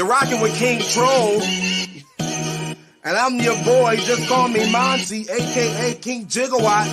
rocking with King Troll. And I'm your boy, just call me Monty, aka King Gigawatt.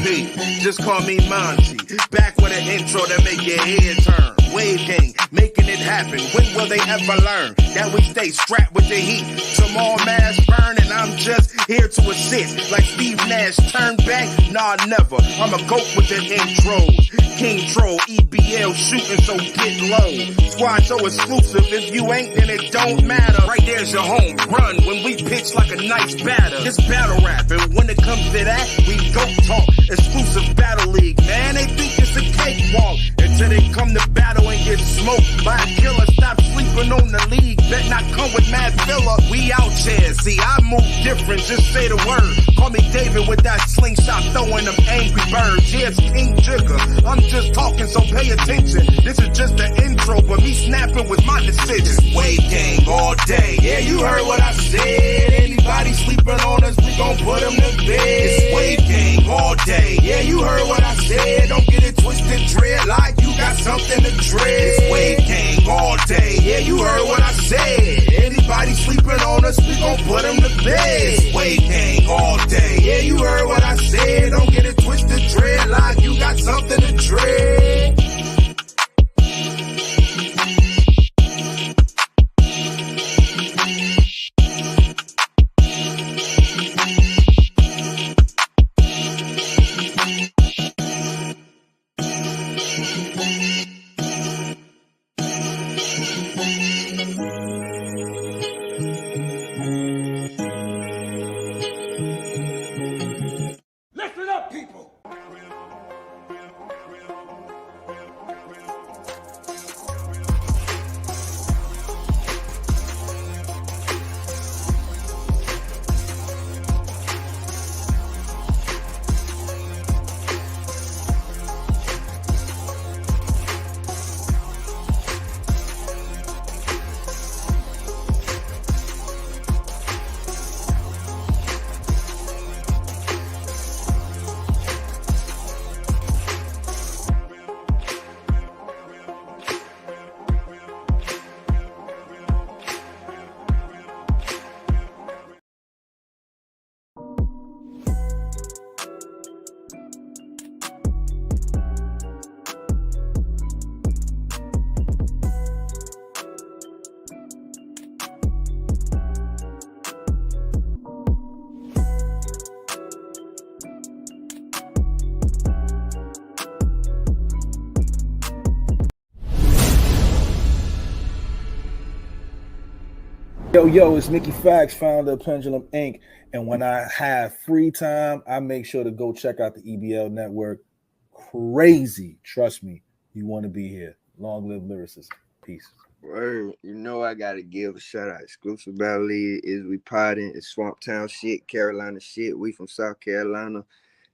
P, just call me Monty. Back with an intro that make your head turn. Wave Gang, making it happen. When will they ever learn that we stay strapped with the heat? Some all mass burn, and I'm just here to assist. Like Steve Nash, turn back? Nah, never. I'm a goat with the intros. King Troll, EBL shooting, so get low. Squad so exclusive, if you ain't, then it don't matter. Right there's your home run when we pitch like a nice batter. This battle rap, and when it comes to that, we go talk. Exclusive battle league, man, they think it's a cakewalk. Until they come to battle and get smoked by a killer. Stop sleeping on the league, bet not come with mad filler. We out here, see I move different, just say the word. Call me David with that slingshot throwing them angry birds. Yeah, it's King Jigger, I'm just talking, so pay attention. This is just the intro, but me snapping with my decision. Wave Gang all day, yeah, you heard what I said. Anybody sleeping on us, we gon' put them to bed. It's Wave Gang all day, yeah, you heard what I said. Don't get it twisted, dread like you got something to dread. It's Wave Gang all day, yeah, you heard what I said. Anybody sleeping on us, we gon' put them to bed. It's Wave Gang all day, yeah, you heard what I said. Don't get it twisted, dread like you got something to dread. Listen up, people! Yo, it's Mickey Fax, founder of Pendulum Inc. And when I have free time, I make sure to go check out the EBL network. Crazy. Trust me, you want to be here. Long live lyricism. Peace. Word. You know I gotta give a shout out. Exclusive Battle League is we potting. It's Swamp Town shit, Carolina shit. We from South Carolina.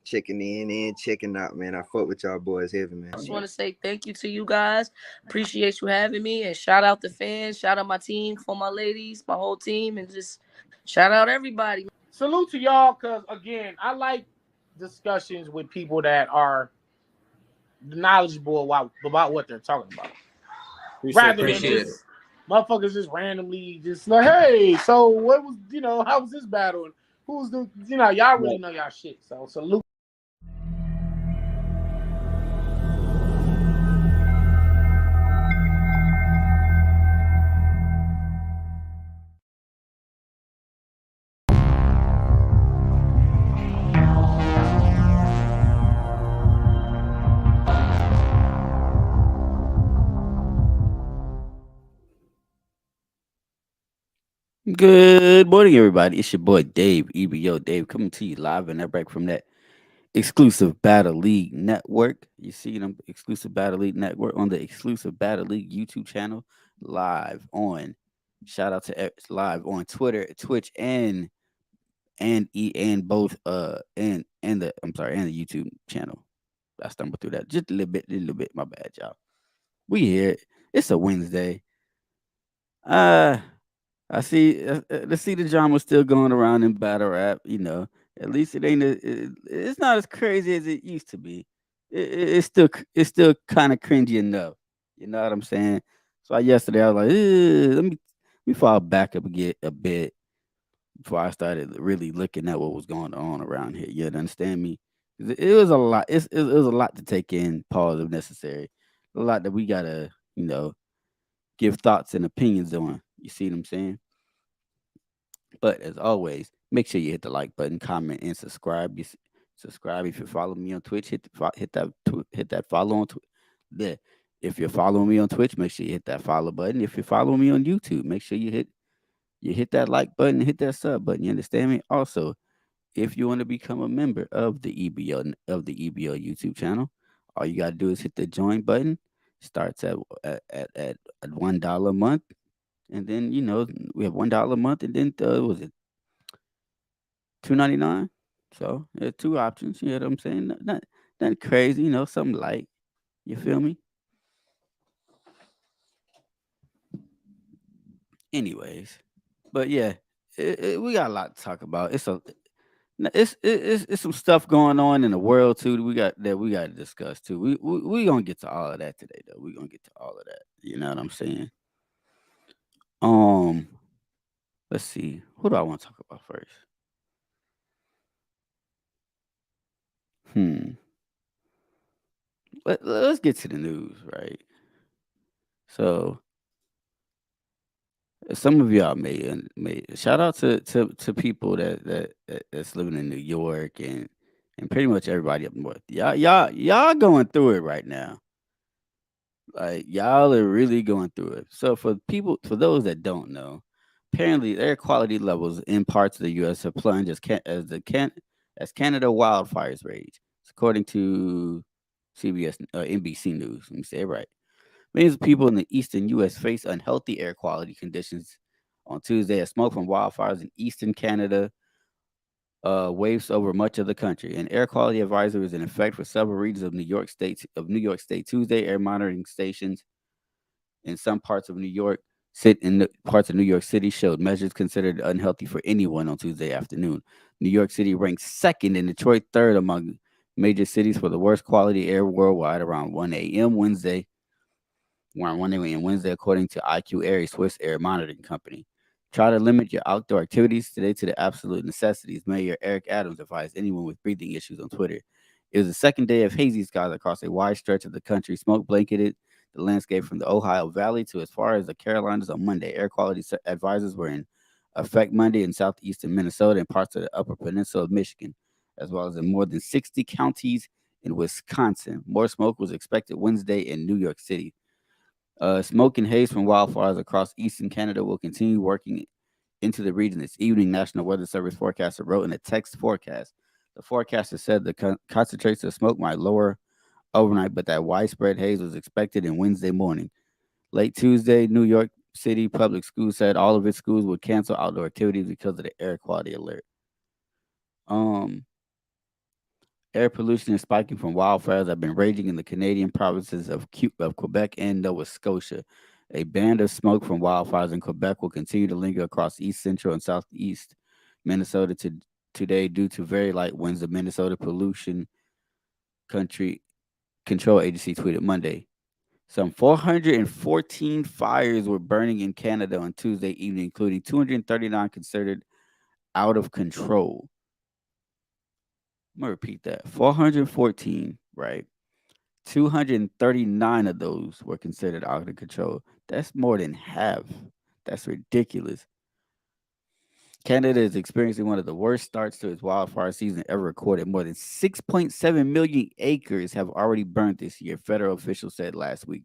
Checking in and checking out, man. I fuck with y'all boys heavy, man. I just want to say thank you to you guys. Appreciate you having me, and shout out the fans, shout out my team, for my ladies, my whole team, and just shout out everybody. Salute to y'all, because, again, I like discussions with people that are knowledgeable about what they're talking about. Rather than just motherfuckers just randomly just like, hey, so what was, how was this battle? And who's the, y'all really know y'all shit. So salute. Good morning, everybody. It's your boy Dave, EBO Dave, coming to you live and direct from that Exclusive Battle League Network. You see them, Exclusive Battle League Network, on the Exclusive Battle League YouTube channel, live on. Shout out to live on Twitter, Twitch, and both and the YouTube channel. I stumbled through that just a little bit. My bad, y'all. We here. It's a Wednesday. I see the drama still going around in battle rap. At least it ain't. It's not as crazy as it used to be. It's still kind of cringy enough. You know what I'm saying? So yesterday I was like, let me fall back up a bit before I started really looking at what was going on around here. You understand me? 'Cause it was a lot. It was a lot to take in. Pause if necessary. A lot that we gotta, you know, give thoughts and opinions on. You see what I'm saying? But as always, make sure you hit the like button, comment, and subscribe. Subscribe if you follow me on Twitch. Hit that follow on Twitch. If you're following me on Twitch, make sure you hit that follow button. If you're following me on YouTube, make sure you hit that like button, hit that sub button. You understand me? Also, if you want to become a member of the EBO YouTube channel, all you gotta do is hit the join button. Starts at $1 a month, and then we have $1 a month, and then was it $2.99? So there's two options. You know what I'm saying? Not crazy. Something light. You feel me? Anyways, but yeah, we got a lot to talk about. It's some stuff going on in the world too. We got to discuss too. We gonna get to all of that today though. We gonna get to all of that. You know what I'm saying? Let's see. Who do I want to talk about first? Let's get to the news, right? So some of y'all may shout out to people that's living in New York and pretty much everybody up north. Y'all going through it right now. Like y'all are really going through it. So for those that don't know, apparently air quality levels in parts of the U.S. have plunged as Canada wildfires rage, according to NBC News. Let me say it right. Millions of people in the eastern U.S. face unhealthy air quality conditions on Tuesday as smoke from wildfires in eastern Canada waves over much of the country. An air quality advisory is in effect for several regions of New York State. Tuesday, air monitoring stations in some parts of New York parts of New York City showed measures considered unhealthy for anyone on Tuesday afternoon. New York City ranks second and Detroit third among major cities for the worst quality air worldwide around 1 a.m. Wednesday, according to IQ Air, a Swiss air monitoring company. Try to limit your outdoor activities today to the absolute necessities, Mayor Eric Adams advised anyone with breathing issues on Twitter. It was the second day of hazy skies across a wide stretch of the country. Smoke blanketed the landscape from the Ohio Valley to as far as the Carolinas on Monday. Air quality advisors were in effect Monday in southeastern Minnesota and parts of the Upper Peninsula of Michigan, as well as in more than 60 counties in Wisconsin. More smoke was expected Wednesday in New York City. Smoke and haze from wildfires across eastern Canada will continue working into the region this evening, National Weather Service forecaster wrote in a text forecast. The forecaster said the concentration of smoke might lower overnight, but that widespread haze was expected in Wednesday morning. Late Tuesday, New York City Public Schools said all of its schools would cancel outdoor activities because of the air quality alert. Air pollution is spiking from wildfires that have been raging in the Canadian provinces of Quebec and Nova Scotia. A band of smoke from wildfires in Quebec will continue to linger across east central and southeast Minnesota today due to very light winds, the Minnesota Pollution Control Agency tweeted Monday. Some 414 fires were burning in Canada on Tuesday evening, including 239 considered out of control. I'm going to repeat that. 414, right? 239 of those were considered out of control. That's more than half. That's ridiculous. Canada is experiencing one of the worst starts to its wildfire season ever recorded. More than 6.7 million acres have already burned this year, federal officials said last week.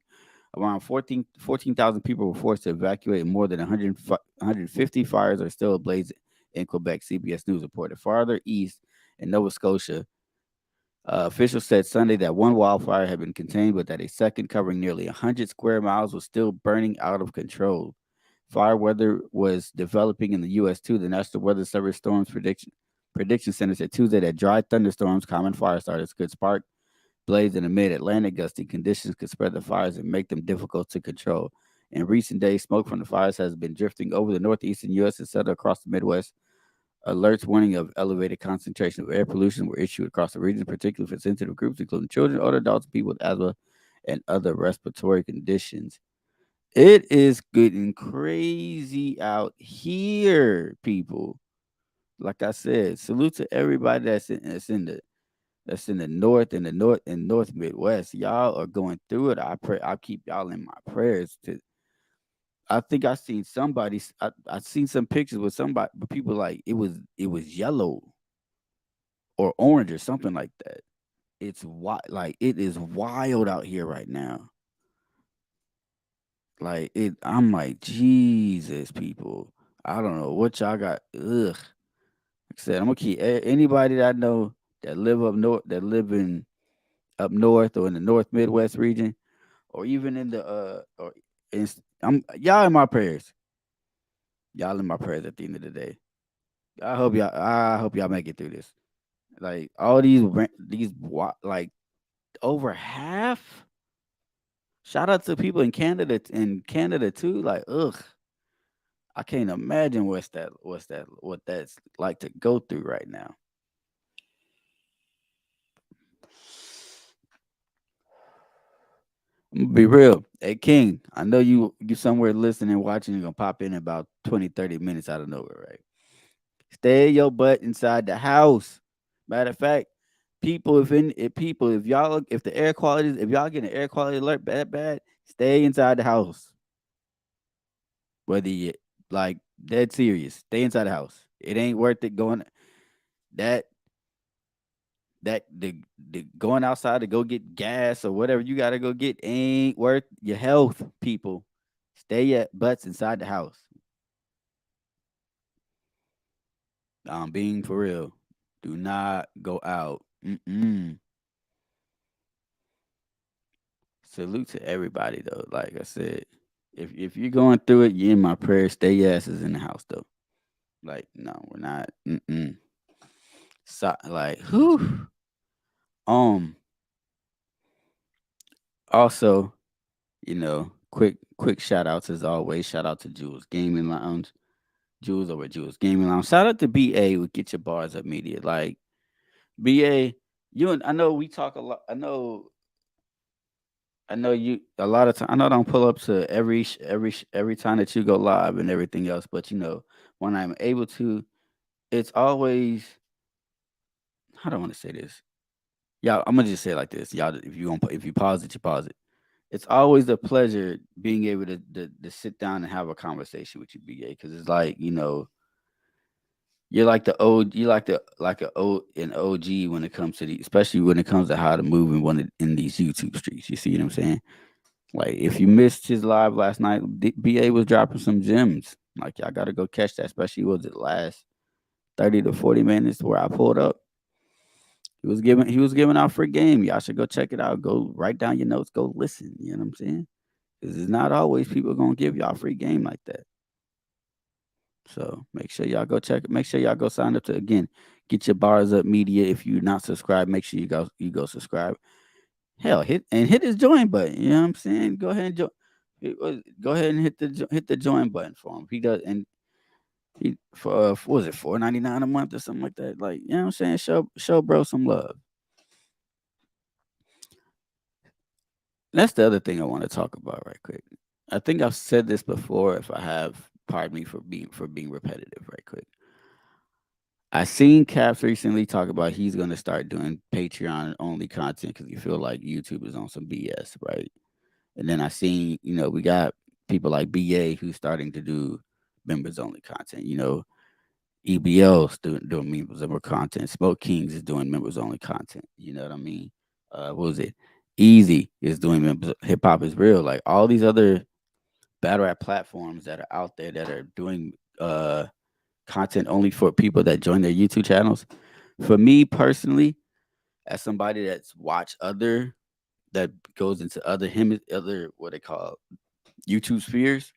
Around 14,000 people were forced to evacuate, and more than 150 fires are still ablaze in Quebec, CBS News reported. Farther east in Nova Scotia, officials said Sunday that one wildfire had been contained, but that a second covering nearly 100 square miles was still burning out of control. Fire weather was developing in the U.S. too. The National Weather Service Storms Prediction Center said Tuesday that dry thunderstorms, common fire starters, could spark blaze in the mid-Atlantic. Gusty conditions could spread the fires and make them difficult to control. In recent days, smoke from the fires has been drifting over the northeastern U.S. and settled across the Midwest. Alerts warning of elevated concentration of air pollution were issued across the region, particularly for sensitive groups, including children, older adults, people with asthma, and other respiratory conditions. It is getting crazy out here, people. Like I said, salute to everybody that's in the north and the north Midwest. Y'all are going through it. I pray I'll keep y'all in my prayers. I think I seen somebody. I seen some pictures with somebody, but people like it was yellow or orange or something like that. It's like it is wild out here right now. Like it, I'm like Jesus, people. I don't know what y'all got. Ugh. Like I said, I'm gonna keep anybody that I know that live up north, that live in up north or in the North Midwest region, or even in the or in, I'm y'all in my prayers. Y'all in my prayers at the end of the day. I hope y'all make it through this. Like all like over half. Shout out to people in Canada too. Like ugh, I can't imagine what that's like to go through right now. I'm gonna be real. Hey King, I know you somewhere listening, watching, you're gonna pop in about 20, 30 minutes out of nowhere, right? Stay your butt inside the house. Matter of fact, people, if the air quality, if y'all get an air quality alert bad, stay inside the house. Whether you like dead serious, stay inside the house. It ain't worth it going that the going outside to go get gas or whatever you gotta go get ain't worth your health, people. Stay your butts inside the house. I'm being for real. Do not go out. Salute to everybody though. Like I said, if you're going through it, you're in my prayers. Stay your asses in the house though. Like no, we're not. So like whew. Also, quick shout outs as always. Shout out to Jules Gaming Lounge. Jules over at Jules Gaming Lounge. Shout out to BA with Get Your Bars Up Media. Like BA, you and I know we talk a lot. I know you a lot of time. I know I don't pull up to every time that you go live and everything else, but when I'm able to, it's always. How do I want to say this? Y'all, I'm gonna just say it like this. Y'all, if you pause it, you pause it. It's always a pleasure being able to sit down and have a conversation with you, BA, because it's like you're like the old, you like an OG when it comes to especially when it comes to how to move in these YouTube streets. You see what I'm saying? Like if you missed his live last night, BA was dropping some gems. Like y'all got to go catch that. Especially was it last 30 to 40 minutes where I pulled up. He was giving out free game. Y'all should go check it out. Go write down your notes. Go listen. You know what I'm saying? Because it's not always people gonna give y'all free game like that. So make sure y'all go check it. Make sure y'all go sign up to again. Get Your Bars Up Media. If you're not subscribed, make sure you go subscribe. Hell, hit his join button. You know what I'm saying? Go ahead and join. Go ahead and hit the join button for him. He does, and he for what was it $4.99 a month or something like that? Like, you know what I'm saying? Show bro some love. That's the other thing I want to talk about right quick. I think I've said this before. If I have, pardon me for being repetitive right quick. I seen Caps recently talk about he's going to start doing Patreon only content because he feel like YouTube is on some BS, right? And then I seen, we got people like BA who's starting to do members only content. EBL's doing members only content. Smoke Kings is doing members only content. You know what I mean? What was it? Easy is doing members. Hip Hop is Real. Like all these other battle rap platforms that are out there that are doing content only for people that join their YouTube channels. For me personally, as somebody that's watched that goes into other what they call YouTube spheres,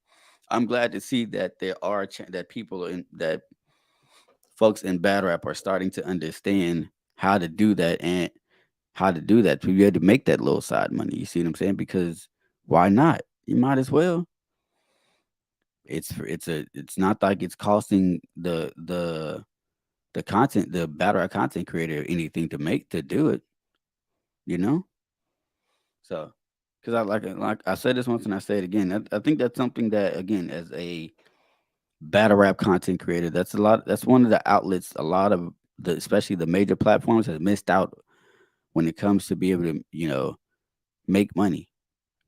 I'm glad to see that there are that people that folks in battle rap are starting to understand how to do that and how to do that to be able to make that little side money. You see what I'm saying? Because why not? You might as well. It's not like it's costing the content, the battle rap content creator anything to do it. So because I like I said this once and I say it again. I think that's something that, again, as a battle rap content creator, that's one of the outlets a lot of the, especially the major platforms, has missed out when it comes to be able to, make money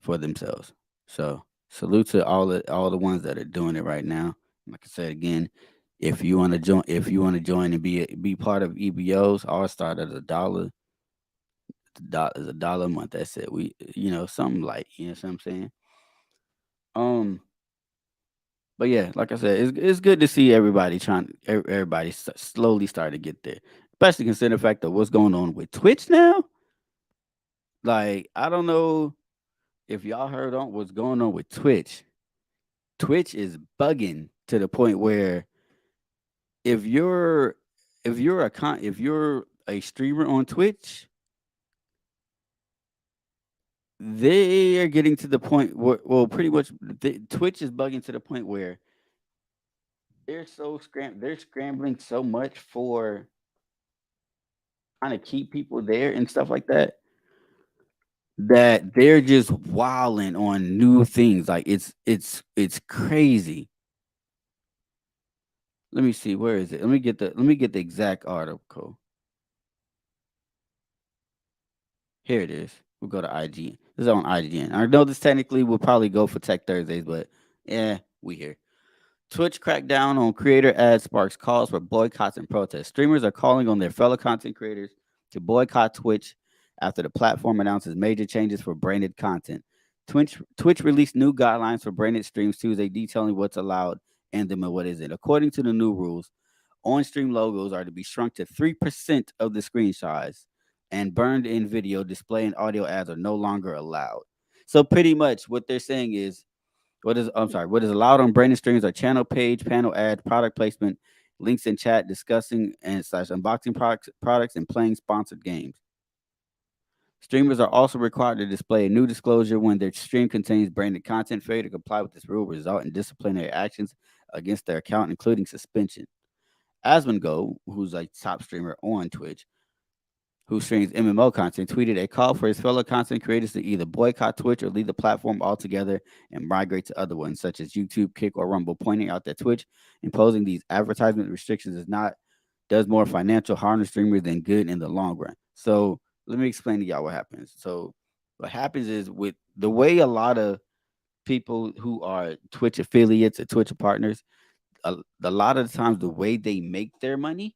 for themselves. So salute to all the ones that are doing it right now. Like I said again, if you want to join and be part of EBOs, all start at $1. Is $1 a month. That's it. We, something like, what I'm saying. Um, but yeah, like I said, it's good to see everybody slowly start to get there, especially considering the fact of what's going on with Twitch now. Like, I don't know if y'all heard on what's going on with Twitch. Twitch is bugging to the point where if you're if you're a streamer on Twitch, they are getting to the point where, well, pretty much Twitch is bugging to the point where they're scrambling so much for trying to keep people there and stuff like that, that they're just wilding on new things. Like, it's crazy. Let me see, where is it? Let me get the exact article. Here it is. We'll go to IGN. This is on IGN. I know this technically will probably go for Tech Thursdays, but we here. Twitch crackdown on creator ads sparks calls for boycotts and protests. Streamers are calling on their fellow content creators to boycott Twitch after the platform announces major changes for branded content. Twitch released new guidelines for branded streams Tuesday, detailing what's allowed in them and what isn't. According to the new rules, on-stream logos are to be shrunk to 3% of the screen size, and burned in video, display, and audio ads are no longer allowed. So pretty much what they're saying is, what is allowed on branded streams are channel page, panel ads, product placement, links in chat, discussing and / unboxing products, and playing sponsored games. Streamers are also required to display a new disclosure when their stream contains branded content. Failure to comply with this rule will result in disciplinary actions against their account, including suspension. Asmongo, who's a top streamer on Twitch, who streams MMO content, tweeted a call for his fellow content creators to either boycott Twitch or leave the platform altogether and migrate to other ones, such as YouTube, Kick, or Rumble, pointing out that Twitch imposing these advertisement restrictions does more financial harm to streamers than good in the long run. So let me explain to y'all what happens. So what happens is, with the way a lot of people who are Twitch affiliates or Twitch partners, a lot of the times the way they make their money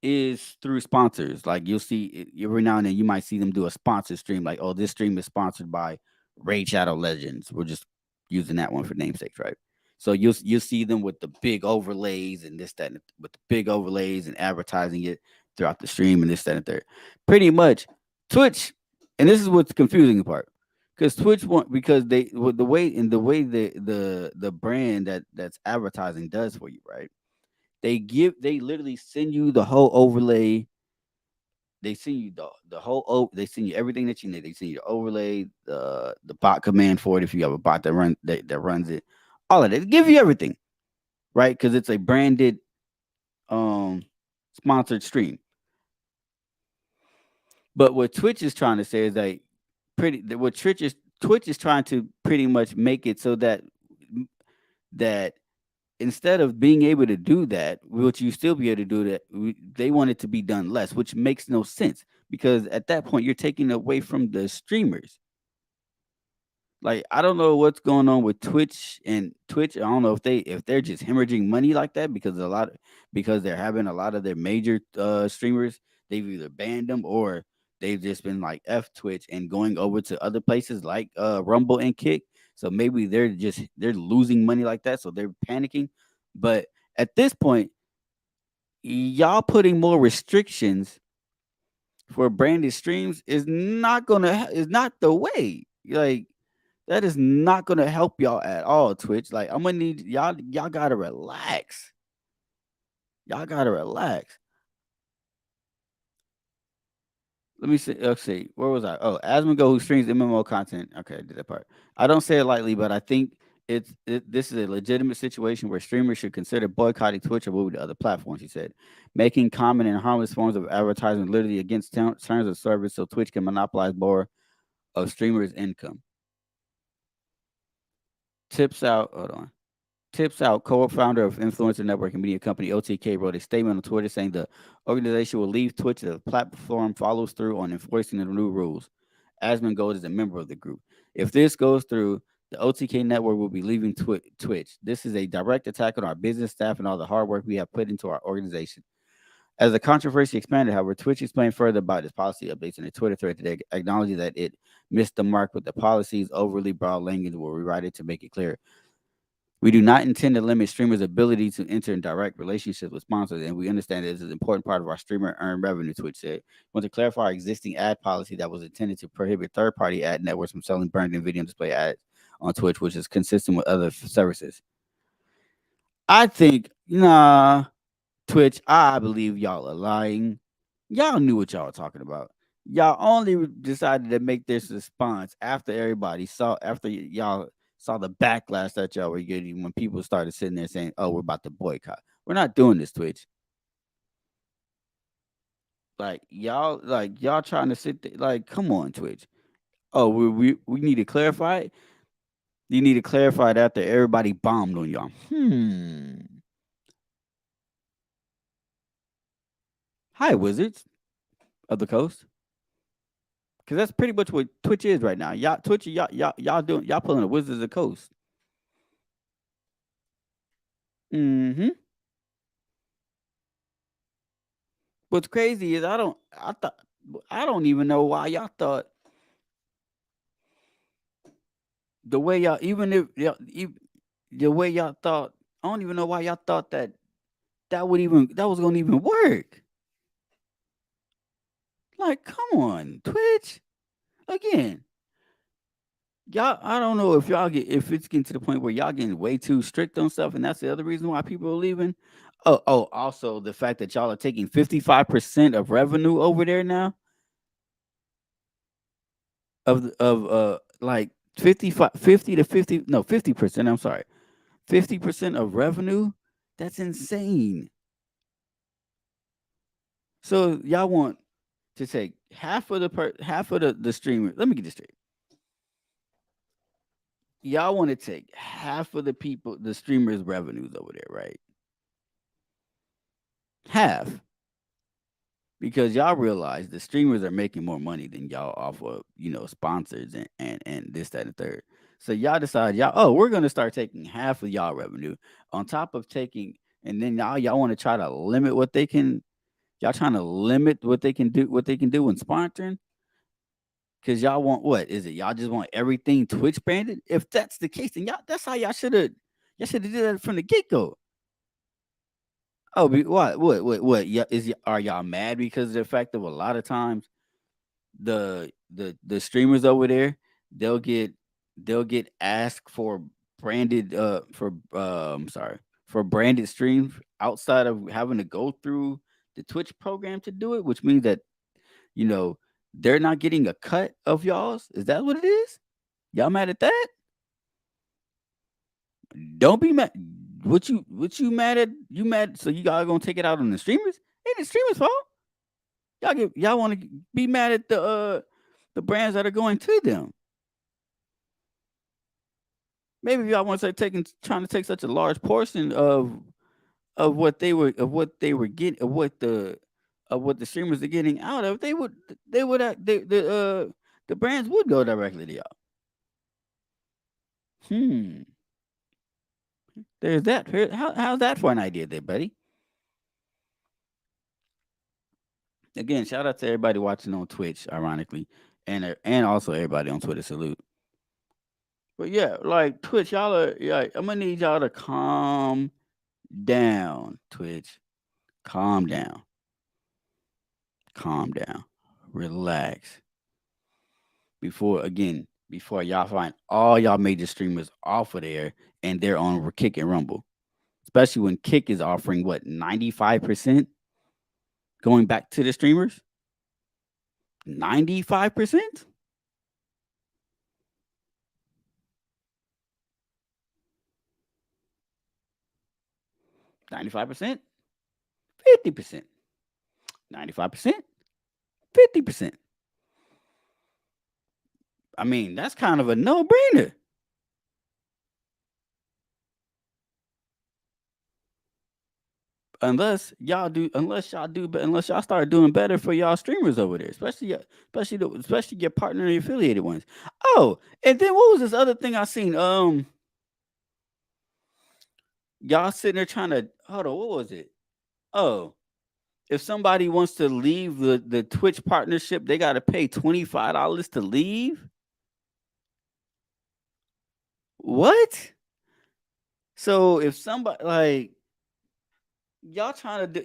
is through sponsors. Like, you'll see every now and then you might see them do a sponsor stream, like, oh, this stream is sponsored by Raid Shadow Legends. We're just using that one for namesakes, right? So you'll see them with the big overlays and this, that, and with the big overlays and advertising it throughout the stream and this, that, and third. Pretty much Twitch, and this is what's confusing the part, because Twitch because they, with the way the brand that's advertising does for you, right? They literally send you the whole overlay. They send you the whole they send you everything that you need. They send you the overlay, the bot command for it if you have a bot that runs it, all of that. They give you everything, right? Because it's a branded sponsored stream. But what Twitch is trying to say is that Twitch is trying to pretty much make it so that instead of being able to do that, which you still be able to do that, they want it to be done less, which makes no sense, because at that point you're taking away from the streamers. Like, I don't know what's going on with Twitch. I don't know if they're just hemorrhaging money like that because they're having a lot of their major streamers, they've either banned them or they've just been like F Twitch and going over to other places like Rumble and Kick. So maybe they're losing money like that, so they're panicking. But at this point, y'all putting more restrictions for branded streams is not the way. Like, that is not gonna help y'all at all, Twitch. Like, I'm gonna need y'all gotta relax. Y'all gotta relax. Let me see. Let's see. Where was I? Oh, Asmongo, who streams MMO content. Okay, I did that part. I don't say it lightly, but I think this is a legitimate situation where streamers should consider boycotting Twitch or moving to other platforms, he said. Making common and harmless forms of advertising literally against terms of service so Twitch can monopolize more of streamers' income. Tips out, co-founder of influencer network and media company OTK, wrote a statement on Twitter saying the organization will leave Twitch if the platform follows through on enforcing the new rules. Asmongold is a member of the group. If this goes through, the OTK network will be leaving Twitch. This is a direct attack on our business staff and all the hard work we have put into our organization. As the controversy expanded, however, Twitch explained further about its policy updates in a Twitter thread today, acknowledging that it missed the mark with the policy's overly broad language. Will rewrite it to make it clear. We do not intend to limit streamers' ability to enter in direct relationships with sponsors, and we understand that this is an important part of our streamer earned revenue, Twitch said. We want to clarify our existing ad policy that was intended to prohibit third-party ad networks from selling burned-in video display ads on Twitch, which is consistent with other services. I think, Twitch, I believe y'all are lying. Y'all knew what y'all were talking about. Y'all only decided to make this response after y'all saw the backlash that y'all were getting when people started sitting there saying, "Oh, we're about to boycott." We're not doing this, Twitch. Y'all trying to sit there, come on, Twitch. Oh, we need to clarify it. You need to clarify it after everybody bombed on y'all. Hi, Wizards of the Coast. Because that's pretty much what Twitch is right now. Y'all pulling the Wizards of the Coast. What's crazy is I don't even know why y'all thought the way y'all the way y'all thought. I don't even know why y'all thought that was gonna even work. Come on, Twitch. Again, y'all, I don't know if it's getting to the point where y'all getting way too strict on stuff, and that's the other reason why people are leaving. Also the fact that y'all are taking 55% of revenue over there now. Of 50%, I'm sorry. 50% of revenue? That's insane. So y'all want to take half of the streamer. Let me get this straight. Y'all want to take half of the streamers' revenues over there, right? Half. Because y'all realize the streamers are making more money than y'all off of, sponsors and this, that, and third. So y'all decide, we're gonna start taking half of y'all revenue on top of taking, and then y'all want to try to limit what they can. Y'all trying to limit what they can do in sponsoring? Because y'all want what? Is it y'all just want everything Twitch branded? If that's the case, then that's how y'all should have did that from the get-go. Oh, what? Yeah, are y'all mad because of the fact that a lot of times the streamers over there, they'll get asked for branded for branded streams outside of having to go through the Twitch program to do it, which means that they're not getting a cut of y'all's. Is that what it is? Y'all mad at that? Don't be mad. What you mad at? You mad? So you guys gonna take it out on the streamers? Ain't the streamers' fault. Y'all want to be mad at the brands that are going to them. Maybe y'all want to start trying to take such a large portion of what the streamers are getting out of. The brands would go directly to y'all. There's that. How's that for an idea there, buddy? Again, shout out to everybody watching on Twitch, ironically, and also everybody on Twitter. Salute. But yeah, Twitch, y'all are I'm gonna need y'all to calm down, Twitch. Calm down. Relax. Before y'all find all y'all major streamers off of there and they're on Kick and Rumble. Especially when Kick is offering 95% going back to the streamers? 95%? $95? 50%. 95%? 50%. I mean, that's kind of a no-brainer. Unless y'all start doing better for y'all streamers over there, especially your partner and affiliated ones. Oh, and then what was this other thing I seen? Y'all sitting there trying to hold on. What was it? Oh, if somebody wants to leave the Twitch partnership, they got to pay $25 to leave. What? So if somebody like y'all trying to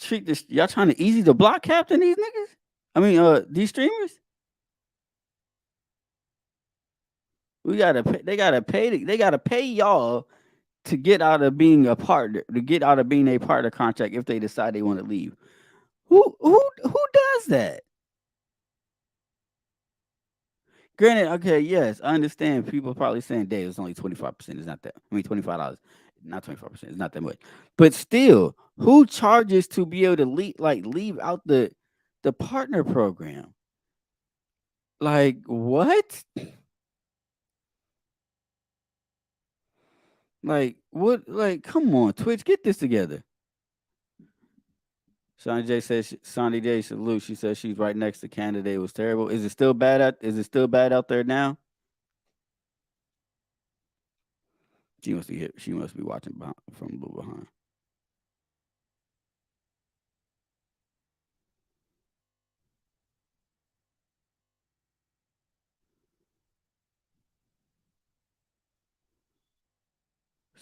treat this, y'all trying to easy the block captain these niggas? I mean, these streamers. They gotta pay y'all to get out of being a partner, to get out of being a partner contract if they decide they want to leave. Who does that? Granted, okay, yes, I understand. People probably saying, "Dave, it's only 25%. It's not that. I mean, $25, not 25%. It's not that much." But still, who charges to be able to leave out the partner program? Like what? Like what? Like, come on, Twitch, get this together. Sonny J says, Sonny J salute. She says she's right next to Canada. It was terrible. Is it still bad out there now? She must be watching from a little behind.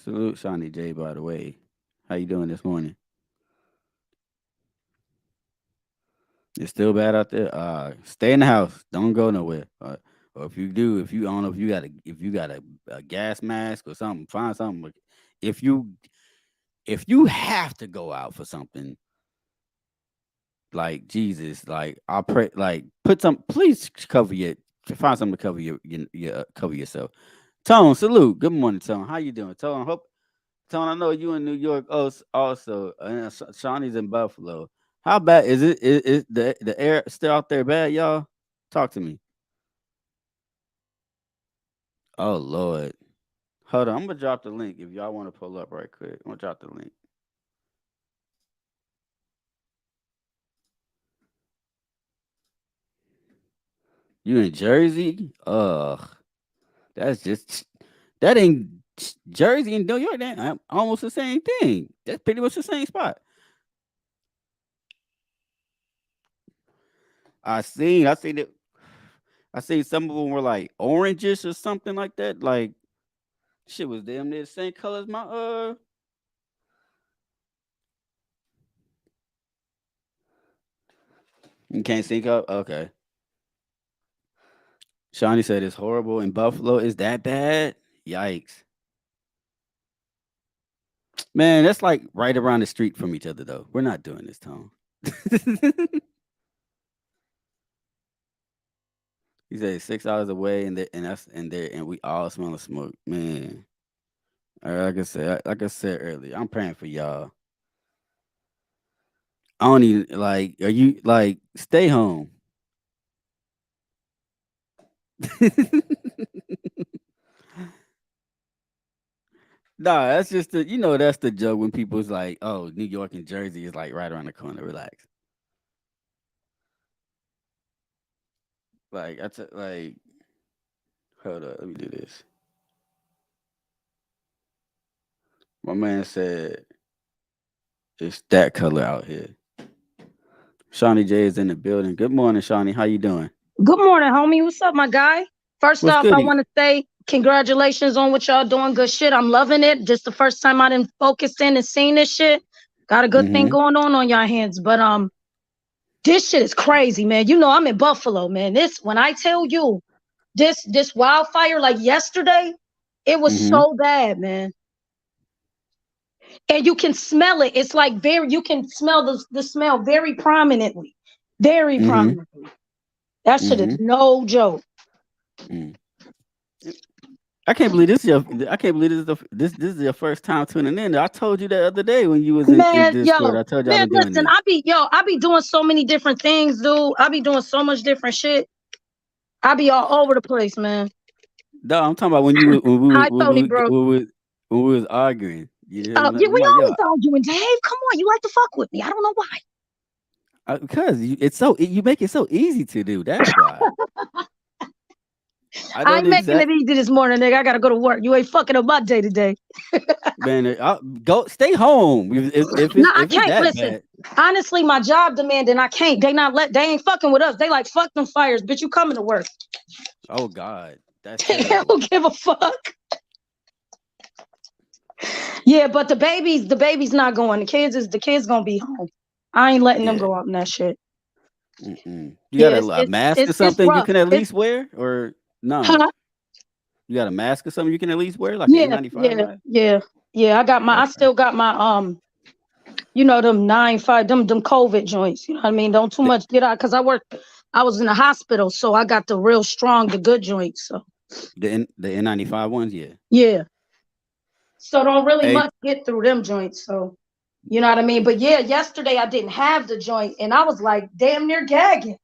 Salute, Sonny J, by the way. How you doing this morning? It's still bad out there. Stay in the house. Don't go nowhere. Or if you do, if you don't know if you got a gas mask or something, find something. If you have to go out for something, like Jesus, like I pray, like please find something to cover cover yourself. Tone, salute. Good morning, Tone. How you doing, Tone? Tone, I know you in New York also. Shawnee's in Buffalo. How bad is it? Is the air still out there bad, y'all? Talk to me. Oh Lord. Hold on. I'm gonna drop the link if y'all want to pull up right quick. I'm gonna drop the link. You in Jersey? Ugh. That ain't Jersey and New York. That almost the same thing. That's pretty much the same spot. I seen it. I seen some of them were like oranges or something like that. Like shit was damn near the same color as my You can't sync up? Okay. Shawnee said it's horrible in Buffalo. Is that bad? Yikes. Man, that's like right around the street from each other though. We're not doing this, Tone. He said 6 hours away, and we all smell the smoke. Man, like I said earlier, I'm praying for y'all. I don't even are you stay home? Nah, that's just that's the joke when people's like, oh, New York and Jersey is like right around the corner. Relax. Like that's hold up, let me do this. My man said it's that color out here. Shawnee J is in the building. Good morning, Shawnee. How you doing? Good morning, homie. What's up, my guy? First off, I want to say congratulations on what y'all doing. Good shit. I'm loving it. Just the first time I didn't focus in and seen this shit. Got a good thing going on your hands. But this shit is crazy, man. You know I'm in Buffalo, man. When I tell you this wildfire like yesterday, it was so bad, man. And you can smell it. It's like you can smell the smell very prominently. Very prominently. That shit is no joke. I can't believe this is your first time tuning in. I told you the other day when you was in Discord. I told you I was doing listen, this. I be doing so many different things, dude. I be doing so much different shit. I be all over the place, man. No, I'm talking about when we was arguing. We always arguing, Dave. Come on, you like to fuck with me. I don't know why. Because you make it so easy to do. That's why. I ain't making it easy this morning, nigga. I gotta go to work. You ain't fucking up my day today. Man, go stay home. I can't listen. Bad. Honestly, my job demanding. I can't. They ain't fucking with us. They like fuck them fires, bitch. You coming to work? Oh God, that's they don't give a fuck. Yeah, but the baby's not going. The kids gonna be home. I ain't letting them go out in that shit. You got a mask or something you can at least wear, or no? Huh? You got a mask or something you can at least wear, like N95? Yeah. I got my. Okay. I still got my them 9.5 them COVID joints. You know what I mean? Don't too much get out because I was in the hospital, so I got the real strong, the good joints. So the N95 ones, yeah. Yeah. So don't really much get through them joints. So you know what I mean? But yeah, yesterday I didn't have the joint and I was like damn near gagging.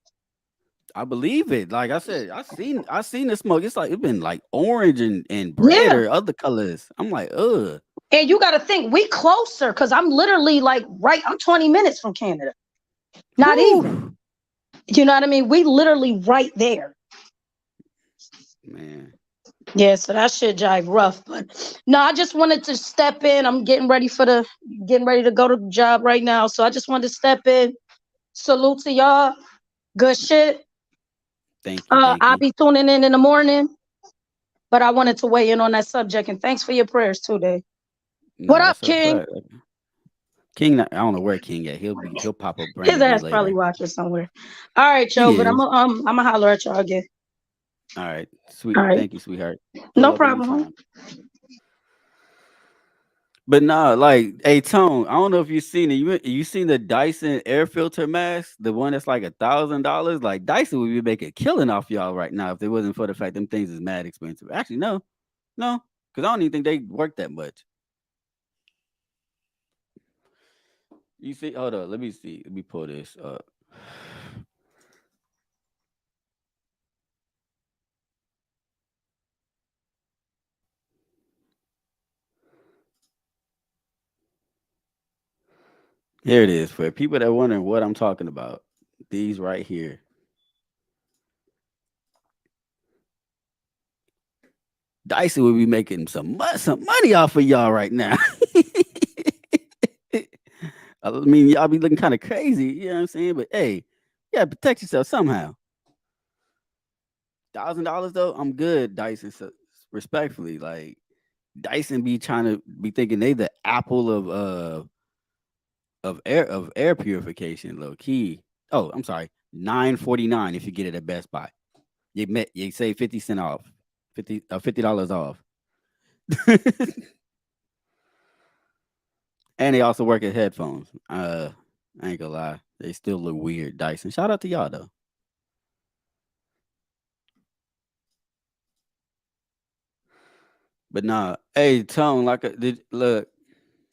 I believe it. Like I said, I seen the smoke. It's been like orange and red or other colors. I'm like, ugh. And you gotta think we closer because I'm literally like I'm 20 minutes from Canada. Not even. You know what I mean? We literally right there. Man. Yeah, so that shit jive rough. But no, I just wanted to step in. I'm getting ready to go to the job right now. So I just wanted to step in. Salute to y'all. Good shit. Thank you. I'll be tuning in the morning. But I wanted to weigh in on that subject. And thanks for your prayers too, Dave. What up, King? King, I don't know where King at. He'll pop up. His ass probably watching somewhere. All right, yo. But I'm gonna holler at y'all again. All right, sweet. All right. Thank you, sweetheart. No problem. But nah, like, hey Tone, I don't know if you've seen it. You seen the Dyson air filter mask, the one that's like $1,000. Like Dyson would be making a killing off y'all right now if it wasn't for the fact them things is mad expensive. Actually, no, because I don't even think they work that much. You see, hold on, let me see. Let me pull this up. Here it is for people that are wondering what I'm talking about. These right here. Dyson will be making some money off of y'all right now. I mean, y'all be looking kind of crazy, you know what I'm saying? But hey, you gotta protect yourself somehow. $1,000 though, I'm good, Dyson. So respectfully, like Dyson be trying to be thinking they the Apple of air purification, low key. Oh, I'm sorry, $9.49 if you get it at Best Buy. You save 50 cents off, $50 off. And they also work at headphones. I ain't gonna lie, they still look weird. Dyson, shout out to y'all though. But nah, hey Tone, look.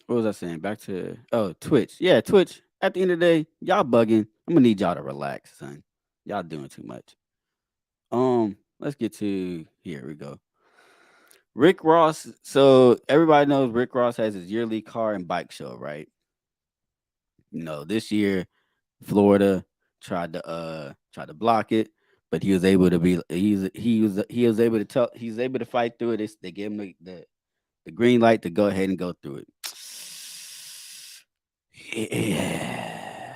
What was I saying? Back to Twitch. Yeah, Twitch. At the end of the day, y'all bugging. I'm gonna need y'all to relax, son. Y'all doing too much. Let's get to here we go. Rick Ross. So everybody knows Rick Ross has his yearly car and bike show, right? This year, Florida tried to block it, but he was able to fight through it. They gave him the green light to go ahead and go through it. Yeah.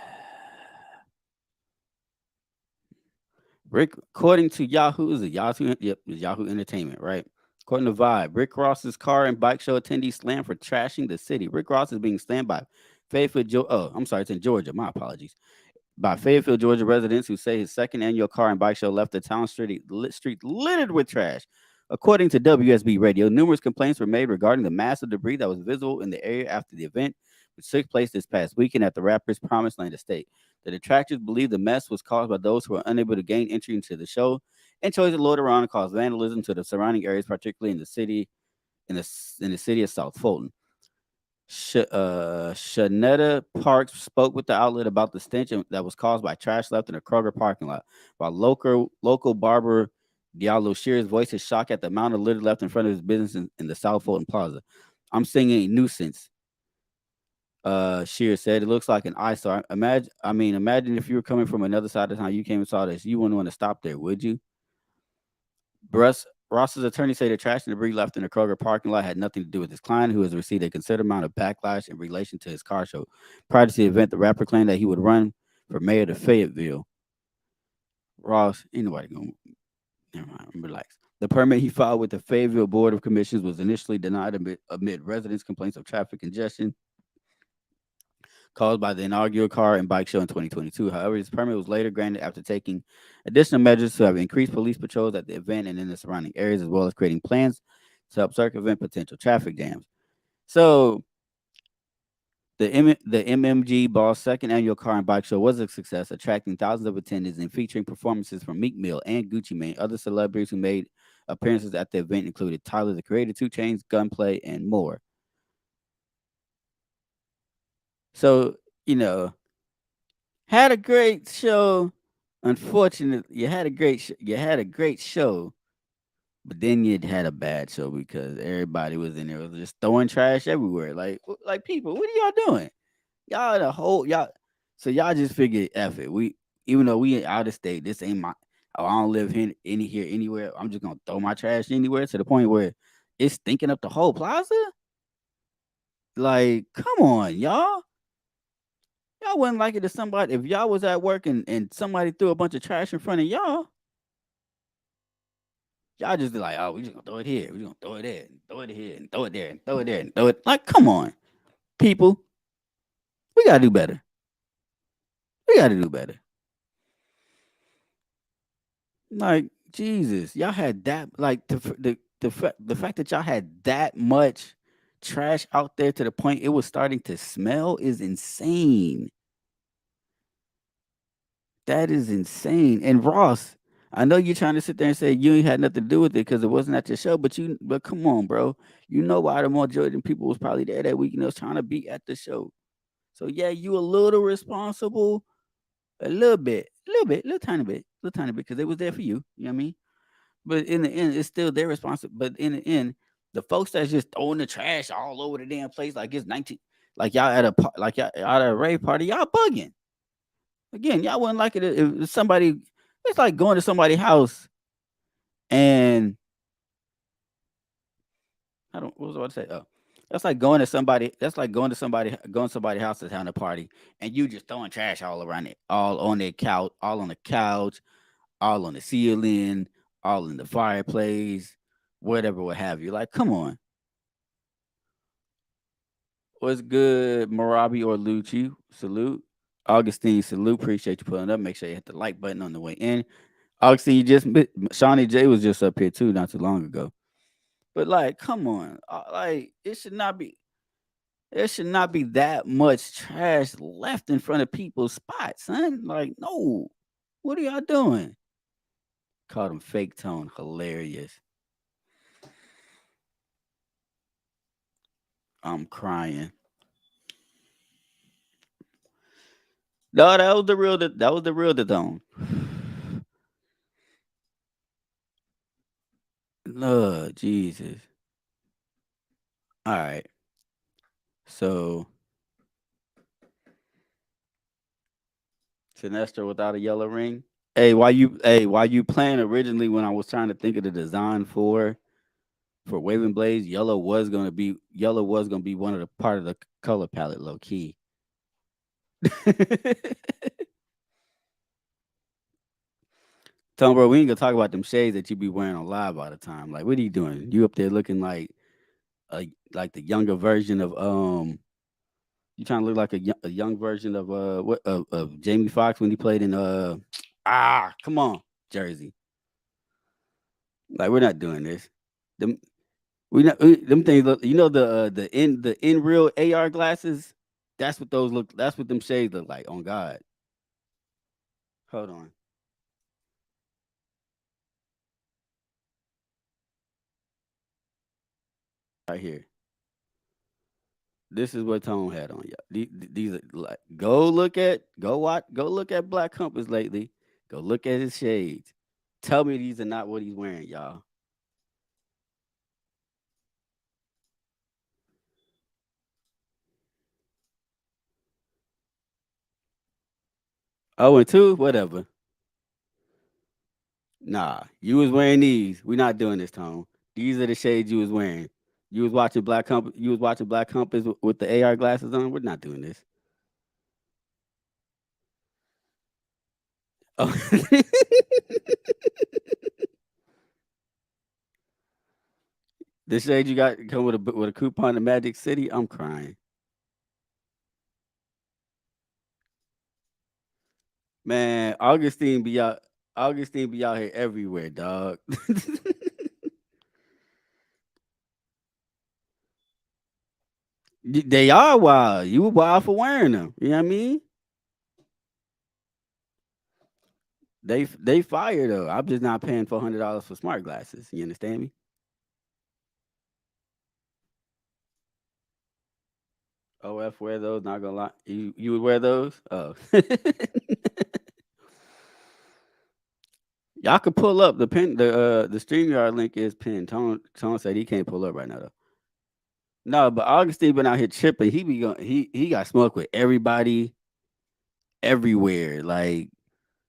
Rick, according to Yahoo, is it Yahoo? Yep, it's Yahoo Entertainment, right? According to Vibe, Rick Ross's car and bike show attendees slammed for trashing the city. Rick Ross is being slammed by it's in Georgia. My apologies. By Fayetteville, Georgia residents who say his second annual car and bike show left the town street littered with trash. According to WSB Radio, numerous complaints were made regarding the massive debris that was visible in the area after the event, which took place this past weekend at the rapper's Promised Land estate. The detractors believe the mess was caused by those who were unable to gain entry into the show and chose to loiter around and cause vandalism to the surrounding areas, particularly in the city of South Fulton. Shanetta Parks spoke with the outlet about the stench that was caused by trash left in a Kroger parking lot, while local barber Diallo Shears voiced his shock at the amount of litter left in front of his business in the South Fulton Plaza. I'm singing a nuisance. Shears said, it looks like an eyesore. Imagine if you were coming from another side of town, you came and saw this. You wouldn't want to stop there, would you? Ross's attorney said the trash and debris left in the Kroger parking lot had nothing to do with his client, who has received a considerable amount of backlash in relation to his car show. Prior to the event, the rapper claimed that he would run for mayor of Fayetteville. Ross, ain't nobody gonna. Never mind, relax. The permit he filed with the Fayetteville Board of Commissioners was initially denied amid residents' complaints of traffic congestion caused by the inaugural car and bike show in 2022. However, his permit was later granted after taking additional measures to have increased police patrols at the event and in the surrounding areas, as well as creating plans to help circumvent potential traffic jams. So, the MMG Ball's second annual car and bike show was a success, attracting thousands of attendees and featuring performances from Meek Mill and Gucci Mane. Other celebrities who made appearances at the event included Tyler, the Creator, 2 Chainz, Gunplay, and more. So, had a great show. Unfortunately, you had a great show, but then you had a bad show because everybody was in there just throwing trash everywhere. Like people, what are y'all doing? So y'all just figured, F it. Even though we out of state, this ain't I don't live here anywhere. I'm just gonna throw my trash anywhere to the point where it's stinking up the whole plaza. Like, come on, y'all. Y'all wouldn't like it if y'all was at work and somebody threw a bunch of trash in front of y'all. Y'all just be like, oh, we just gonna throw it here. We just gonna throw it there, and throw it here, and throw it there, and throw it there, and throw it. Like, come on, people. We gotta do better. Like, Jesus, y'all had that, like, the fact that y'all had that much trash out there to the point it was starting to smell is insane. That is insane. And Ross, I know you're trying to sit there and say you ain't had nothing to do with it because it wasn't at your show, but come on, bro. You know why the majority of people was probably there that week and was trying to be at the show. So yeah, you a little responsible, a little tiny bit, because it was there for you. You know what I mean? But in the end, it's still their responsibility. But in the end, the folks that's just throwing the trash all over the damn place, like it's 19, like y'all at a rave party, y'all bugging. Again, y'all wouldn't like it if somebody. It's like going to somebody's house, and what was I about to say? Oh, that's like going to somebody's house that's having a party, and you just throwing trash all around it, all on the couch, all on the ceiling, all in the fireplace, whatever, what have you. Like, come on. What's good, Marabi or Lucci? Salute. Augustine, salute. Appreciate you pulling up. Make sure you hit the like button on the way in. Augustine, Shawnee J was just up here too, not too long ago. But like, come on, like it should not be. There should not be that much trash left in front of people's spots, son. Like, no, what are y'all doing? Called him Fake Tone, hilarious. I'm crying. No, that was the real Tone. Oh, Jesus. All right. So, Sinestro without a yellow ring. Hey, why you playing originally when I was trying to think of the design for Waving Blades, yellow was gonna be one of the part of the color palette, low key. Tom, bro, we ain't gonna talk about them shades that you be wearing on live all the time. Like, what are you doing? You up there looking like the younger version of you trying to look like a young version of of Jamie Foxx when he played in come on, Jersey. Like, we're not doing this. Them things look, the in real AR glasses. That's what those look. That's what them shades look like. On God. Hold on. right here. This is what Tone had on, y'all. These are like go look at Black Compass lately. Go look at his shades. Tell me these are not what he's wearing, y'all. Oh, and 2, whatever. Nah, you was wearing these. We're not doing this, Tone. These are the shades you was wearing. You was watching Black Compass. You was watching Black Compass with the AR glasses on. We're not doing this. Oh. The shade you got come with a coupon to Magic City. I'm crying. Man, Augustine be out here everywhere, dog. They are wild. You were wild for wearing them. You know what I mean? They fire though. I'm just not paying $400 for smart glasses. You understand me? OF wear those. Not gonna lie. You would wear those? Oh. Y'all could pull up the StreamYard link is pinned. Tone said he can't pull up right now though. No, but Augustine been out here tripping. He got smoked with everybody, everywhere. Like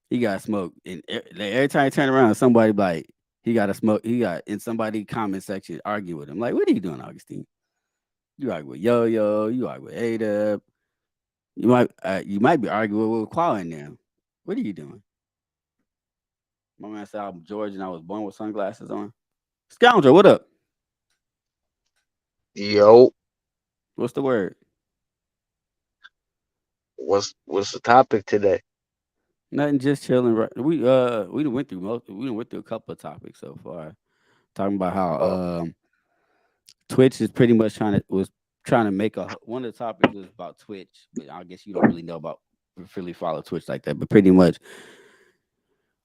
he got smoked, and every time he turn around, somebody like he got a smoke. He got in somebody comment section argue with him. Like, what are you doing, Augustine? You argue with Yo-Yo. You argue with A-Dub. You might be arguing with Qual in there. What are you doing? My man said I'm George and I was born with sunglasses on. Scoundrel, what up? Yo, What's the word? what's the topic today? Nothing, just chilling. Right, we went through a couple of topics so far. Talking about how Twitch is pretty much trying to make one of the topics was about Twitch, but I guess you don't really follow Twitch like that. But pretty much,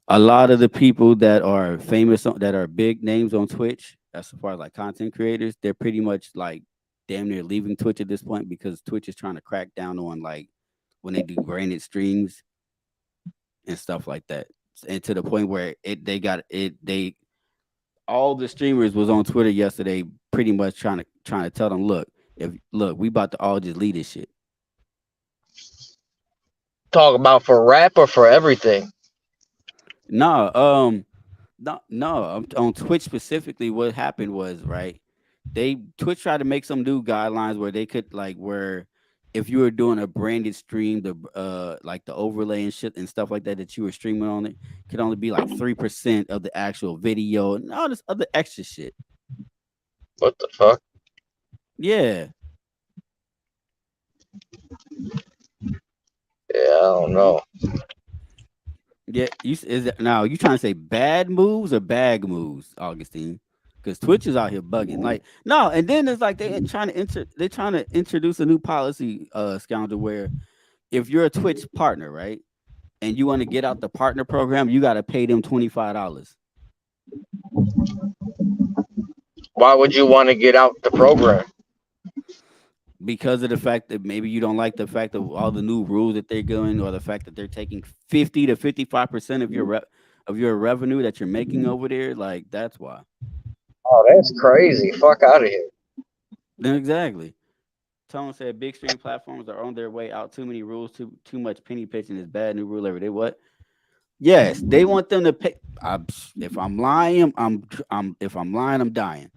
a lot of the people that are famous, that are big names on Twitch, as far as like content creators, they're pretty much like damn near leaving Twitch at this point because Twitch is trying to crack down on like when they do branded streams and stuff like that, and to the point where all the streamers was on Twitter yesterday, pretty much trying to tell them, look, we about to all just leave this shit. Talk about for rap or for everything? No, on Twitch specifically, what happened was, right, Twitch tried to make some new guidelines where they could where if you were doing a branded stream, the like the overlay and shit and stuff like that you were streaming on it could only be like 3% of the actual video and all this other extra shit. What the fuck? Yeah. Yeah, I don't know. Yeah, you trying to say bad moves or bag moves, Augustine? Because Twitch is out here bugging. Like, no, and then it's like they're trying to introduce a new policy, Scoundrel, where if you're a Twitch partner, right, and you want to get out the partner program, you got to pay them $25. Why would you want to get out the program? Because of the fact that maybe you don't like the fact of all the new rules that they're doing, or the fact that they're taking 50 to 55% of your revenue that you're making over there. Like, that's why. Oh, that's crazy. Fuck out of here. Exactly. Tone said big stream platforms are on their way out. Too many rules, too much penny pitching is bad. New rule every day. What? Yes, they want them to pay. If I'm lying, I'm dying.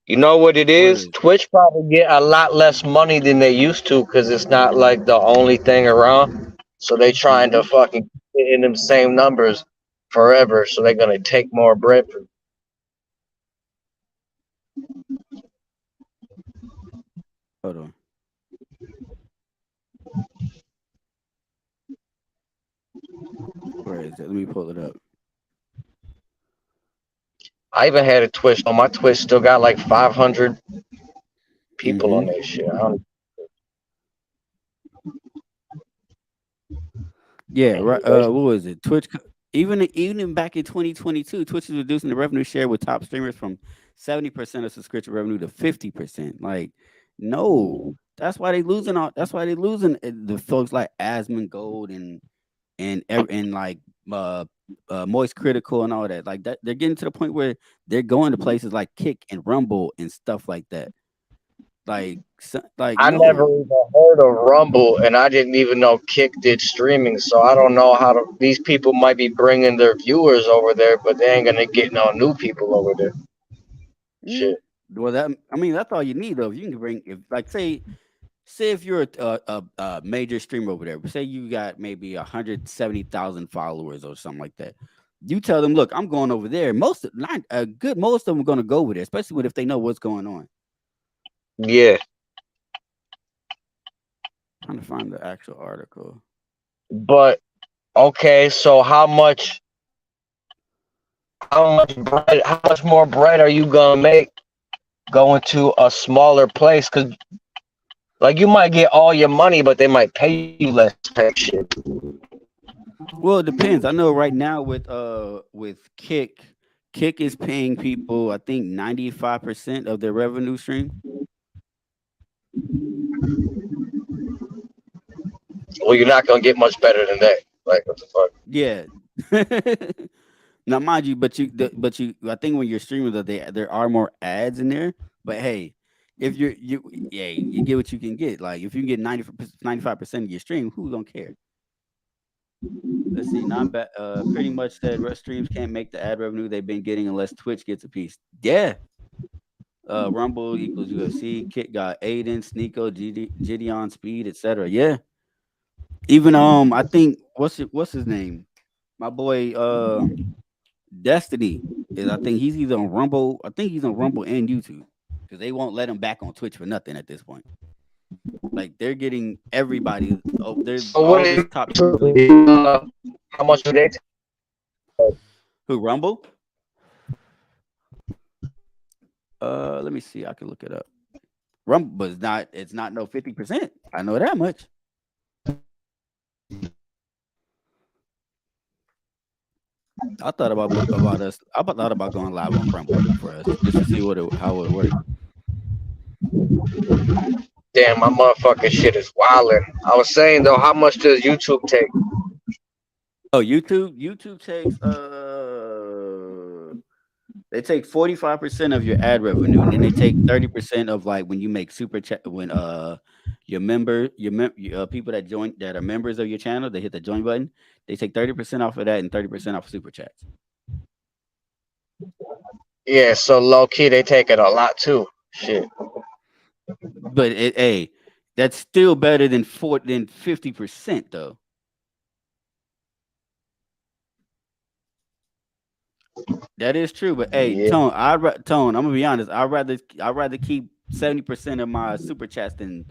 You know what it is? Twitch probably get a lot less money than they used to because it's not like the only thing around. So they trying to fucking get in them same numbers forever. So they're gonna take more bread from. Hold on. Where is it? Let me pull it up. I even had a Twitch. On my Twitch still got like 500 people on that shit. Yeah, right. What was it? Twitch. Even back in 2022, Twitch is reducing the revenue share with top streamers from 70% of subscription revenue to 50%. Like, no, that's why they losing all. That's why they losing the folks like Asmongold and like Moist Critical and all that. Like that, they're getting to the point where they're going to places like Kick and Rumble and stuff like that. Like I never even heard of Rumble, and I didn't even know Kick did streaming. So I don't know how these people might be bringing their viewers over there, but they ain't gonna get no new people over there. Shit. Well, that's all you need though. If you can bring, if like say if you're a major streamer over there, say you got maybe 170,000 followers or something like that. You tell them, look, I'm going over there. Most of them are going to go over there, especially if they know what's going on. Yeah. I'm trying to find the actual article. But okay, so how much more bread are you gonna make going to a smaller place? Because like you might get all your money, but they might pay you less type shit. Well, it depends. I know right now with Kick is paying people, I think 95% of their revenue stream. Well, you're not gonna get much better than that. Like, what the fuck? Yeah. Now, mind you, but I think when you're streaming, there are more ads in there. But hey, if you get what you can get. Like if you can get 95% of your stream, who don't care? Let's see. Pretty much said Rust streams can't make the ad revenue they've been getting unless Twitch gets a piece. Yeah. Rumble equals UFC. Kit got Aiden, Sneeko, Gideon, Speed, etc. Yeah. Even I think what's his name? My boy Destiny is. I think he's either on Rumble. I think he's on Rumble and YouTube because they won't let him back on Twitch for nothing at this point. Like they're getting everybody. Oh, there's top. How much do they take? Who, Rumble? Let me see. I can look it up. Rumble, but it's not no 50%. I know that much. I thought about us. I thought about going live on Rumble for us just to see how it works. Damn, my motherfucking shit is wildin'. I was saying though, how much does YouTube take? Oh, YouTube takes they take 45% of your ad revenue, and then they take 30% of like when you make super chat when your people that are members of your channel, they hit the join button. They take 30% off of that and 30% off super chats. Yeah, so low key they take it a lot too. Shit. But that's still better than 50% though. That is true, but hey, yeah. Tone, I'm gonna be honest. I'd rather keep 70% of my super chats than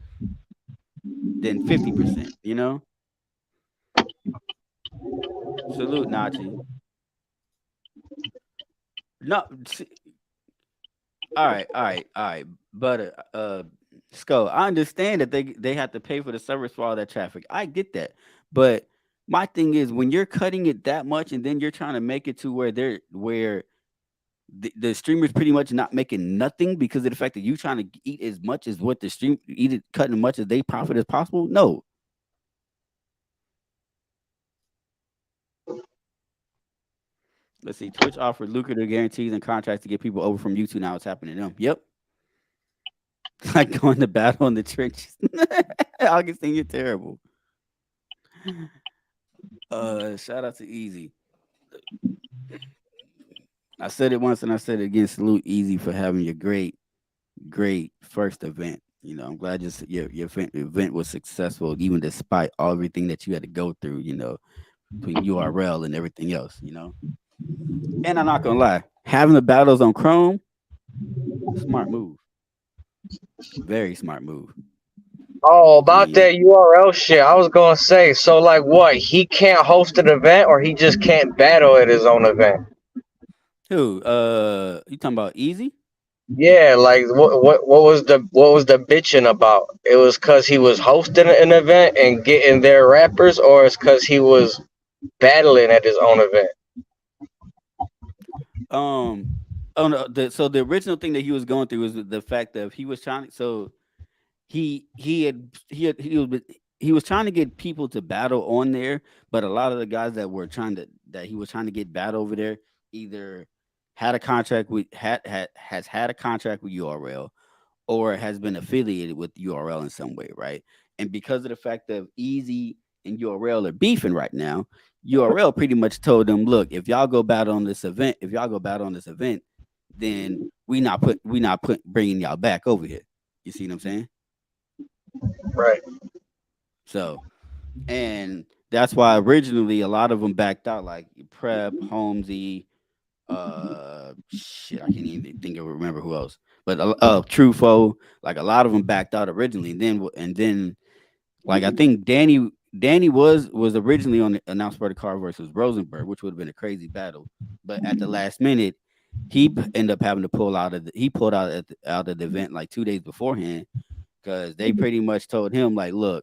50%. You know. Salute, Nachi. No. All right. But Skull, I understand that they have to pay for the service for all that traffic. I get that, but my thing is when you're cutting it that much and then you're trying to make it to where the streamer's pretty much not making nothing because of the fact that you trying to eat as much as what the stream cutting as much as they profit as possible. No. Let's see. Twitch offered lucrative guarantees and contracts to get people over from YouTube. Now it's happening to them. Yep. Like going to battle in the trenches. Augustine, you're terrible. Shout out to Easy. I said it once and I said it again. Salute Easy for having your great first event. You know, I'm glad your event was successful, even despite everything that you had to go through, you know, between URL and everything else, you know. And I'm not gonna lie, having the battles on Chrome, smart move. Very smart move. Oh, about that URL shit, I was gonna say, so like what? He can't host an event or he just can't battle at his own event? Who? You talking about Easy? Yeah, like what was the bitching about? It was cause he was hosting an event and getting their rappers, or it's cause he was battling at his own event? Oh no, so the original thing that he was going through was the fact that he was trying. So he was trying to get people to battle on there, but a lot of the guys that he was trying to get battle over there either had a contract with has had a contract with URL or has been affiliated with URL in some way, right? And because of the fact that Easy and URL are beefing right now, URL pretty much told them, look, if y'all go battle on this event, then we not bringing y'all back over here. You see what I'm saying? Right. So, and that's why originally a lot of them backed out, like Prep, Holmesy, shit, I can't even remember who else, but Trufo, like a lot of them backed out originally, and then like I think Danny was originally on the announced for the card versus Rosenberg, which would have been a crazy battle, but at the last minute he ended up having to pull out of out of the event like 2 days beforehand, because they pretty much told him like, look,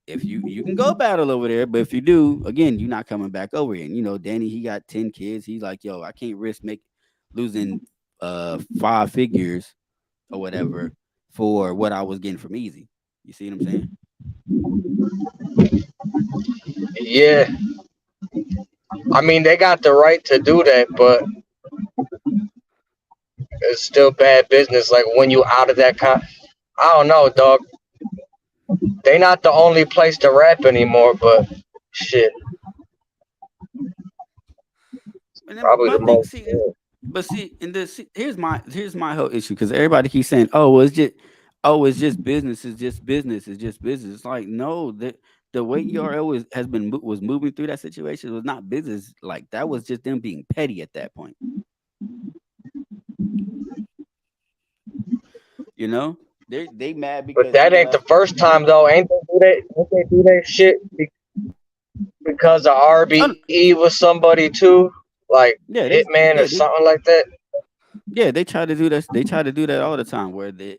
if you can go battle over there, but if you do, again, you're not coming back over here. And you know, Danny, he got 10 kids. He's like, yo, I can't risk losing 5 figures or whatever for what I was getting from Easy. You see what I'm saying? Yeah. I mean, they got the right to do that, but it's still bad business. Like when you out of that I don't know, dog. They not the only place to rap anymore, but shit. Probably the most. Here's my whole issue, because everybody keeps saying, oh, it's just business. It's like, no, the way URL was moving through that situation was not business. Like that was just them being petty at that point. You know, they mad because. But that ain't the first time though. Ain't they do that shit because of RBE was somebody too, like Hitman or something like that. Yeah, they try to do that. They try to do that all the time, where they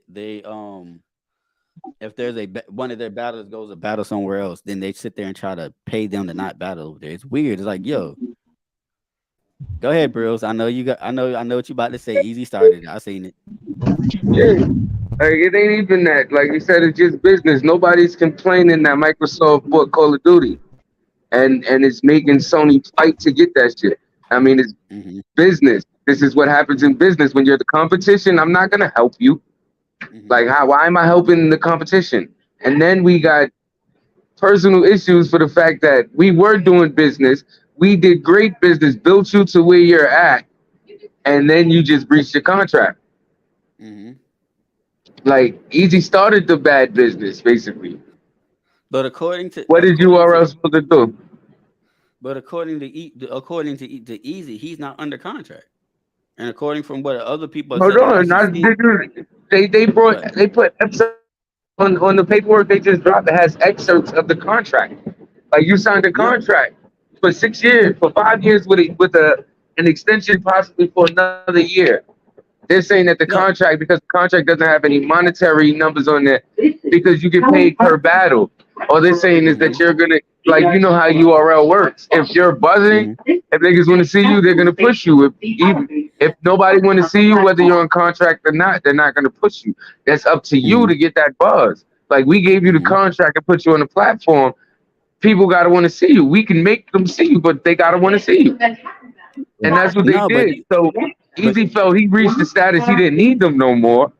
if there's one of their battles goes to battle somewhere else, then they sit there and try to pay them to not battle over there. It's weird. It's like, yo, go ahead, bros. I know what you about to say. Easy started it. I seen it. Yeah. Like, it ain't even that. Like you said, it's just business. Nobody's complaining that Microsoft bought Call of Duty and it's making Sony fight to get that shit. I mean, it's business. This is what happens in business. When you're the competition, I'm not gonna help you. Like, why am I helping the competition? And then we got personal issues for the fact that we were doing business. We did great business, built you to where you're at, and then you just breached your contract. Like, Easy started the bad business, basically. But according to what is URL supposed to do? But according to Easy, he's not under contract. And according from what other people they put episodes on the paperwork they just dropped that has excerpts of the contract. Like, you signed a contract for 6 years, for 5 years with an extension possibly for another year. They're saying that the contract, because the contract doesn't have any monetary numbers on it, because you get paid per battle. All they're saying is that you're gonna, like, you know how URL works. If you're buzzing, if niggas want to see you, they're gonna push you. If nobody want to see you, whether you're on contract or not, they're not gonna push you. That's up to you to get that buzz. Like, we gave you the contract and put you on the platform. People gotta want to see you. We can make them see you, but they gotta want to see you. And that's what they did. So Easy felt he reached the status he didn't need them no more.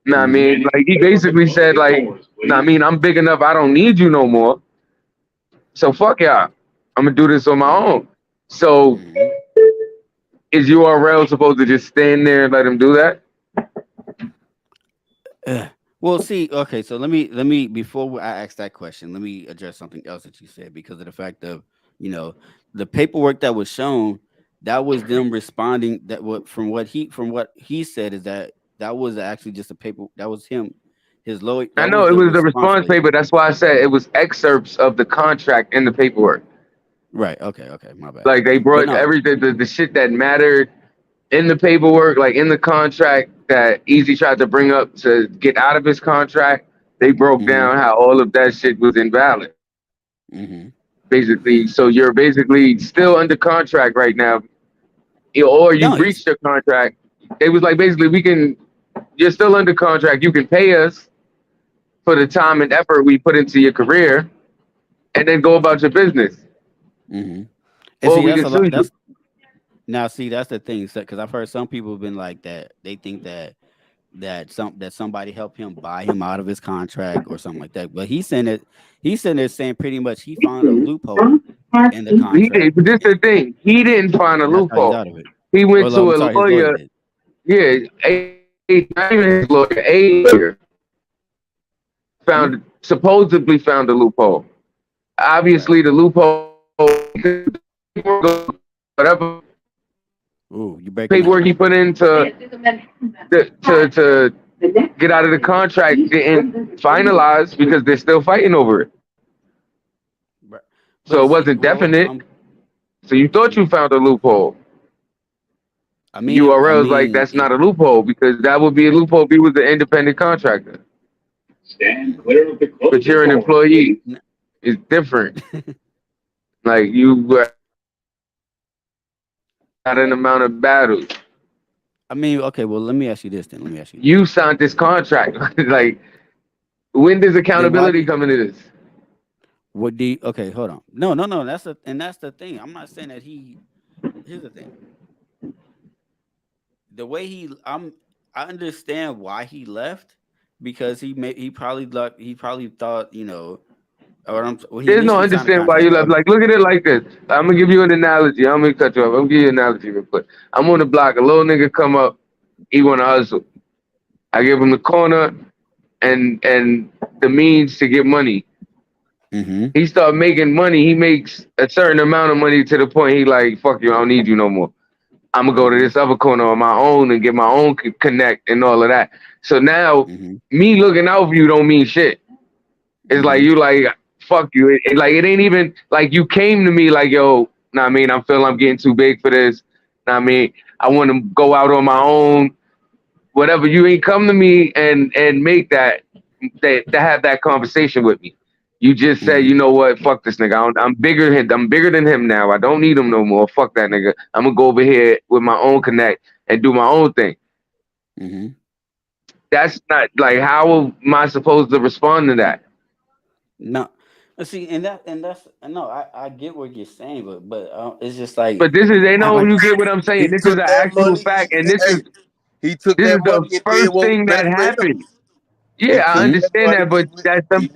Know what I mean? Like, he basically said, like, I mean, I'm big enough, I don't need you no more. So fuck y'all. I'm gonna do this on my own. So is URL supposed to just stand there and let him do that? Well, see, okay, so let me before I ask that question, let me address something else that you said, because of the fact of, you know, the paperwork that was shown, that was them responding. That from what he said is that was actually just a paper. That was him, his lawyer. I know it was the response paper. That's why I said it was excerpts of the contract in the paperwork. Right. Okay. My bad. Like, they brought everything, the shit that mattered in the paperwork, like in the contract that Easy tried to bring up to get out of his contract. They broke down how all of that shit was invalid. Basically, so you're basically still under contract right now, or you breached your contract. They was like, basically, you're still under contract. You can pay us for the time and effort we put into your career, and then go about your business. Mm-hmm. Or see, we can sue you. Now, see, that's the thing, because I've heard some people have been like that. They think that somebody helped him buy him out of his contract or something like that. But he's saying pretty much he found a loophole in the contract. But this is the thing. He didn't find a loophole. He went to a lawyer. Yeah, not even his lawyer. A lawyer supposedly found a loophole. Obviously, the loophole, whatever. Ooh, you paperwork he put in to get out of the contract didn't finalize because they're still fighting over it. So it wasn't definite. So you thought you found a loophole. I mean, URL is like, that's not a loophole, because that would be a loophole if he was an independent contractor. Stand clear of the close. But you're an employee. It's different. Like, you were not an amount of battles. I mean, okay, well, let me ask you this then. You signed this contract. Like, when does accountability come into this? Okay, hold on. No. That's the thing. I'm not saying that here's the thing. The way I understand why he left, because he probably thought, you know, there's no understand why you left. Like, look at it like this. I'm gonna give you an analogy. I'm gonna cut you off. I'm gonna give you an analogy real quick. I'm on the block. A little nigga come up. He wanna hustle. I give him the corner and the means to get money. Mm-hmm. He start making money. He makes a certain amount of money to the point he like, fuck you, I don't need you no more. I'm gonna go to this other corner on my own and get my own connect and all of that. So now, me looking out for you don't mean shit. It's like you like, fuck you. It ain't even like you came to me like, yo, nah, I mean, I'm feeling I'm getting too big for this. Nah, I mean, I want to go out on my own. Whatever. You ain't come to me and make that to have that conversation with me. You just say, you know what? Fuck this nigga. I'm bigger than him now. I don't need him no more. Fuck that nigga. I'm gonna go over here with my own connect and do my own thing. Mm-hmm. That's not like, how am I supposed to respond to that? No, see, and that's no. I get what you're saying, but it's just like. But this is you get what I'm saying. This is an actual fact, and this is the first thing that happened. Yeah, I understand that, but that's not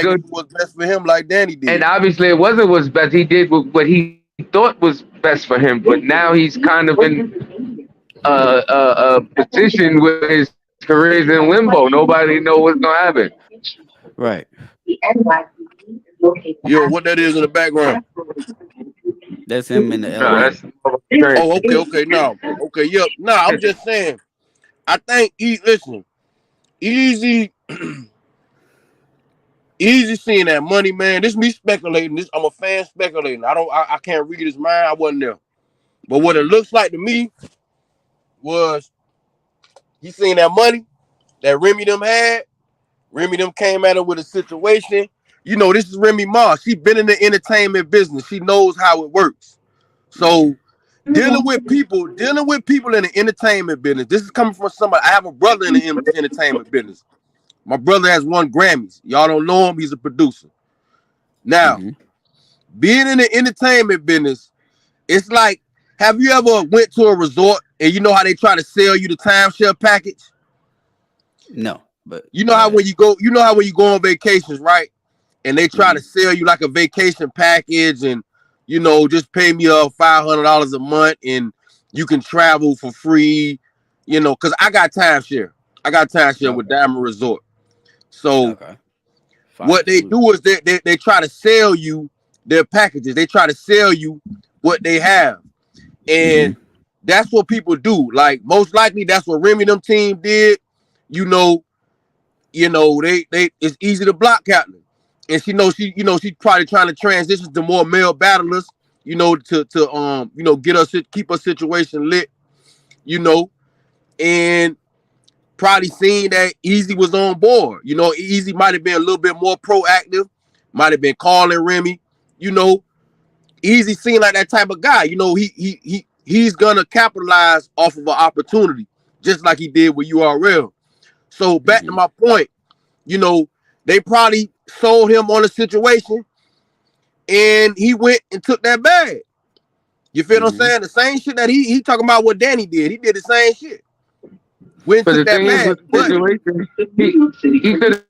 good. What's best for him, like Danny did. And obviously, it wasn't what's best. He did what he thought was best for him, but now he's kind of in a position where his career is in limbo. Nobody knows what's gonna happen. Right. Yo, what that is in the background? That's him in the okay. No. Okay, yep. No, I'm just saying. I think Easy seeing that money, man. This me speculating. I'm a fan speculating. I can't read his mind. I wasn't there. But what it looks like to me was he seen that money that Remy them had. Remy them came at her with a situation. You know, this is Remy Ma. She been in the entertainment business. She knows how it works. So dealing with people in the entertainment business. This is coming from somebody. I have a brother in the entertainment business. My brother has won Grammys. Y'all don't know him. He's a producer. Now, being in the entertainment business, it's like, have you ever went to a resort and you know how they try to sell you the timeshare package? No, but you know how when you go on vacations, right? And they try to sell you like a vacation package and, you know, just pay me $500 a month and you can travel for free, you know, because I got timeshare. With Diamond Resort. So what they do is they try to sell you their packages. They try to sell you what they have. And that's what people do. Like, most likely that's what Remy them team did. You know, they it's easy to block Caitlyn. And she she's probably trying to transition to more male battlers, you know, to keep her situation lit, you know, and probably seeing that Easy was on board. You know, Easy might have been a little bit more proactive, might have been calling Remy, you know. Easy seemed like that type of guy. You know, he he's gonna capitalize off of an opportunity, just like he did with URL. So back to my point, you know, they probably sold him on a situation, and he went and took that bag. You feel what I'm saying? The same shit that he talking about what Danny did. He did the same shit. Went and took that bag. He could.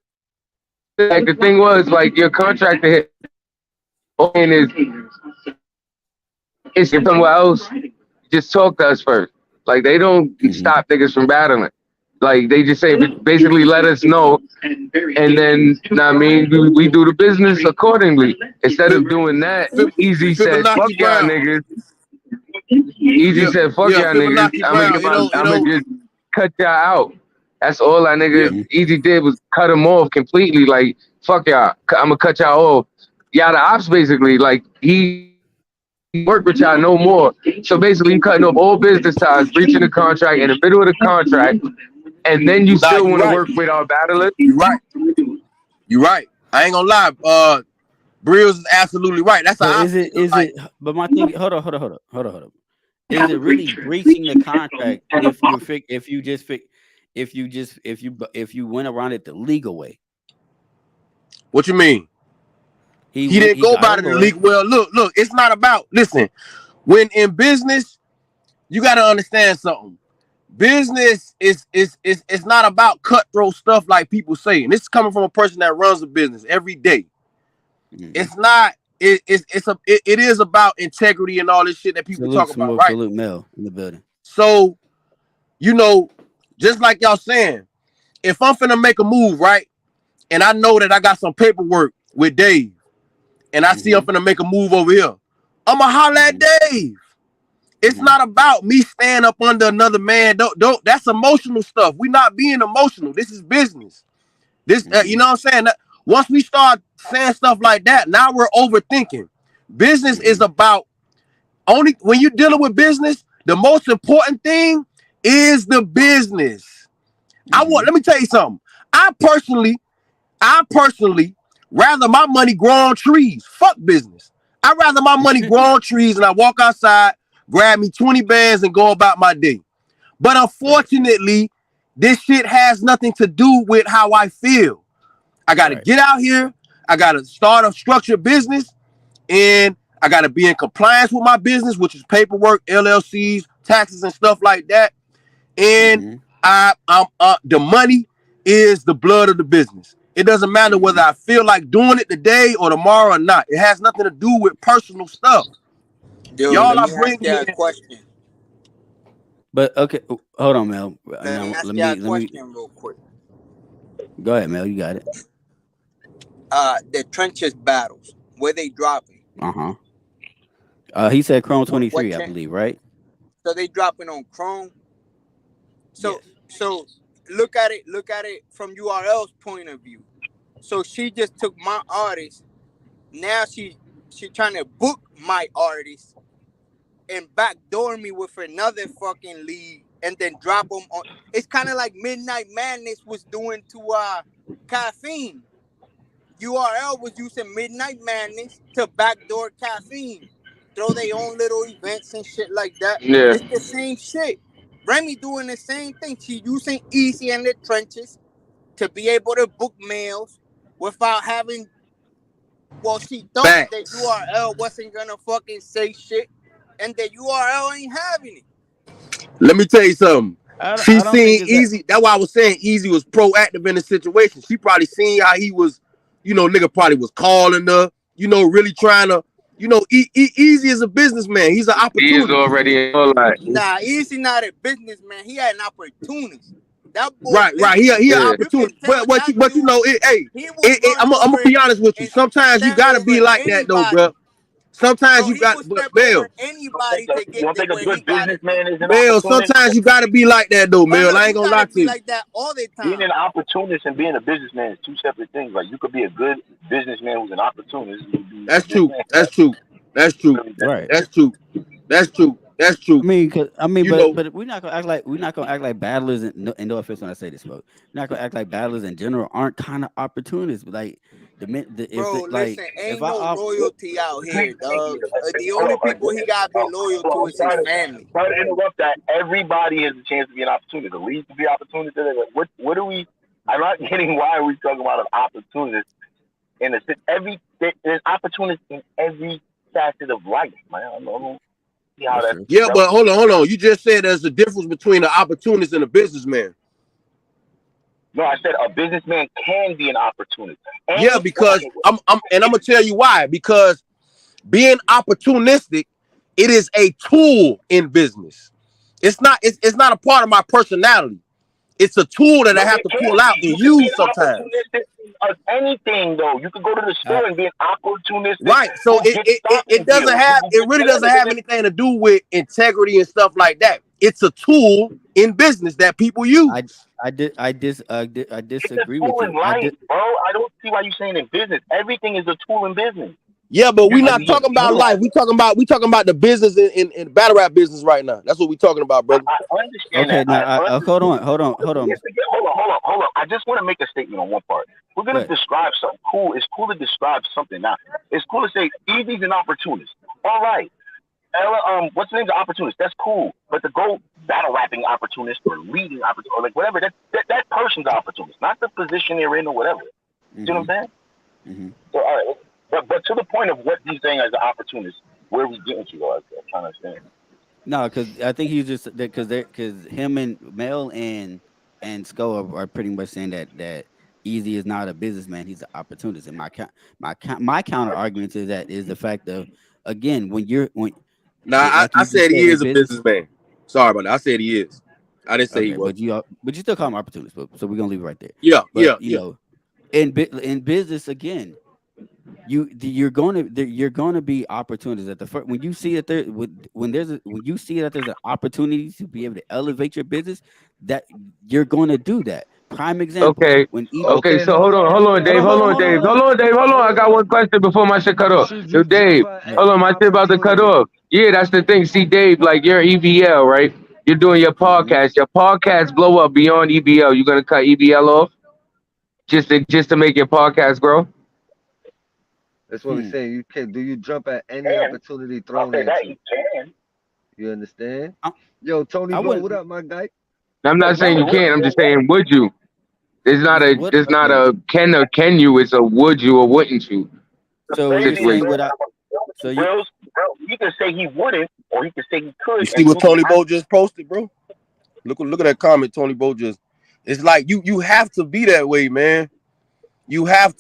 Like the thing was, like your contractor hit, and it's somewhere else. Just talk to us first. Like they don't stop niggas from battling. Like they just say, basically let us know, and then I mean we do the business accordingly. Instead of doing that, Easy said, "Fuck y'all niggas." Easy said, "Fuck y'all niggas." I'm gonna just cut y'all out. That's all that nigga Easy did was cut him off completely. Like, fuck y'all. I'm gonna cut y'all off. Y'all the ops basically. Like, he worked with y'all no more. So basically, you cutting off all business ties, breaching the contract in the middle of the contract, and then you still want to work with our battlers. You're right. You're right. I ain't gonna lie. Brills is absolutely right. That's how is it? But my thing. Hold on. Is it really breaching the contract if you went around it the legal way? What you mean? He didn't go about it the legal. Well, look, it's not about, listen, when in business, you got to understand something. Business is not about cutthroat stuff like people say. And this is coming from a person that runs a business every day. It's not, it is about integrity and all this shit that people talk about, right? Salute Mel in the building. So, you know, just like y'all saying, if I'm finna make a move, right, and I know that I got some paperwork with Dave, and I see I'm finna make a move over here, I'ma holler at Dave. It's not about me staying up under another man. Don't. That's emotional stuff. We not being emotional. This is business. This, you know what I'm saying? Once we start saying stuff like that, now we're overthinking. Business is about only when you're dealing with business. The most important thing is the business. Let me tell you something. I personally rather my money grow on trees. Fuck business. I'd rather my money grow on trees and I walk outside, grab me 20 bands and go about my day. But unfortunately, this shit has nothing to do with how I feel. I got to get out here. I got to start a structured business, and I got to be in compliance with my business, which is paperwork, LLCs, taxes, and stuff like that. And the money is the blood of the business. It doesn't matter whether I feel like doing it today or tomorrow or not. It has nothing to do with personal stuff. Dude, y'all are bringing a question. But okay, hold on, Mel. Let me ask you a question real quick. Go ahead, Mel. You got it. The trenches battles, where they dropping? He said Chrome 23, I believe, right? So they dropping on Chrome. So look at it from URL's point of view. So she just took my artist. Now she trying to book my artist and backdoor me with another fucking league and then drop them on. It's kind of like Midnight Madness was doing to Caffeine. URL was using Midnight Madness to backdoor Caffeine, throw their own little events and shit like that. Yeah. It's the same shit. Remy doing the same thing. She using Easy in the trenches to be able to book males without having. Well, she thought that URL wasn't gonna fucking say shit, and the URL ain't having it. Let me tell you something. She seen Easy. That's why I was saying Easy was proactive in the situation. She probably seen how he was, nigga probably was calling her, really trying to, Easy is a businessman. He's an opportunity. He's already all right. Nah, Easy not a businessman. He had an opportunist. That boy right. He an opportunist. But I'm gonna be honest with you. Sometimes you gotta be like that though, bro. Sometimes you got, but Mel. Anybody to get one thing a good businessman is an Mel, sometimes you gotta be like that though, Mel. I ain't gonna lie to you. Like that all the time. Being an opportunist and being a businessman is two separate things. Like you could be a good businessman who's an opportunist. That's true. Right. That's true. That's true. But we're not gonna act like battlers, and no offense when I say this, folks. We're not gonna act like battlers in general aren't kind of opportunists. Like Bro, listen, ain't no loyalty out here, dog. The only people he gotta be loyal to is his family. Sorry to interrupt that. Everybody has a chance to be an opportunist. The least to be opportunist. What do we? I'm not getting why are we talking about an opportunist in a there's opportunists in every facet of life, man. I don't see how that's yeah, but hold on. You just said there's a difference between an opportunist and a businessman. No, I said a businessman can be an opportunist. Yeah, because I'm gonna tell you why. Because being opportunistic, it is a tool in business. It's not a part of my personality. It's a tool that I have to pull out and use sometimes. Anything though, you could go to the store and be an opportunistic. Right. So it doesn't have it really doesn't have anything to do with integrity and stuff like that. It's a tool in business that people use. I disagree with you. Bro, I don't see why you're saying in business. Everything is a tool in business. Yeah, but we're not talking about life. We talking about the business in battle rap business right now. That's what we're talking about, brother. I understand okay, that. now hold on. Hold on. I just want to make a statement on one part. We're gonna describe something cool. It's cool to describe something now. It's cool to say Easy's an opportunist. All right. Ella, what's the name of the opportunist? That's cool. But to go battle rapping opportunist or leading opportunist or like whatever, that person's opportunist, not the position they're in or whatever. You know what I'm saying? So all right. But to the point of what he's saying as an opportunist, where are we getting to though? I'm trying to understand. No, because I think he's just because him and Mel and Sko are pretty much saying that Easy is not a businessman; he's an opportunist. And my counter argument to that is the fact of again I said he is a businessman. Sorry about that. I said he is. I didn't say he was. But you still call him opportunist. So we're gonna leave it right there. Yeah, but, you know, in business again. You're going to be opportunities at the first when you see that when you see that there's an opportunity to be able to elevate your business, that you're going to do that. Prime example. Okay. So hold on, Dave. Hold on. I got one question before my shit cut off. Yo, Dave. Hold on, my shit about to cut off. Yeah, that's the thing. See, Dave, like you're EBL, right? You're doing your podcast. Your podcast blow up beyond EBL. You're gonna cut EBL off just to make your podcast grow. That's what we're saying. You can. Do you jump at any opportunity thrown at you? You understand? Yo, Tony, bro, what up, my guy? I'm not saying you can't. I'm just saying, would you? There's not a can or can you. It's a would you or wouldn't you. So you're saying he could say he wouldn't, or he could say he could. You see what Tony Bo just posted, bro? Look at that comment Tony Bo just. It's like you have to be that way, man. You got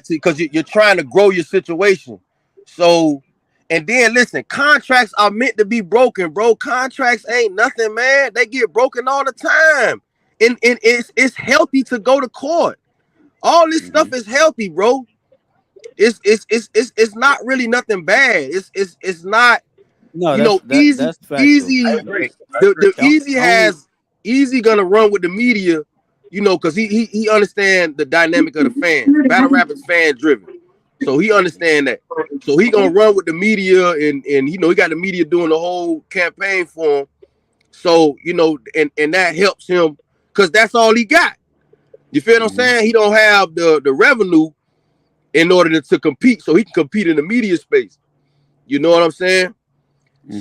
to, because you're trying to grow your situation. So, and then listen, contracts are meant to be broken, bro. Contracts ain't nothing, man. They get broken all the time. And it's healthy to go to court. All this stuff is healthy, bro. It's not really nothing bad. It's not. No, you know, Easy. The Easy gonna run with the media. You know, because he understand the dynamic of the fans. Battle rap is fan driven, so he understand that. So he gonna run with the media, and you know he got the media doing the whole campaign for him. So you know, and that helps him because that's all he got. You feel what I'm saying? He don't have the revenue in order to compete, so he can compete in the media space. You know what I'm saying?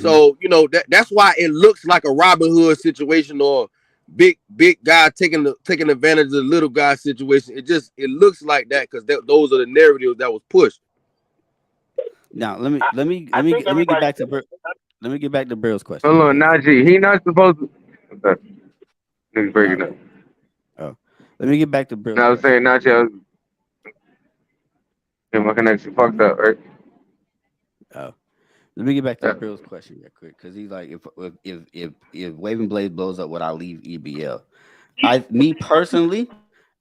So you know that's why it looks like a Robin Hood situation or big guy taking advantage of the little guy situation. It looks like that because those are the narratives that was pushed. Now let me get back to Burrell's question. Hold on, Najee. He not supposed to. Okay. Niggas breaking up. Oh, let me get back to Burrell's. I was saying, Najee. My connection fucked up, right? Oh. Let me get back to Bill's question real quick, because he's like, if Waving Blade blows up, would I leave EBL? Me personally,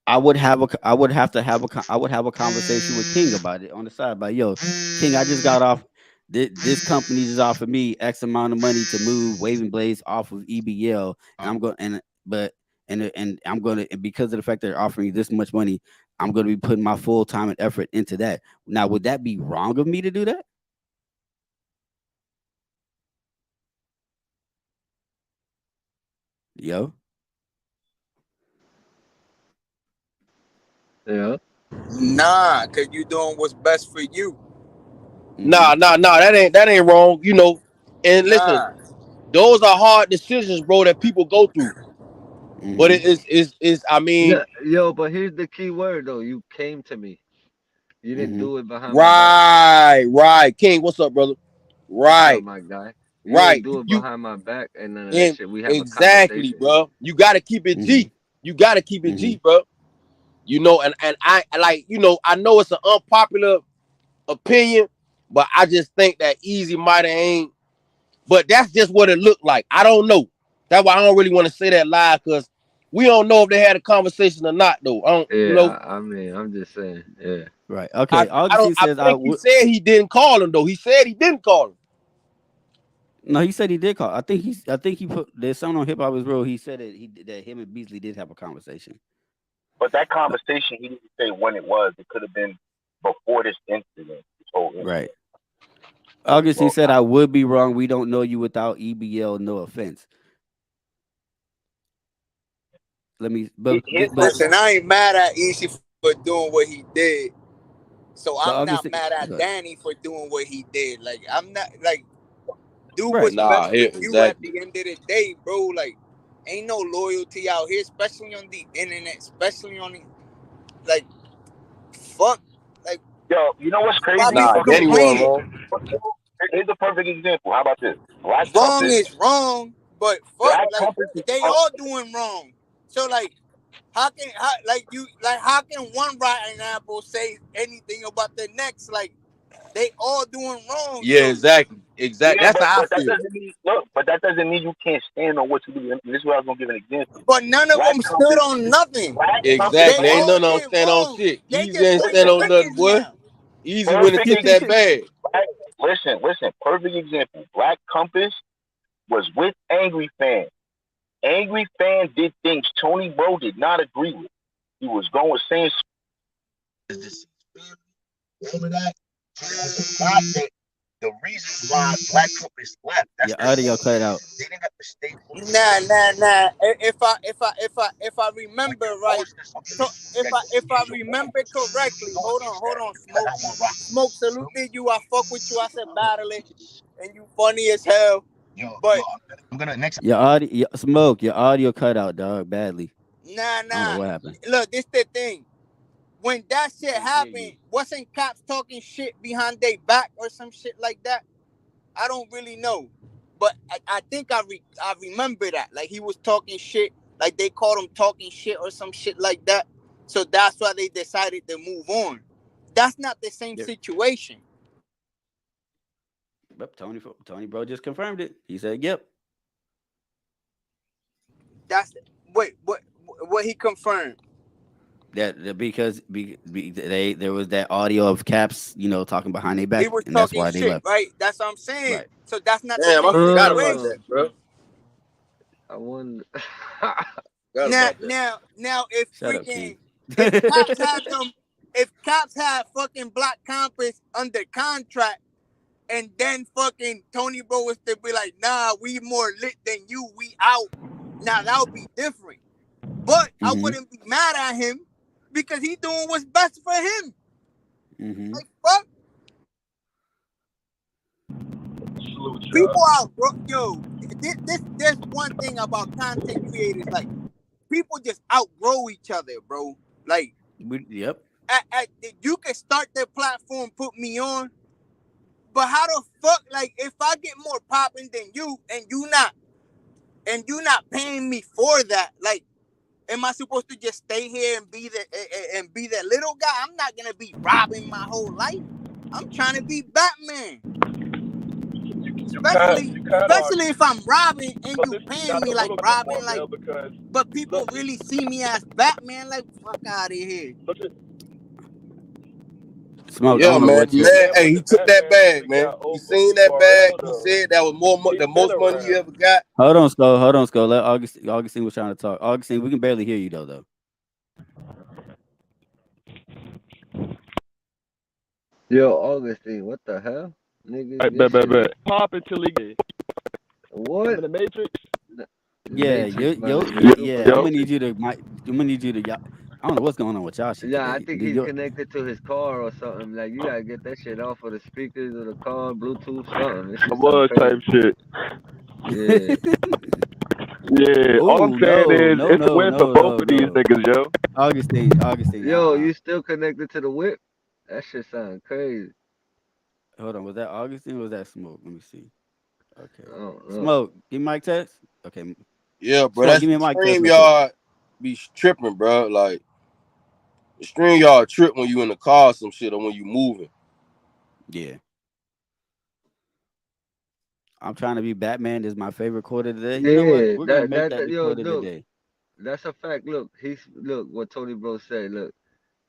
I would have a conversation with King about it on the side. Like, yo, King, I just got off. This company just offered me X amount of money to move Waving Blades off of EBL, and I'm going and because of the fact they're offering you this much money, I'm going to be putting my full time and effort into that. Now, would that be wrong of me to do that? Yo. Yeah. Nah, cause you doing what's best for you. Nah. That ain't wrong. You know, and listen, those are hard decisions, bro, that people go through. But it is. I mean, yo, but here's the key word though. You came to me. You didn't do it behind my back. Right. King, what's up, brother? Right. What's up, my guy? You didn't do it behind my back and none of that shit. We have a conversation. Bro. You gotta keep it G. You gotta keep it G, bro. You know, and I like, you know, I know it's an unpopular opinion, but I just think that Easy might have ain't. But that's just what it looked like. I don't know. That's why I don't really want to say that live, because we don't know if they had a conversation or not, though. I don't, you know. I mean, I'm just saying, yeah. Right. Okay. I think he said he didn't call him, though. He said he didn't call him. No, he said he did call. I think he put there's something on Hip Hop Is Real. He said that him and Beasley did have a conversation. But that conversation, he didn't say when it was. It could have been before this incident. Right. Augustine said, "I would be wrong. We don't know you without EBL. No offense." Listen, I ain't mad at Easy for doing what he did. So I'm not mad at Danny for doing what he did. Like, I'm not like, do what's best for you at the end of the day, bro. Like, ain't no loyalty out here, especially on the internet, especially on the, like, fuck. Like, yo, you know what's crazy? Danny was wrong. Here's a perfect example. How about this? Wrong is wrong, but fuck, like, they all doing wrong. So like, how can one rotten apple say anything about the next? Like, they all doing wrong. Yeah, exactly. Yeah, that's how I feel. But that doesn't mean you can't stand on what you do. This is where I was gonna give an example. But none of them stood on nothing. Exactly. Ain't none of them stand on shit. Easy ain't stand on nothing, boy. Easy when it took that bad. Listen. Perfect example. Black Compass was with Angry Fan. Angry Fan did things Tony Bro did not agree with. He was going saying all of that. The reason why Black Compass left. Your audio cut out. They didn't have to stay. Nah. If I remember right, so if I remember correctly, hold on, Smoke saluted you. I fuck with you. I said battle it, and you funny as hell. But I'm gonna next. Your audio, Smoke. Your audio cut out, dog, badly. Nah. I don't know what happened. Look, this the thing. When that shit happened, wasn't cops talking shit behind their back or some shit like that? I don't really know, but I think I remember that. Like, he was talking shit, like they called him talking shit or some shit like that. So that's why they decided to move on. That's not the same situation. But Tony Bro just confirmed it. He said, "Yep." What he confirmed. That because there was that audio of Caps, you know, talking behind their back, he was and that's talking why shit, they left. right? That's what I'm saying. Right. So that's not. Damn, I forgot about situation. that, bro. I wonder. Now, if freaking if cops had fucking Black Compass under contract, and then fucking Tony Bro was to be like, nah, we more lit than you, we out. Now that would be different. But I wouldn't be mad at him because he doing what's best for him. Like, fuck. People outgrow, there's one thing about content creators, like, people just outgrow each other, bro. Like, yep. You can start their platform, put me on, but how the fuck, like, if I get more popping than you and you not paying me for that, like, am I supposed to just stay here and be the little guy? I'm not gonna be robbing my whole life. I'm trying to be Batman. Especially if I'm robbing and you paying me like robbing, like. But people really see me as Batman. Like, fuck out of here. Smoke, man. Hey, he took that bag, man. He seen that bag. He said that was the most money he ever got. Hold on, Skull. Let Augustine was trying to talk. Augustine, we can barely hear you though. Yo, Augustine, what the hell? Nigga, bet. Pop until he get. What? In the Matrix? Yeah, I'm gonna need you to. I don't know what's going on with y'all shit Yeah, I today. think New he's York. connected to his car or something. Like, you gotta get that shit off of the speakers of the car, Bluetooth, something. This shit sound type crazy. shit. Yeah. Yeah, all I'm Oh saying no, is no, it's a no, win for no, both no, of these no. niggas, yo. Augustine. Yo, you still connected to the whip? That shit sound crazy. Hold on, was that Augustine or was that Smoke? Let me see. Okay. Oh, Smoke, give me mic test. Okay. Yeah, bro. Smoke, That's give me a mic test real quick. StreamYard be tripping, bro. Like the StreamYard trip when you in the car or some shit or when you moving. Yeah. I'm trying to be Batman is my favorite quote of the day. You know what? Yeah, We're gonna make that the yo, quote of the look, day. that's a fact. Look, look what Tony Bro said. Look,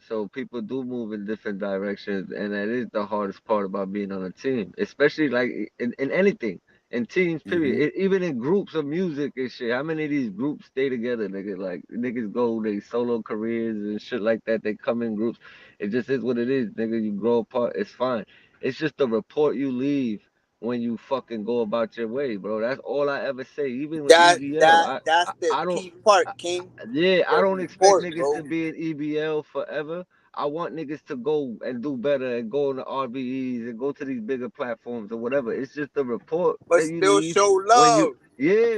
so people do move in different directions, and that is the hardest part about being on a team, especially like in anything, in teams. Period. Even in groups of music and shit. How many of these groups stay together, nigga? Like niggas go they solo careers and shit like that. They come in groups. It just is what it is, nigga. You grow apart. It's fine. It's just the report you leave when you fucking go about your way, bro. That's all I ever say. Even with That's EBL, the I don't. key part, King. I don't expect Report, niggas bro. to be in EBL forever. I want niggas to go and do better and go on the RBEs and go to these bigger platforms or whatever. It's just the report But that you still leave show when love.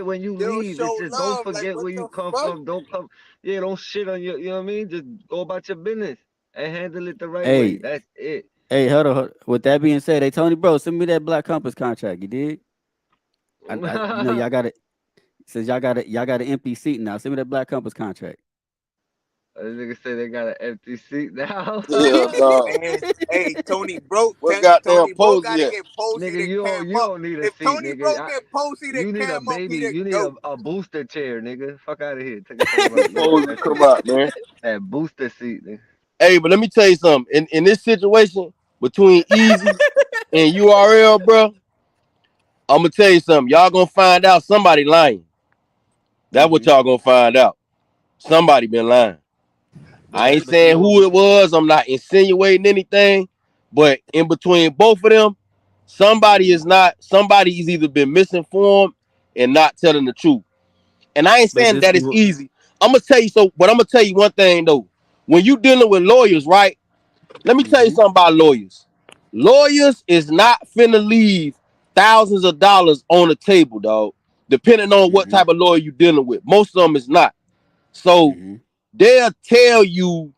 when you Still leave. show It's just don't love. Like, forget what where you the come fuck? from. Don't shit on your, you know what I mean? Just go about your business and handle it the right way. Hey, That's it. hey, hold on. With that being said, hey Tony Bro, send me that Black Compass contract. You did? You know y'all got it. Says y'all got an empty seat now. Send me that Black Compass contract. Niggas say they got an empty seat now. Yeah, dog. Man, hey, Tony Bro, What goddamn Tony Bro Posey gotta at? get Posey Nigga, to you cam up. don't need a If seat, Tony Bro nigga. get Posey to You need a cam up, he baby. the You need GOAT. a booster chair, nigga. Fuck out of here. Take a time out. Posey, come out, man. That booster seat, nigga. Hey, but let me tell you something. In this situation between Easy and URL, bro, I'm gonna tell you something. Y'all gonna find out somebody lying. That's what y'all gonna find out. Somebody been lying. I ain't saying who it was. I'm not insinuating anything. But in between both of them, somebody is either been misinformed and not telling the truth. And I ain't saying that it's easy. I'm gonna tell you one thing though. When you dealing with lawyers, right? Let me tell you something about lawyers. Lawyers is not finna leave thousands of dollars on the table, dog. Depending on what type of lawyer you dealing with. Most of them is not. So they'll tell you,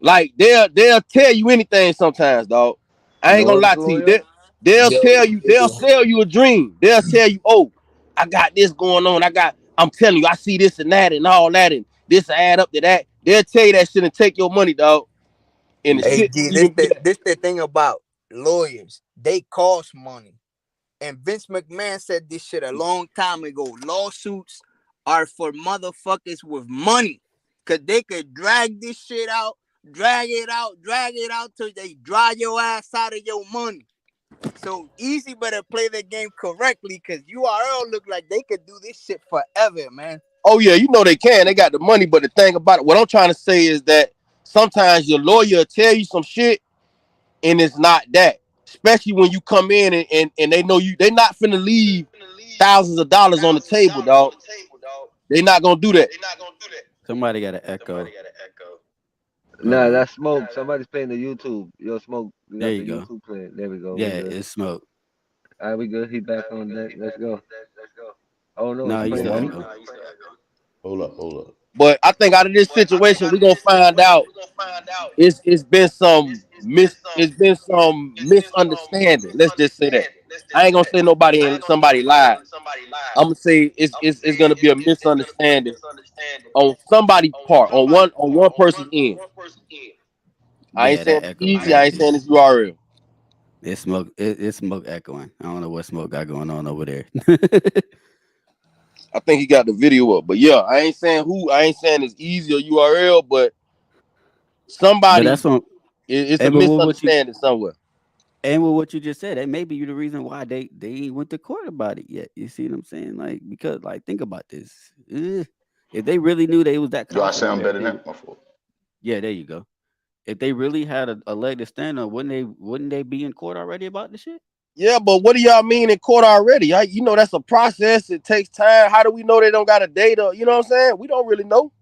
like they'll tell you anything sometimes, dog. I ain't gonna lie to you. They'll sell you a dream. They'll tell you, oh, I got this going on. I'm telling you, I see this and that and all that, and this add up to that. They'll tell you that shit and take your money, dog. And the shit This the thing about lawyers. They cost money. And Vince McMahon said this shit a long time ago. Lawsuits are for motherfuckers with money. Cause they could drag this shit out, drag it out till they dry your ass out of your money. So Easy better play the game correctly, cause URL look like they could do this shit forever, man. Oh yeah, you know they can. They got the money, but the thing about it, what I'm trying to say is that sometimes your lawyer will tell you some shit, and it's not that. Especially when you come in and they know you, they not finna leave thousands of dollars on the table, dog. They not gonna do that. Somebody got an echo. Nah, that's Smoke. Somebody's playing the YouTube. Yo, Smoke. We got There you the go. YouTube playing. There we go. Yeah, it's Smoke. All right, we good. He back on deck. Let's go. Oh no, no, he's still playing. echo. Hold up. But I think out of this situation, we're gonna find out it's been some misunderstanding. Let's just say that. I ain't gonna say somebody lied. I'm gonna say it's gonna be a misunderstanding on somebody's part, on one person's end. I ain't saying it's easy. I ain't saying it's URL. It's Smoke. It's Smoke echoing. I don't know what Smoke got going on over there. I think he got the video up, but yeah, I ain't saying it's easy or URL, but somebody. But that's what it's a misunderstanding somewhere. And with what you just said, that may be the reason why they ain't went to court about it yet. You see what I'm saying? Like, because think about this. If they really knew they was that Do I sound better now? My fault. Yeah, there you go. If they really had a leg to stand on, wouldn't they be in court already about the shit? Yeah, but what do y'all mean in court already? You know that's a process. It takes time. How do we know they don't got a date? You know what I'm saying? We don't really know.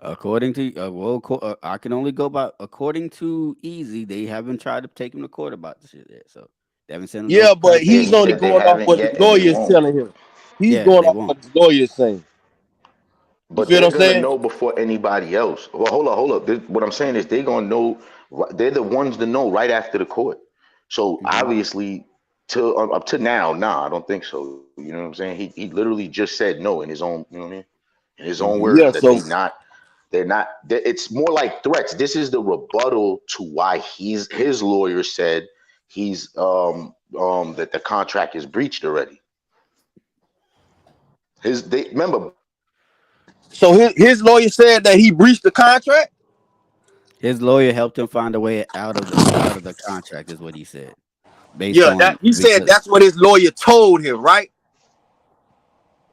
According to I can only go by according to Easy. They haven't tried to take him to court about the shit yet, so they haven't sent him. Yeah, but Yeah, he's he only said they going off haven't what yet his and they lawyer's won't. telling him. He's Yeah, going they off won't. what his lawyer's saying. You But feel they're what I'm gonna saying? know before anybody else. Well, hold up. What I'm saying is they're gonna know. They're the ones to know right after the court. So obviously, up to now, nah, I don't think so. You know what I'm saying? He literally just said no in his own. You know what I mean? In his own words, Yeah. that So they're not. It's more like threats. This is the rebuttal to why his lawyer said he's that the contract is breached already. Remember. So his lawyer said that he breached the contract. His lawyer helped him find a way out of the contract, is what he said. Based Yeah, on he said that's what his lawyer told him, right?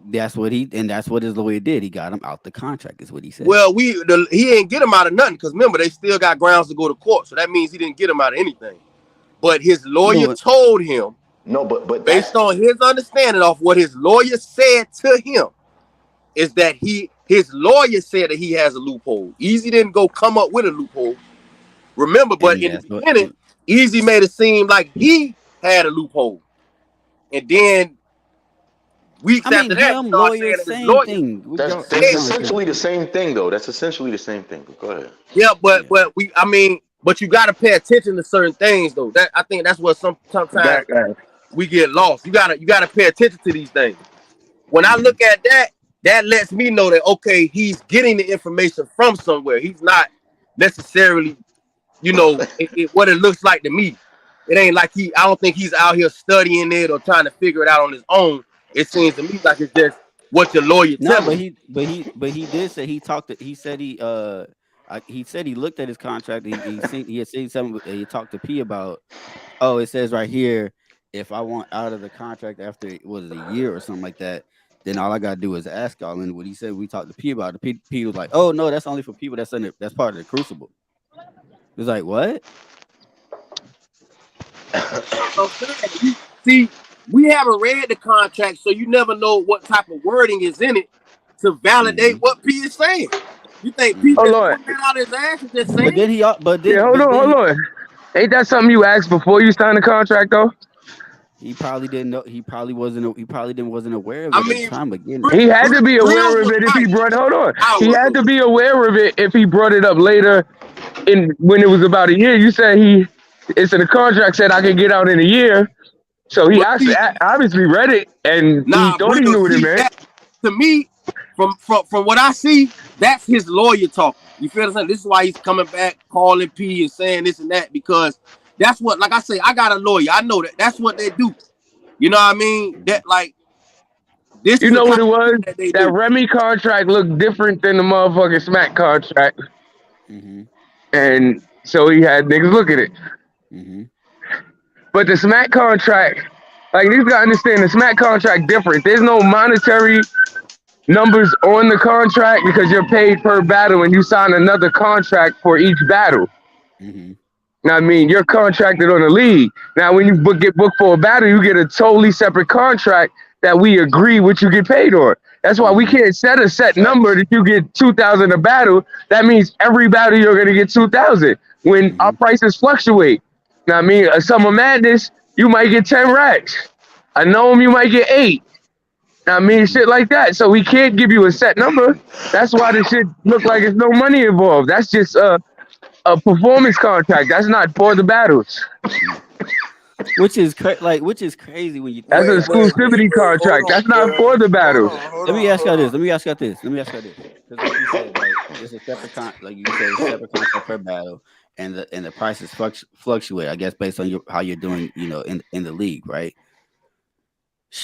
That's what his lawyer did. He got him out the contract, is what he said. Well, he ain't get him out of nothing because remember they still got grounds to go to court, so that means he didn't get him out of anything. But his lawyer told him, but based on his understanding of what his lawyer said to him, is that his lawyer said that he has a loophole. Easy didn't go come up with a loophole. Remember, but in the beginning, Easy made it seem like he had a loophole, and then weeks after that, lawyers, same thing. That's essentially the same thing, though. That's essentially the same thing. Go ahead. Yeah, but you got to pay attention to certain things, though. That I think that's what sometimes we get lost. You gotta pay attention to these things. When I look at that lets me know that okay, he's getting the information from somewhere. He's not necessarily, what it looks like to me. It ain't like I don't think he's out here studying it or trying to figure it out on his own. It seems to me like it's just what your lawyer tells him. But he did say he said he looked at his contract. He had seen something. He talked to P about. Oh, it says right here, if I want out of the contract after a year or something like that, then all I gotta do is ask y'all. And what he said, we talked to P about it. P was like, oh no, that's only for people that's that's part of the crucible. It was like, what? See, we haven't read the contract, so you never know what type of wording is in it to validate what P is saying. You think P just put that out his ass and just saying? Hold on. Ain't that something you asked before you signed the contract, though? He probably didn't know. He probably wasn't aware of it at the time. Again, he had to be aware of it if he brought. Hold on. He had to be aware of it if he brought it up later, when it was about a year. You said it's in the contract said I could get out in a year, so he obviously read it and he thought he knew what it meant. To me, from what I see, that's his lawyer talking. You feel what I'm saying? This is why he's coming back, calling P and saying this and that, because that's what, like I say, I got a lawyer. I know that's what they do. You know what I mean? That like this. You know what it was? That Remy contract looked different than the motherfucking Smack contract, and so he had niggas look at it. But the Smack contract, like niggas gotta understand, the Smack contract different. There's no monetary numbers on the contract because you're paid per battle, and you sign another contract for each battle. Now, I mean, you're contracted on the league. Now, when you get booked for a battle, you get a totally separate contract that we agree what you get paid on. That's why we can't set a set number that you get 2,000 a battle. That means every battle you're gonna get 2,000. When our prices fluctuate. Now, I mean, a Summer Madness, you might get 10 racks. A Gnome, you might get 8. Now, I mean, shit like that. So we can't give you a set number. That's why the shit look like there's no money involved. That's just a performance contract. That's not for the battles. Which is crazy when you. That's an exclusivity contract. That's not for the battles. Let me ask y'all this. Because like you said, like it's a separate separate contract per battle, and the prices fluctuate. I guess based on how you're doing, in the league, right?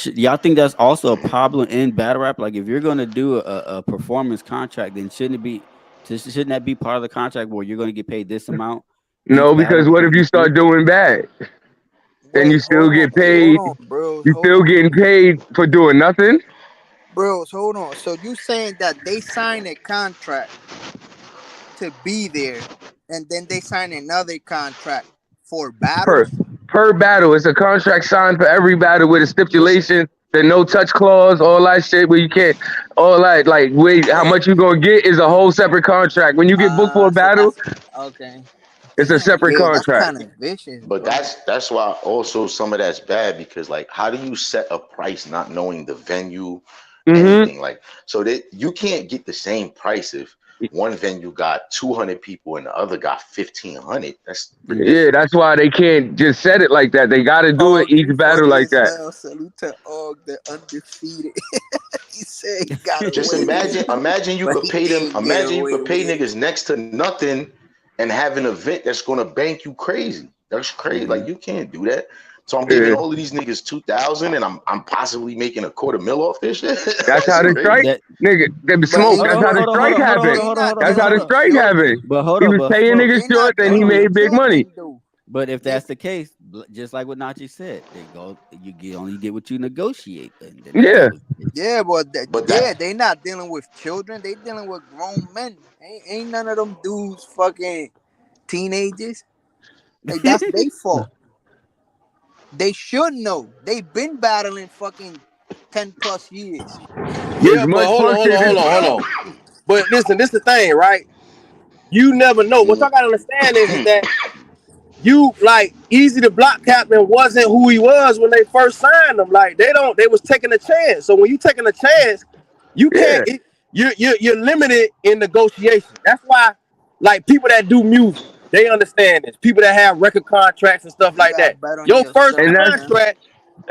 Y'all think that's also a problem in battle rap? Like if you're gonna do a performance contract, then shouldn't that be part of the contract where you're gonna get paid this amount? No, because what if you start doing bad? Then you still get paid. You still getting paid for doing nothing? Bros, hold on. So you saying that they sign a contract to be there, and then they sign another contract for battles? Per battle. It's a contract signed for every battle with a stipulation the no touch clause, all that shit where you can't, all that like wait, how much you gonna get is a whole separate contract. When you get booked for a battle, okay. it's a separate Yeah, that's contract. kind of vicious. But bro. that's why also some of that's bad because like how do you set a price not knowing the venue, anything like so that you can't get the same price if one venue got 200 people and the other got 1,500. That's ridiculous. Yeah, that's why they can't just set it like that. They got to do it each battle like that. Hell, salute to Og, the undefeated. He said he got Just imagine you could pay them. Imagine you could pay niggas next to nothing and have an event that's gonna bank you crazy. That's crazy. Like you can't do that. So I'm giving all of these niggas 2,000 and I'm possibly making $250,000 off this shit. That's how the strike, nigga. They smoke. That's how the strike happened. That's how the strike happened. But hold he on, was paying niggas short, then he made big money. But if that's the case, just like what Nachi said, you only get what you negotiate. Yeah. Yeah, but they not dealing with children. They dealing with grown men. Ain't none of them dudes fucking teenagers. Like that's their fault. They should know. They've been battling fucking 10+ years. Yeah, but hold on. But listen, this is the thing, right? You never know. What y'all gotta understand is that you like Easy the Block Captain wasn't who he was when they first signed him. Like they was taking a chance. So when you taking a chance, you can't. You're limited in negotiation. That's why, like people that do music, they understand this. People that have record contracts and stuff like that. Your first contract,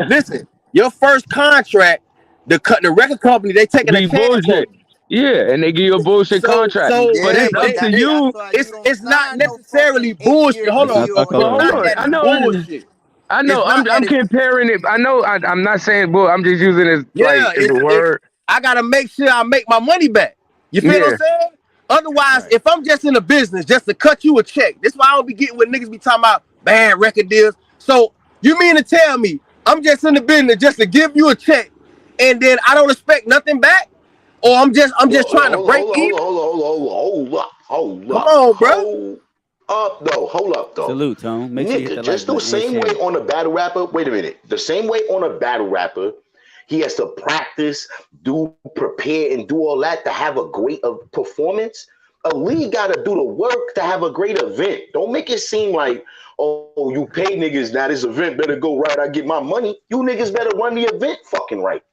listen. Your first contract, the record company, they taking a chance. Yeah, and they give you a bullshit contract. But it's up to you. It's not necessarily bullshit. Hold on. I know. Bullshit. I know. I'm comparing it. I know. I'm not saying bull. I'm just using it as a word. I gotta make sure I make my money back. You feel what I'm saying? Otherwise, if I'm just in the business just to cut you a check, that's why I don't be getting what niggas be talking about bad record deals. So you mean to tell me I'm just in the business just to give you a check and then I don't expect nothing back? Or I'm just trying to break even. Hold up. Come on, bro. Hold up, though. Salute, Tone. Make sure you hit the just the same way on a battle rapper. Wait a minute. The same way on a battle rapper, he has to practice, prepare, and do all that to have a great performance. A league got to do the work to have a great event. Don't make it seem like, oh, you pay niggas, now this event better go right, I get my money. You niggas better run the event fucking right.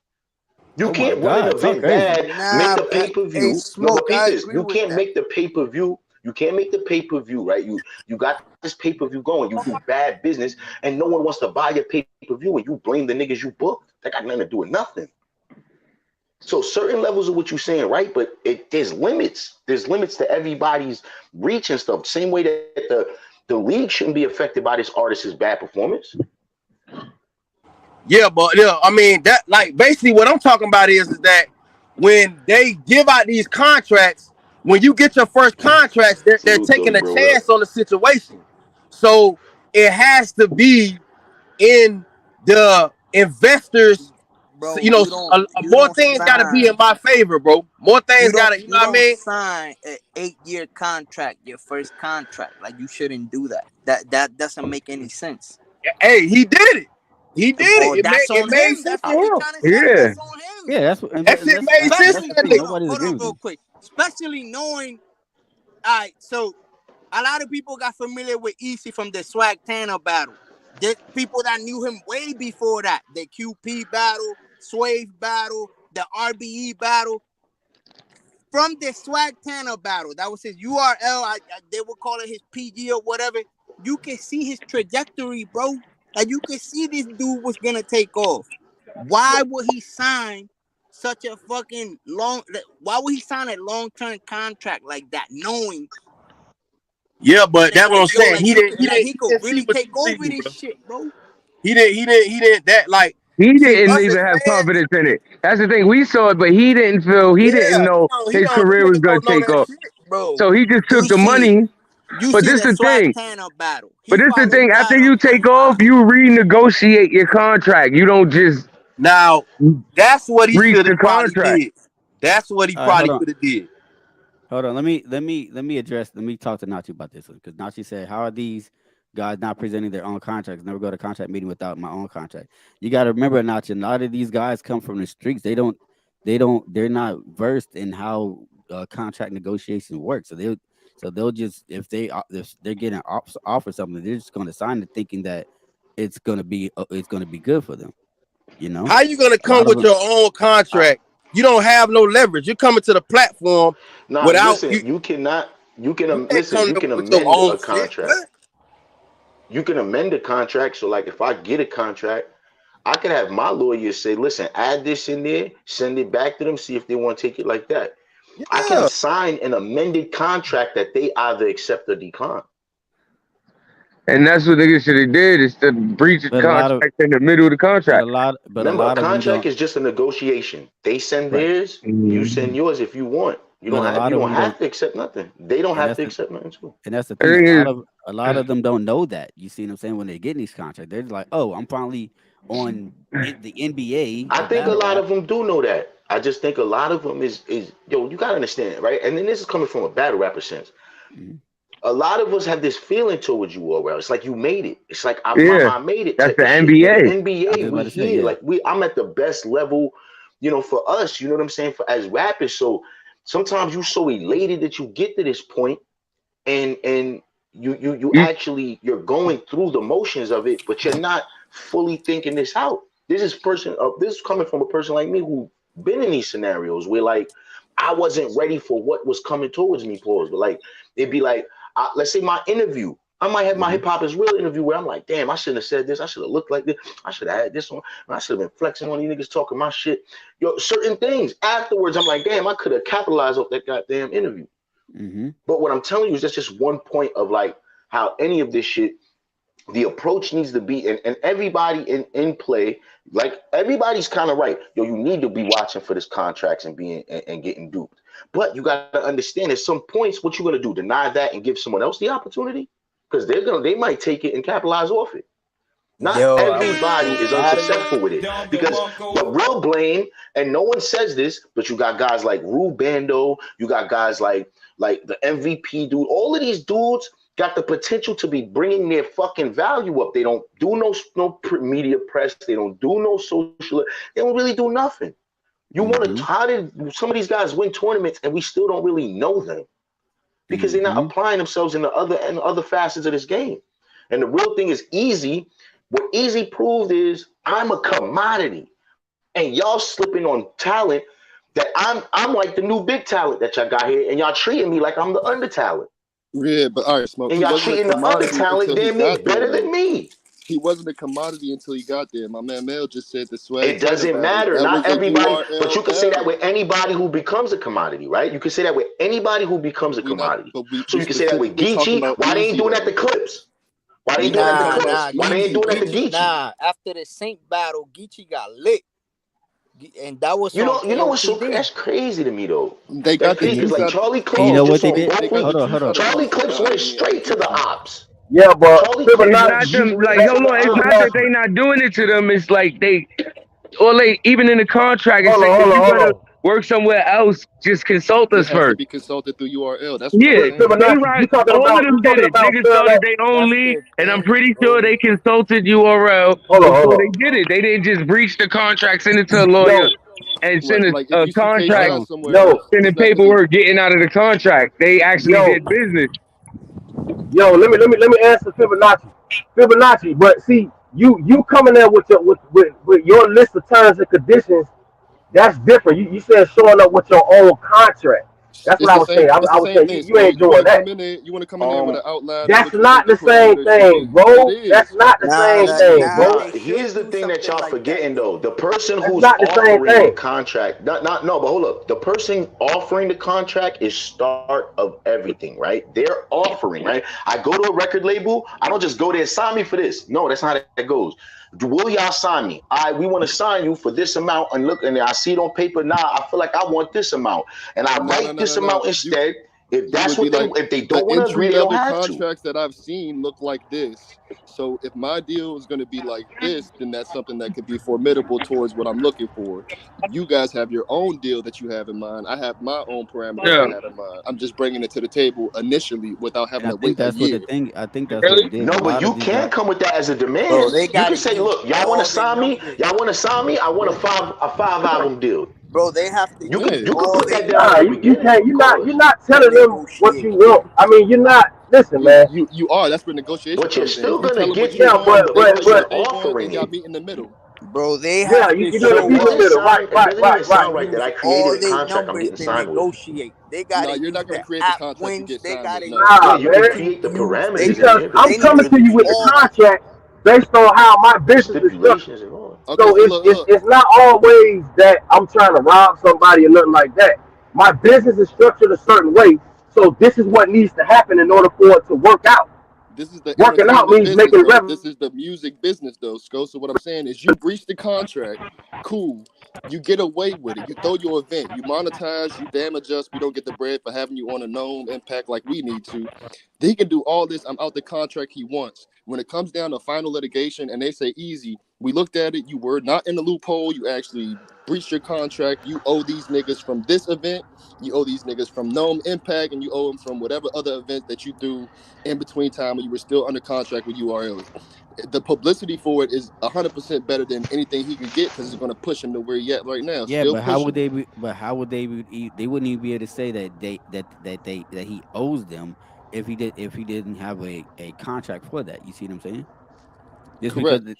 You can't run an event bad, make the pay-per-view. You can't make the pay-per-view. You can't make the pay-per-view, right? You got this pay-per-view going. You do bad business, and no one wants to buy your pay-per-view, and you blame the niggas you booked. That got nothing to do with nothing. So certain levels of what you're saying, right? But there's limits. There's limits to everybody's reach and stuff. Same way that the league shouldn't be affected by this artist's bad performance. Yeah, but I mean that like basically what I'm talking about is that when they give out these contracts, when you get your first contracts, they're taking a chance on the situation. So it has to be in the investors. Bro, more things got to be in my favor, bro. More things got to, you know what I mean? Sign an 8-year contract, your first contract. Like you shouldn't do that. That doesn't make any sense. Hey, he did it. He did it. It made sense for him. Yeah. Yeah, that's what. That shit made sense. Hold on, real quick. Especially knowing, all right, so a lot of people got familiar with Easy from the Swag Tanner battle. There's people that knew him way before that. The QP battle, Swave battle, the RBE battle. From the Swag Tanner battle, that was his URL. They would call it his PG or whatever. You can see his trajectory, bro. And you can see this dude was gonna take off. Why would he sign such a fucking why would he sign a long-term contract like that, knowing? Yeah, but that's what I'm saying. He could really take over this shit, bro. He didn't that like. He didn't even have confidence in it. That's the thing. We saw it, but he didn't feel. He didn't know his career was gonna take off. So he just took the money. But this is the thing. But this is the thing. After you take off, you renegotiate your contract. You don't just now. That's what he should have probably did. That's what he probably could have did. Hold on. Let me address. Let me talk to Nachi about this one because Nachi said, "How are these guys not presenting their own contracts. Never go to contract meeting without my own contract. You got to remember, Nacho, a lot of these guys come from the streets. They're not versed in how contract negotiation works. So they'll just if they're getting offered something, they're just going to sign it thinking that it's going to be good for them. You know, how you going to come with your own contract? You don't have no leverage. You're coming to the platform without. Listen, you can amend a contract. You can amend a contract. So, like, if I get a contract, I can have my lawyer say, "Listen, add this in there, send it back to them, see if they want to take it like that." Yeah. I can sign an amended contract that they either accept or decline. And that's what niggas should have did, is to breach the contract in the middle of the contract. Remember, a contract is just a negotiation. They send theirs, you send yours if you want. You don't have to accept nothing. They don't have to accept nothing too. And that's the thing. A lot of them don't know that. You see what I'm saying? When they get these contracts, they're like, "Oh, I'm finally on the NBA." I think a lot of them do know that. I just think a lot of them is you gotta understand, right? And then this is coming from a battle rapper sense. Mm-hmm. A lot of us have this feeling towards you, Orwell. It's like you made it. It's like I made it. That's the NBA. NBA, we here. Like I'm at the best level, for us. You know what I'm saying? As rappers, so sometimes you're so elated that you get to this point, and you actually you're going through the motions of it, but you're not fully thinking this out. This is coming from a person like me who been in these scenarios where like I wasn't ready for what was coming towards me. But like it'd be like. Let's say my interview, I might have my Hip Hop Is Real interview where I'm like, damn, I shouldn't have said this. I should have looked like this. I should have had this one. I should have been flexing on these niggas talking my shit. Certain things. Afterwards, I'm like, damn, I could have capitalized off that goddamn interview. Mm-hmm. But what I'm telling you is that's just one point of like how any of this shit, the approach needs to be, and everybody in play, like everybody's kind of right. You need to be watching for this contracts and getting duped. But you got to understand at some points what you're going to do, deny that and give someone else the opportunity, because they might take it and capitalize off it. Not everybody is unsuccessful with it, because the real blame, and no one says this, but you got guys like Rue Bando, you got guys like the MVP dude. All of these dudes got the potential to be bringing their fucking value up. They don't do no media press. They don't do no social. They don't really do nothing. You want to? How did some of these guys win tournaments and we still don't really know them? Because they're not applying themselves in the other facets of this game. And the real thing is Easy. What Easy proved is I'm a commodity, and y'all slipping on talent that I'm like the new big talent that y'all got here, and y'all treating me like I'm the under talent. Yeah, but all right, Smoke. And y'all treating the other talent better than me. He wasn't a commodity until he got there. My man Mel just said the swag. It doesn't matter. Not everybody, but you can say that with anybody who becomes a commodity, right? You can say that with anybody who becomes a commodity. So you can say that with Geechee. Why they ain't doing that to Clips? Why they ain't doing that to Clips? Why they ain't doing that to Geechee? Nah, after the Saint battle, Geechee got lit. And that was you know what's so that's crazy to me though. They got these like Charlie Clips. You know what they did? Hold on. Charlie Clips went straight to the ops. Yeah, but it's not that they not doing it to them. It's like even in the contract, it's like if you gotta work somewhere else, just consult us first. To be consulted through URL. That's all of them did it. Niggas started their own league, and I'm pretty sure they consulted URL before they did it. They didn't just breach the contract, send it to a lawyer, and send a contract. Sending paperwork, getting out of the contract. They actually did business. Yo, let me answer Fibonacci. But see, you coming there with your list of terms and conditions. That's different. You said showing up with your own contract. That's what I was saying. I was saying you ain't doing that. You want to come in there with an outline? That's not the same thing, bro. That's not the same thing, bro. Here's the thing that y'all forgetting though. The person who's offering the contract, but hold up. The person offering the contract is start of everything, right? They're offering, right? I go to a record label. I don't just go there and sign me for this. No, that's not how that goes. Will y'all sign me? We want to sign you for this amount, and look, and I see it on paper. Nah, I feel like I want this amount, and I write this amount instead. If that's would be what like, if they the don't want to agree, they don't entry-level have to. contracts that I've seen look like this. So if my deal is going to be like this, then that's something that could be formidable towards what I'm looking for. You guys have your own deal that you have in mind. I have my own parameters I have in mind. I'm just bringing it to the table initially without having to wait a year. I think that's what it is. No, but you can come with that as a demand. Bro, they You can gotta say, use look, y'all want to sign me? Y'all want to sign me? I want a five album deal. Bro, they have to. You can all put that they down. Nah, you can't. You're not telling them what you want. I mean, you're not. Listen, man. You are. That's where negotiation But you're comes in. still You gonna tell them get what you them, want, but they tell you what they offering want, and y'all it. meet in the middle. Bro, they Yeah, have you're to gonna show be in the middle. us. Right. It doesn't even sound right that I created All a they contract I'm numbers getting to signed with. negotiate. They gotta No, you're use not gonna the create the app contract to wins. get They signed gotta with. use. No. Yeah, you man. can create the parameters They in Because there. I'm coming to you with the contract based on how my business is structured. Stipulations and all. Okay, So so look. it's not always that I'm trying to rob somebody or nothing like that. My business is structured a certain way, so this is what needs to happen in order for it to work out. This is the Working out entertainment means business, making though. revenue. This is the music business, though, Sco. So what I'm saying is, you breach the contract, cool. You get away with it. You throw your event. You monetize. You damage us. We don't get the bread for having you on a known impact like we need to. He can do all this. I'm out the contract he wants. When it comes down to final litigation and they say easy, we looked at it. You were not in the loophole. You actually breached your contract. You owe these niggas from this event. You owe these niggas from Gnome Impact, and you owe them from whatever other event that you threw in between time when you were still under contract with URL. The publicity for it is 100% better than anything he could get because it's going to push him to where he at right now. Yeah, Still but how would pushing. they be? But how would they be? They wouldn't even be able to say that he owes them if he didn't have a contract for that. You see what I'm saying? Just Correct. because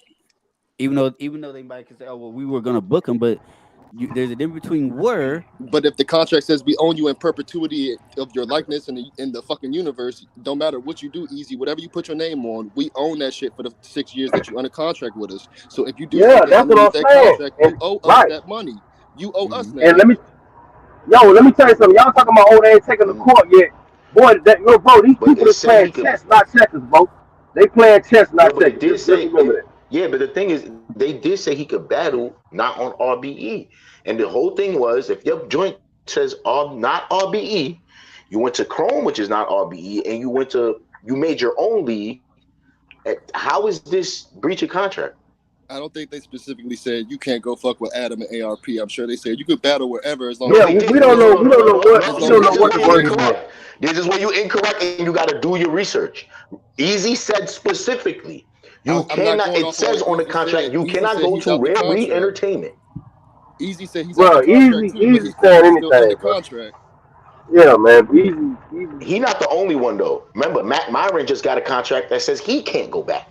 even though they might say, oh well, we were gonna book him, but there's a difference between were. But if the contract says we own you in perpetuity of your likeness in the fucking universe, don't matter what you do, easy, whatever you put your name on, we own that shit for the 6 years that you under contract with us. So if you do something That's what underneath I'm that saying. contract, you owe us that money. You owe us that. And let me tell you something. Y'all talking about they ain't taking the court yet. Boy, bro, these people is playing chess, not checkers, bro. They playing chess, not checkers. Just remember that. Yeah, but the thing is, they did say he could battle not on RBE. And the whole thing was, if your joint says not RBE, you went to Chrome, which is not RBE, and you made your own league. How is this breach of contract? I don't think they specifically said you can't go fuck with Adam and ARP. I'm sure they said you could battle wherever as long Yeah, as we don't know what the word is. This is where you incorrect, and you got to do your research. Easy said specifically, you cannot. It says on the contract you cannot go to Rare Breed Entertainment. Easy said he's out the contract too, but he's said still under anything. contract. Yeah, man. Easy. He not the only one though. Remember, Matt Myron just got a contract that says he can't go back.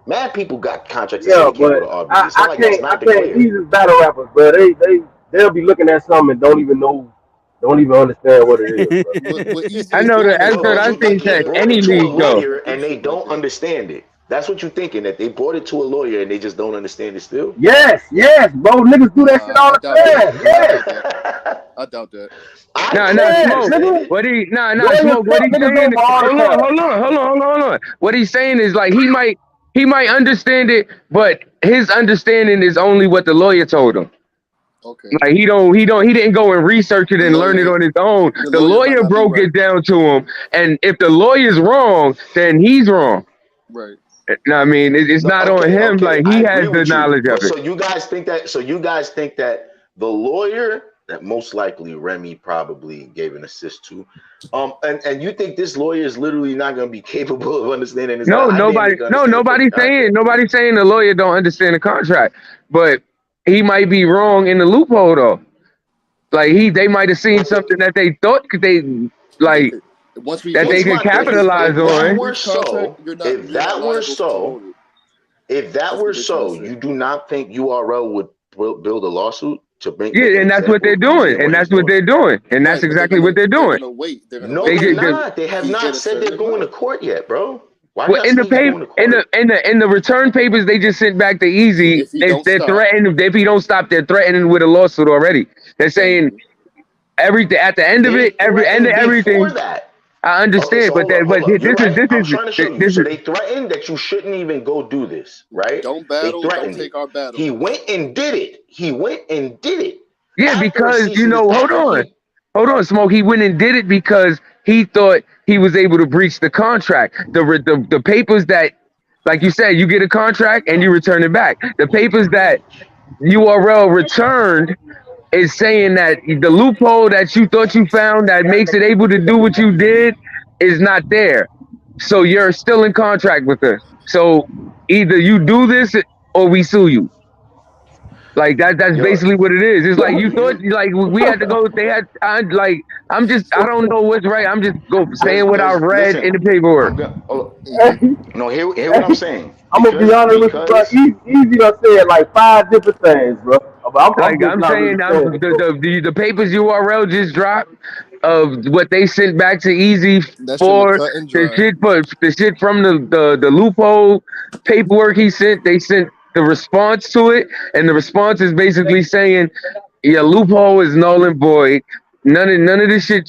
Mad people got contracts that say they can't go to RBE. I can't. These is battle rappers, bro. They'll be looking at something and don't even understand what it is. I know the expert. I think that any league go. And they don't understand it. That's what you're thinking, that they brought it to a lawyer and they just don't understand it still? Yes, bro. Niggas do that shit all the time. Yes. I doubt that. Smoke. What he Smoke. What he's saying? Hold on. What he's saying is like he might understand it, but his understanding is only what the lawyer told him. Okay. Like he didn't go and research it and learn it on his own. The lawyer broke it down to him, and if the lawyer's wrong, then he's wrong. Right. No, I mean it's not on him. Like he has the knowledge of it. So you guys think that the lawyer that most likely Remy probably gave an assist to, and you think this lawyer is literally not going to be capable of understanding this? Nobody's saying the lawyer don't understand the contract, but he might be wrong in the loophole though. Like they might have seen something that they thought they like. That they could capitalize on. If that were so, you do not think URL would build a lawsuit to bring? Yeah, and that's what they're doing, and that's what they're doing, and that's exactly what they're doing. No, they're not. They have not said they're going to court yet, bro. Well, in the return papers they just sent back to Easy, they're threatening. If he don't stop, they're threatening with a lawsuit already. They're saying everything at the end of it, everything. I understand, but this is. So they threatened that you shouldn't even go do this, right? Don't battle. Don't take our battle. He went and did it. Yeah, because hold on. Hold on, Smoke. He went and did it because he thought he was able to breach the contract. The papers that, like you said, you get a contract and you return it back. The papers that URL returned is saying that the loophole that you thought you found that makes it able to do what you did is not there. So you're still in contract with us. So either you do this or we sue you. Like that's basically what it is. It's like you thought like we had to go. They had I don't know what's right. I'm just saying what I read in the paperwork. No, hear what I'm saying. I'm gonna be honest with you, bro. Easy to say like 5 different things, bro. I'm saying the papers URL just dropped of what they sent back to Easy for the shit from the loophole paperwork he sent. They sent the response to it, and the response is basically saying your loophole is null and void. None of this shit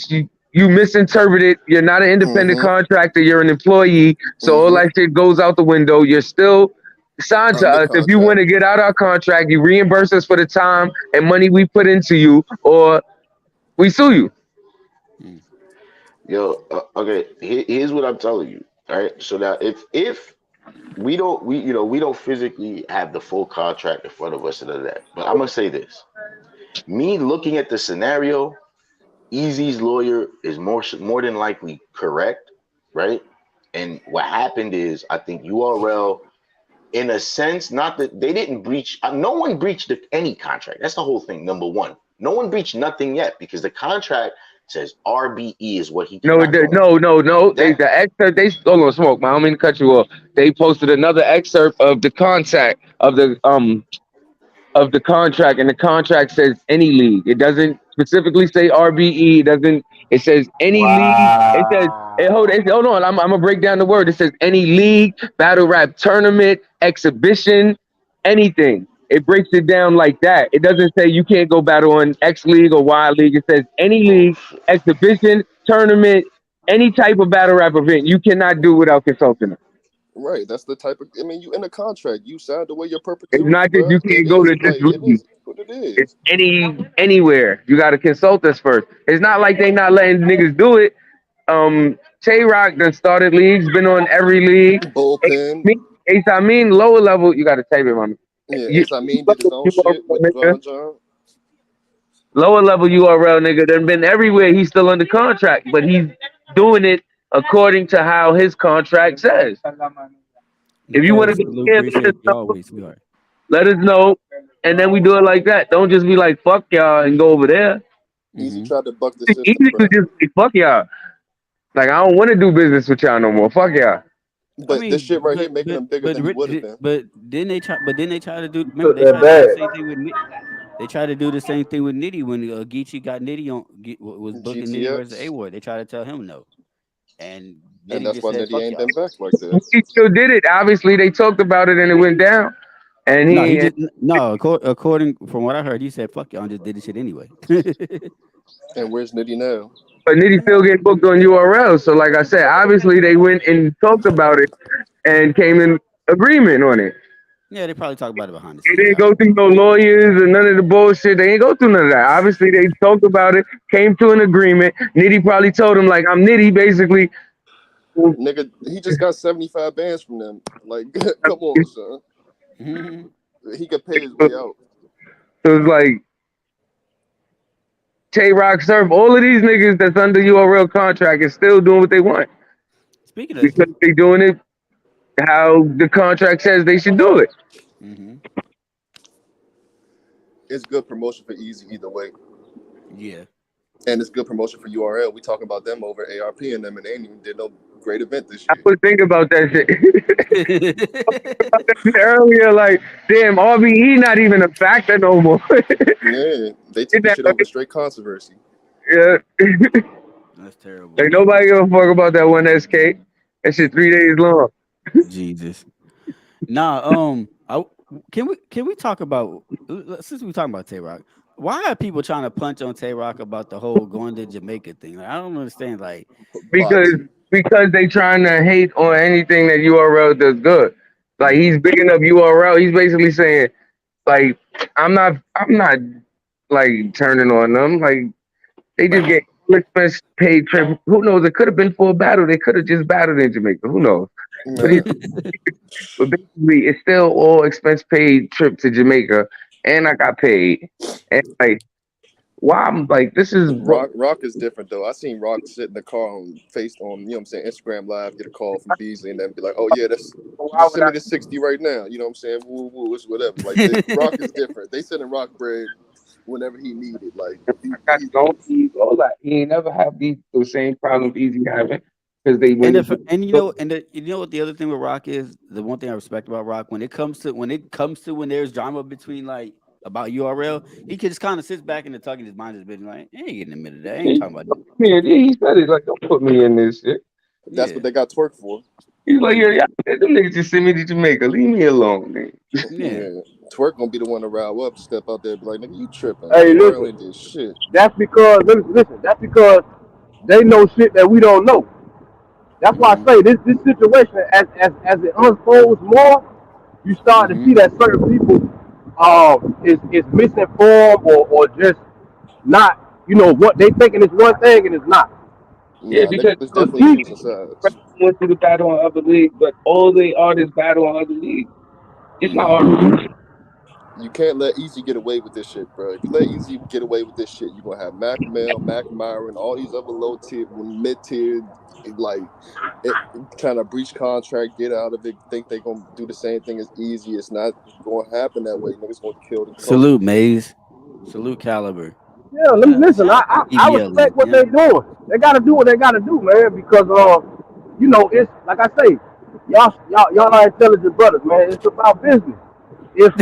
you misinterpreted. You're not an independent contractor. You're an employee. So all that shit goes out the window. You're still signed to us. If you want to get out our contract, you reimburse us for the time and money we put into you, or we sue you. Yo, okay. Here's what I'm telling you. All right. So now, if we don't physically have the full contract in front of us and all that, but I'm gonna say this: me looking at the scenario, Easy's lawyer is more than likely correct, right? And what happened is, I think URL, in a sense, not that they didn't breach. No one breached any contract. That's the whole thing. Number one, no one breached nothing yet because the contract says RBE is what he. No. The excerpt. Hold on, Smoke. I don't mean to cut you off. They posted another excerpt of the contract of the contract, and the contract says any league. It doesn't specifically say RBE. It doesn't. It says any league. It says. Hold on. I'm gonna break down the word. It says any league, battle rap tournament, exhibition, anything. It breaks it down like that. It doesn't say you can't go battle on X league or Y league. It says any league, exhibition, tournament, any type of battle rap event. You cannot do without consulting. Right, that's the type of. I mean, you in a contract. You signed away your perpetuity. It's not that you can't go to this league. It's anywhere. You got to consult us first. It's not like they not letting niggas do it. Tay-Rock done started leagues, been on every league. Bullpen. I mean, lower level. You got to tape it, mommy. Yeah, I mean, did his own shit with John. Lower level URL nigga done been everywhere. He's still under contract, but he's doing it according to how his contract says. If you want to let us know, and then we do it like that. Don't just be like fuck y'all and go over there. Easy tried to buck the system. Easy to just say fuck y'all. Like I don't want to do business with y'all no more. Fuck y'all. But this shit right here making them bigger than you would have been. But then they try to do. Remember, they tried to do the same thing with Nitty. They tried to do the same thing with Nitty when Geechee got Nitty on was booking GTX. Nitty versus A-Ward. They tried to tell him no, and that's why Nitty ain't been back like this. He still did it. Obviously, they talked about it and it went down. And according from what I heard, he said fuck y'all and just did the shit anyway. And where's Nitty now? But Nitty still getting booked on URL. So like I said, obviously they went and talked about it and came in agreement on it. Yeah, they probably talked about it behind the scenes. They didn't go through no lawyers and none of the bullshit. They ain't go through none of that. Obviously they talked about it, came to an agreement. Nitty probably told him like, I'm Nitty basically. Nigga, he just got 75 bands from them. Like, come on, son. He could pay his way out. So it's like Tay-Rock, Surf, all of these niggas that's under URL contract is still doing what they want. Speaking of because they doing it how the contract says they should do it. It's good promotion for Easy either way. Yeah. And it's good promotion for URL. We talking about them over ARP and them, and they ain't even did no great event this year. I was thinking about that shit earlier. Like, damn, RBE not even a factor no more. Yeah, they took the shit over straight controversy. Yeah, that's terrible. Like nobody give a fuck about that one SK. That shit 3 days long. Jesus. Nah, can we talk about, since we talking about Tay-Rock, why are people trying to punch on Tay-Rock about the whole going to Jamaica thing? Like, I don't understand. Like, because they trying to hate on anything that URL does good. Like he's bigging up URL. He's basically saying, like, I'm not like turning on them. Like They just get expense paid trip. Who knows? It could have been for a battle. They could have just battled in Jamaica. Who knows? But basically, it's still all expense paid trip to Jamaica, and I got paid. And like, why I'm like, this is Rock is different though. I seen Rock sit in the car on Instagram Live, get a call from Beasley, and then be like, "Oh yeah, just send me the 60 right now." You know what I'm saying? Woo woo, it's whatever. Like Rock is different. They sending Rock bread whenever he needed. Like all that. He ain't never have the same problem Easy having. Because they you know what the other thing with Rock is, the one thing I respect about Rock when there's drama between like about URL, he just kind of sits back in the tuck and his mind is been like, I ain't getting in the middle of that. I ain't talking about that. Yeah, he said it like, don't put me in this shit. That's what they got Twerk for. He's like, yeah, them niggas just send me to Jamaica. Leave me alone, man. Yeah. Twerk gonna be the one to rile up, step out there, and be like, nigga, you tripping? Hey, listen, this shit. That's because that's because they know shit that we don't know. That's why I say this situation, as it unfolds more, you start to see that certain people is misinformed or just not, what they thinking is one thing and it's not. Yeah, because went through the battle on other leagues, but all the artists battle on other leagues. It's not hard. You can't let Easy get away with this shit, bro. If you let Easy get away with this shit, you're gonna have Mac Mel, Mac Myron, all these other low tier, mid tier, like trying to breach contract, get out of it, think they're gonna do the same thing as Easy. It's not gonna happen that way. Niggas gonna kill the Salute Maze. Salute Caliber. Yeah, listen, I respect what they're doing. They gotta do what they gotta do, man, because it's like I say, y'all are intelligent brothers, man. It's about business. If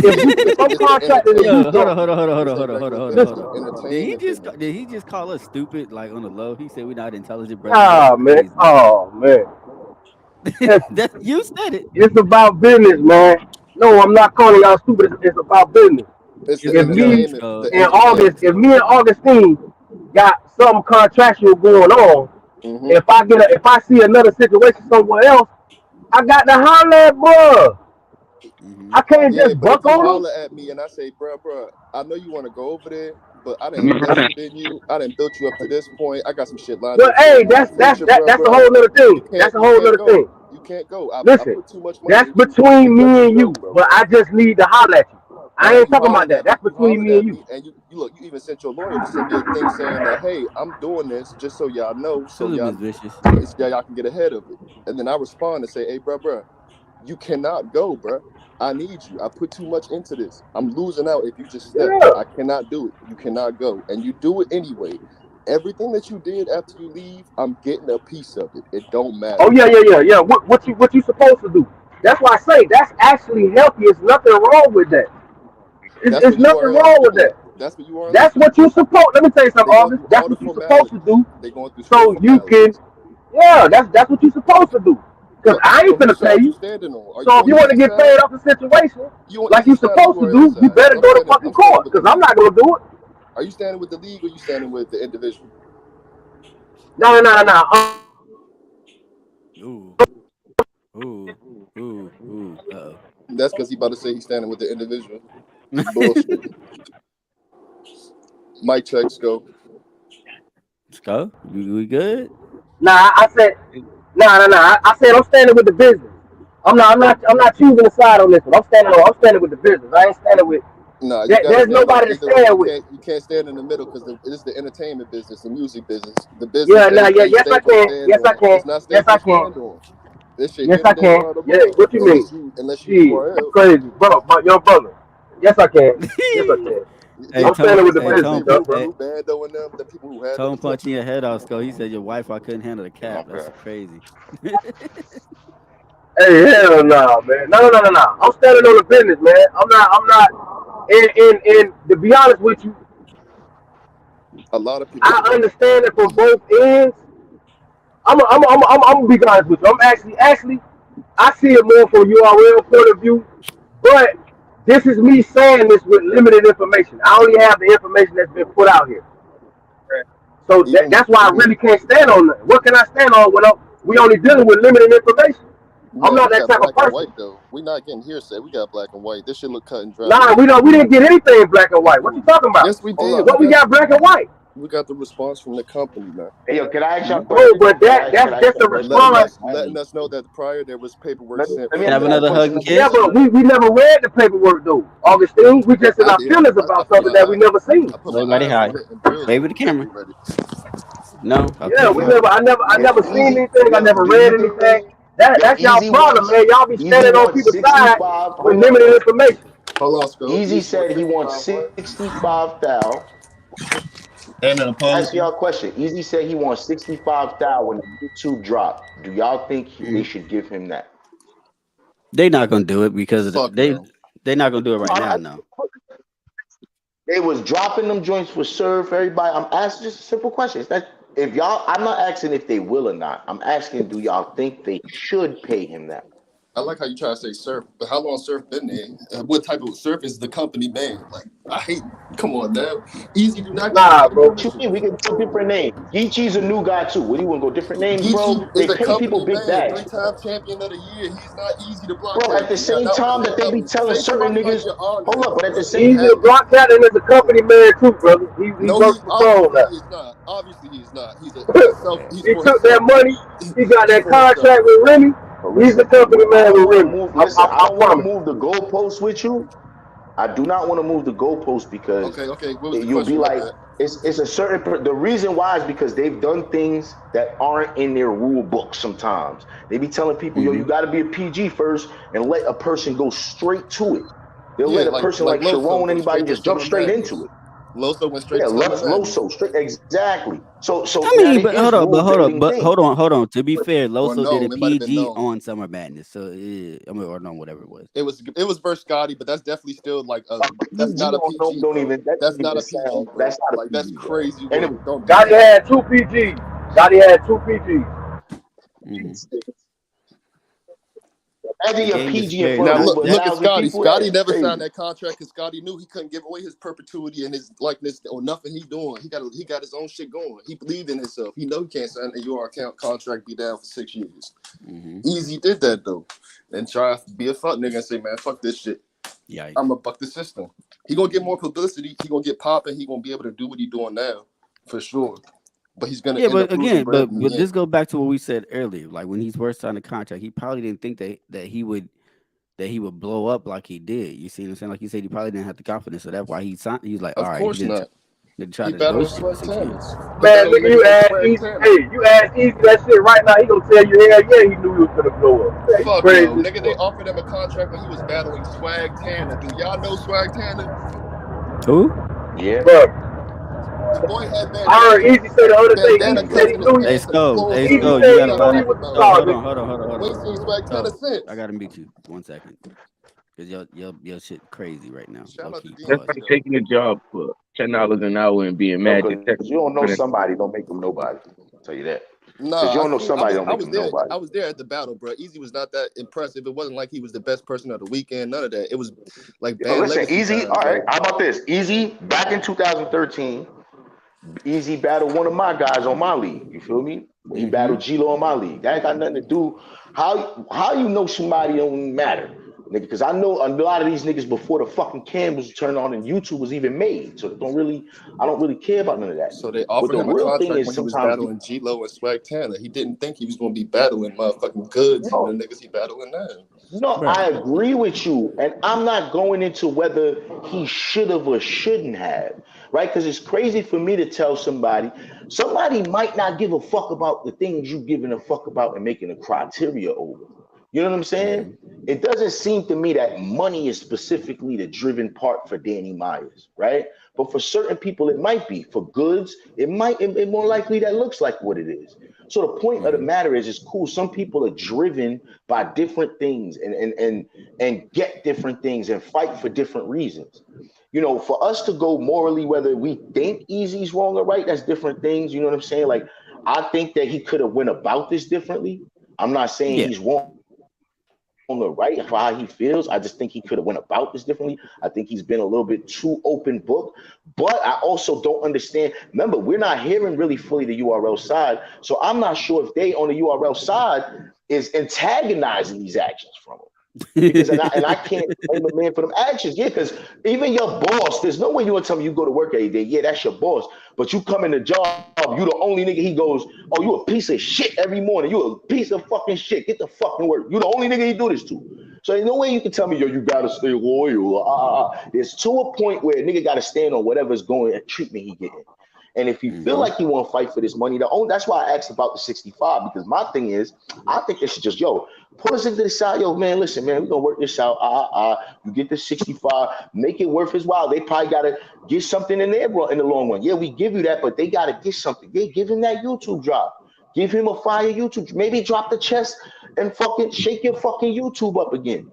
I'm contracted, hold on. Did he just call us stupid like on the low? He said we're not intelligent brothers. Oh man. You said it. It's about business, man. No, I'm not calling y'all stupid. It's about business. If me and Augustine got some contractual going on, if I see another situation somewhere else, I got to holler at bruh. I can't just buck on holler at me and I say, bruh, I know you want to go over there, but I didn't invest in you. I didn't build you up to this point. I got some shit lined up. But hey, that's a whole other thing. That's a whole other thing. You can't go. Listen, I put too much money that's between me and you. But I just need to holler at you. I ain't talking about that. That's between me and you. And you look, you even sent your lawyer to send me a thing saying that, hey, I'm doing this just so y'all know, so y'all can get ahead of it. And then I respond and say, hey, bruh, you cannot go, bruh. I need you. I put too much into this. I'm losing out if you just step. I cannot do it. You cannot go. And you do it anyway. Everything that you did after you leave, I'm getting a piece of it. It don't matter. Oh, yeah. What you supposed to do? That's why I say that's actually healthy. There's nothing wrong with that. It's nothing wrong with that. That's what you are. That's what you supposed. Let me tell you something, August. That's what you supposed to do. So you can. Yeah, that's what you supposed to do. Because I ain't finna pay you. So if you want to get paid off the situation, like you supposed to do, you better go to fucking court. Because I'm not gonna do it. Are you standing with the league or you standing with the individual? No. Ooh. That's because he about to say he's standing with the individual. Bullshit. Mic checks go. Let's go. We good? Nah, I said I said I'm standing with the business. I'm not choosing a side on this one. I'm standing with the business. I ain't standing with. No, there's nobody to stand with. You can't stand in the middle because it's the entertainment business, the music business, the business. Yes, I can. Yes, I can. Yes, I can. Yeah, what you mean? Unless you crazy, bro. Your brother. Yes, I can. Yes, I can. Hey, I'm standing with the business, bro. Bando and them, the people who had Tone punching your head off, Skull. He said your wife, I couldn't handle the cap. Okay. That's crazy. Hey, hell no, man. No. I'm standing on the business, man. I'm not. And to be honest with you, a lot of people. I understand it from both ends. I'm gonna be honest with you. I'm actually, I see it more from URL point of view, but this is me saying this with limited information. I only have the information that's been put out here. So that's why I really can't stand on that. What can I stand on when we only dealing with limited information? I'm not that type of person. White, though. We're not getting hearsay. We got black and white. This shit look cut and dry. Nah, we didn't get anything black and white. What you talking about? Yes, we did. What we got black and white? the response from the company, man. Hey, yo, can I ask y'all a Bro, question? but that's just a response. Letting us know that prior there was paperwork sent. Can I have another hug and kiss? Yeah, but we never read the paperwork though. Augustine, we just in our feelings about something that we never seen. Nobody high. Wave at the camera. No. Okay, Yeah, I never seen anything. I never read anything. That's y'all problem, man. Y'all be standing on people's side with limited information. Hold on, Scope. Easy said he wants 65,000. Ask y'all a question. Easy said he wants 65,000 when the YouTube drop. Do y'all think they should give him that? They're not gonna do it because they're not gonna do it right now. No. They was dropping them joints for serve for everybody. I'm asking just a simple question. If y'all, I'm not asking if they will or not. I'm asking, do y'all think they should pay him that? I like how you try to say surf, but how long surf been there? What type of surf is the company man? Like, I hate. Come on, man. Easy do not. Nah, bro. What you mean? We can go different names. Geechee's a new guy too. What do you want to go different names, bro? They pay people big bags. 3-time champion of the year. He's not easy to block. Bro, at the same time that they be telling certain niggas, hold up, but at the same Easy to block that and is a company man too, brother. He works for phone now. He's not. Obviously, he's not. He took that money. He got that contract with Remy. He's the company man with Remy. I don't want to move the goalposts with you. I do not want to move the goalposts because you'll be like, it's a certain. The reason why is because they've done things that aren't in their rule book. Sometimes they be telling people, yo, you got to be a PG first and let a person go straight to it. They'll let a person like Sharon, anybody just jump straight into it. Loso went straight. Yeah, Loso straight. Exactly. So I mean, but hold on. To be fair, Loso did a PG on Summer Madness, so or no, whatever it was. It was versus Scotty, but that's definitely still like that's not a PG. That's not a PG. That's not like that's crazy. Gotti had 2 PGs. Gotti had 2 PGs. Imagine your PG in now look at Scotty. Scotty never signed that contract because Scotty knew he couldn't give away his perpetuity and his likeness or nothing he's doing. He got his own shit going. He believed in himself. He know he can't sign a UR account contract, be down for 6 years. Easy did that though, and try to be a fuck nigga and say, man, fuck this shit. Yeah, I'm gonna buck the system. He gonna get more publicity. He gonna get popping. He gonna be able to do what he doing now for sure. But he's gonna. Yeah, but again, but this goes back to what we said earlier. Like when he's first signed the contract, he probably didn't think that he would blow up like he did. You see what I'm saying? Like you said, he probably didn't have the confidence, so that's why he signed. He's like, all right, of course not. Try to man, look, you ask Easy that shit right now. He gonna tell you, hell yeah, he knew he was gonna blow up. Fuck no, nigga, they offered him a contract when he was battling Swag Tanner. Do y'all know Swag Tanner? Who? Yeah. Bro. I heard Easy say the other day. Easy said he knew he was Hold on. I gotta meet you 1 second. Cause your shit crazy right now. That's like taking a job for $10 an hour and being mad. You don't know somebody, don't make them nobody. I'll tell you that. No, you don't know somebody, don't make them nobody. I was there at the battle, bro. Easy was not that impressive. It wasn't like he was the best person of the weekend. None of that. It was like bad. Listen, Easy. All right, how about this? Easy back in 2013. Easy battled one of my guys on my league. You feel me? He battled G-Lo on my league. That ain't got nothing to do. How you know somebody don't matter, nigga? Because I know a lot of these niggas before the fucking cam was turned on and YouTube was even made. So I don't really care about none of that. So they offered him a contract when he was battling G-Lo and Swag Tanner. He didn't think he was going to be battling motherfucking goods and the niggas he battling now. No, I agree with you, and I'm not going into whether he should have or shouldn't have, right? Because it's crazy for me to tell somebody might not give a fuck about the things you giving a fuck about and making a criteria over. You know what I'm saying? It doesn't seem to me that money is specifically the driven part for Danny Myers, right? But for certain people, it might be. For goods, it more likely that looks like what it is. So the point of the matter is, it's cool. Some people are driven by different things and get different things and fight for different reasons. You know, for us to go morally, whether we think Easy's wrong or right, that's different things. You know what I'm saying? Like, I think that he could have went about this differently. I'm not saying he's wrong or right for how he feels. I just think he could have went about this differently. I think he's been a little bit too open book, but I also don't understand. Remember, we're not hearing really fully the URL side, so I'm not sure if they on the URL side is antagonizing these actions from him. Because and I can't blame a man for them actions. Yeah, because even your boss, there's no way you want to tell me you go to work every day. Yeah, that's your boss. But you come in the job, you the only nigga. He goes, oh, you a piece of shit every morning. You a piece of fucking shit. Get the fucking work. You the only nigga he do this to. So there's no way you can tell me, yo, you gotta stay loyal. There's to a point where a nigga gotta stand on whatever's going and treatment he getting. And if you feel like you want to fight for this money, that's why I asked about the 65, because my thing is, I think they should just, pull us into the side. Yo, man, listen, man, we're going to work this out. You get the 65, make it worth his while. They probably got to get something in there, bro, in the long run. Yeah, we give you that, but they got to get something. They give him that YouTube drop. Give him a fire YouTube. Maybe drop the chest and fucking shake your fucking YouTube up again.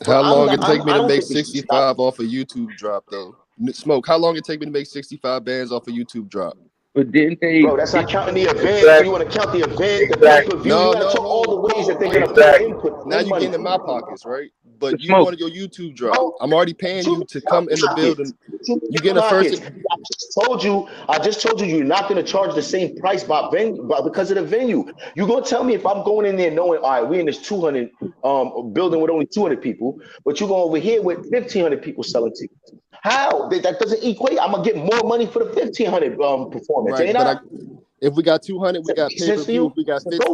How long it take me to make 65 off a YouTube drop, though? Smoke, how long it take me to make 65 bands off a YouTube drop? But didn't they? Bro, that's not counting the event. Exactly. You want to count the event, the pay-per-view. No, you no, all the ways that they're going to put input. Now you're getting in my pockets, right? But you wanted your YouTube drop. I'm already paying you to come in the building. You getting a first. I just told you you're not going to charge the same price because of the venue. You're going to tell me if I'm going in there knowing, all right, we're in this 200 building with only 200 people, but you're going over here with 1,500 people selling tickets. How? That doesn't equate. I'm gonna get more money for the 1,500 performance. Right, but if we got 200, we got pay-per-view.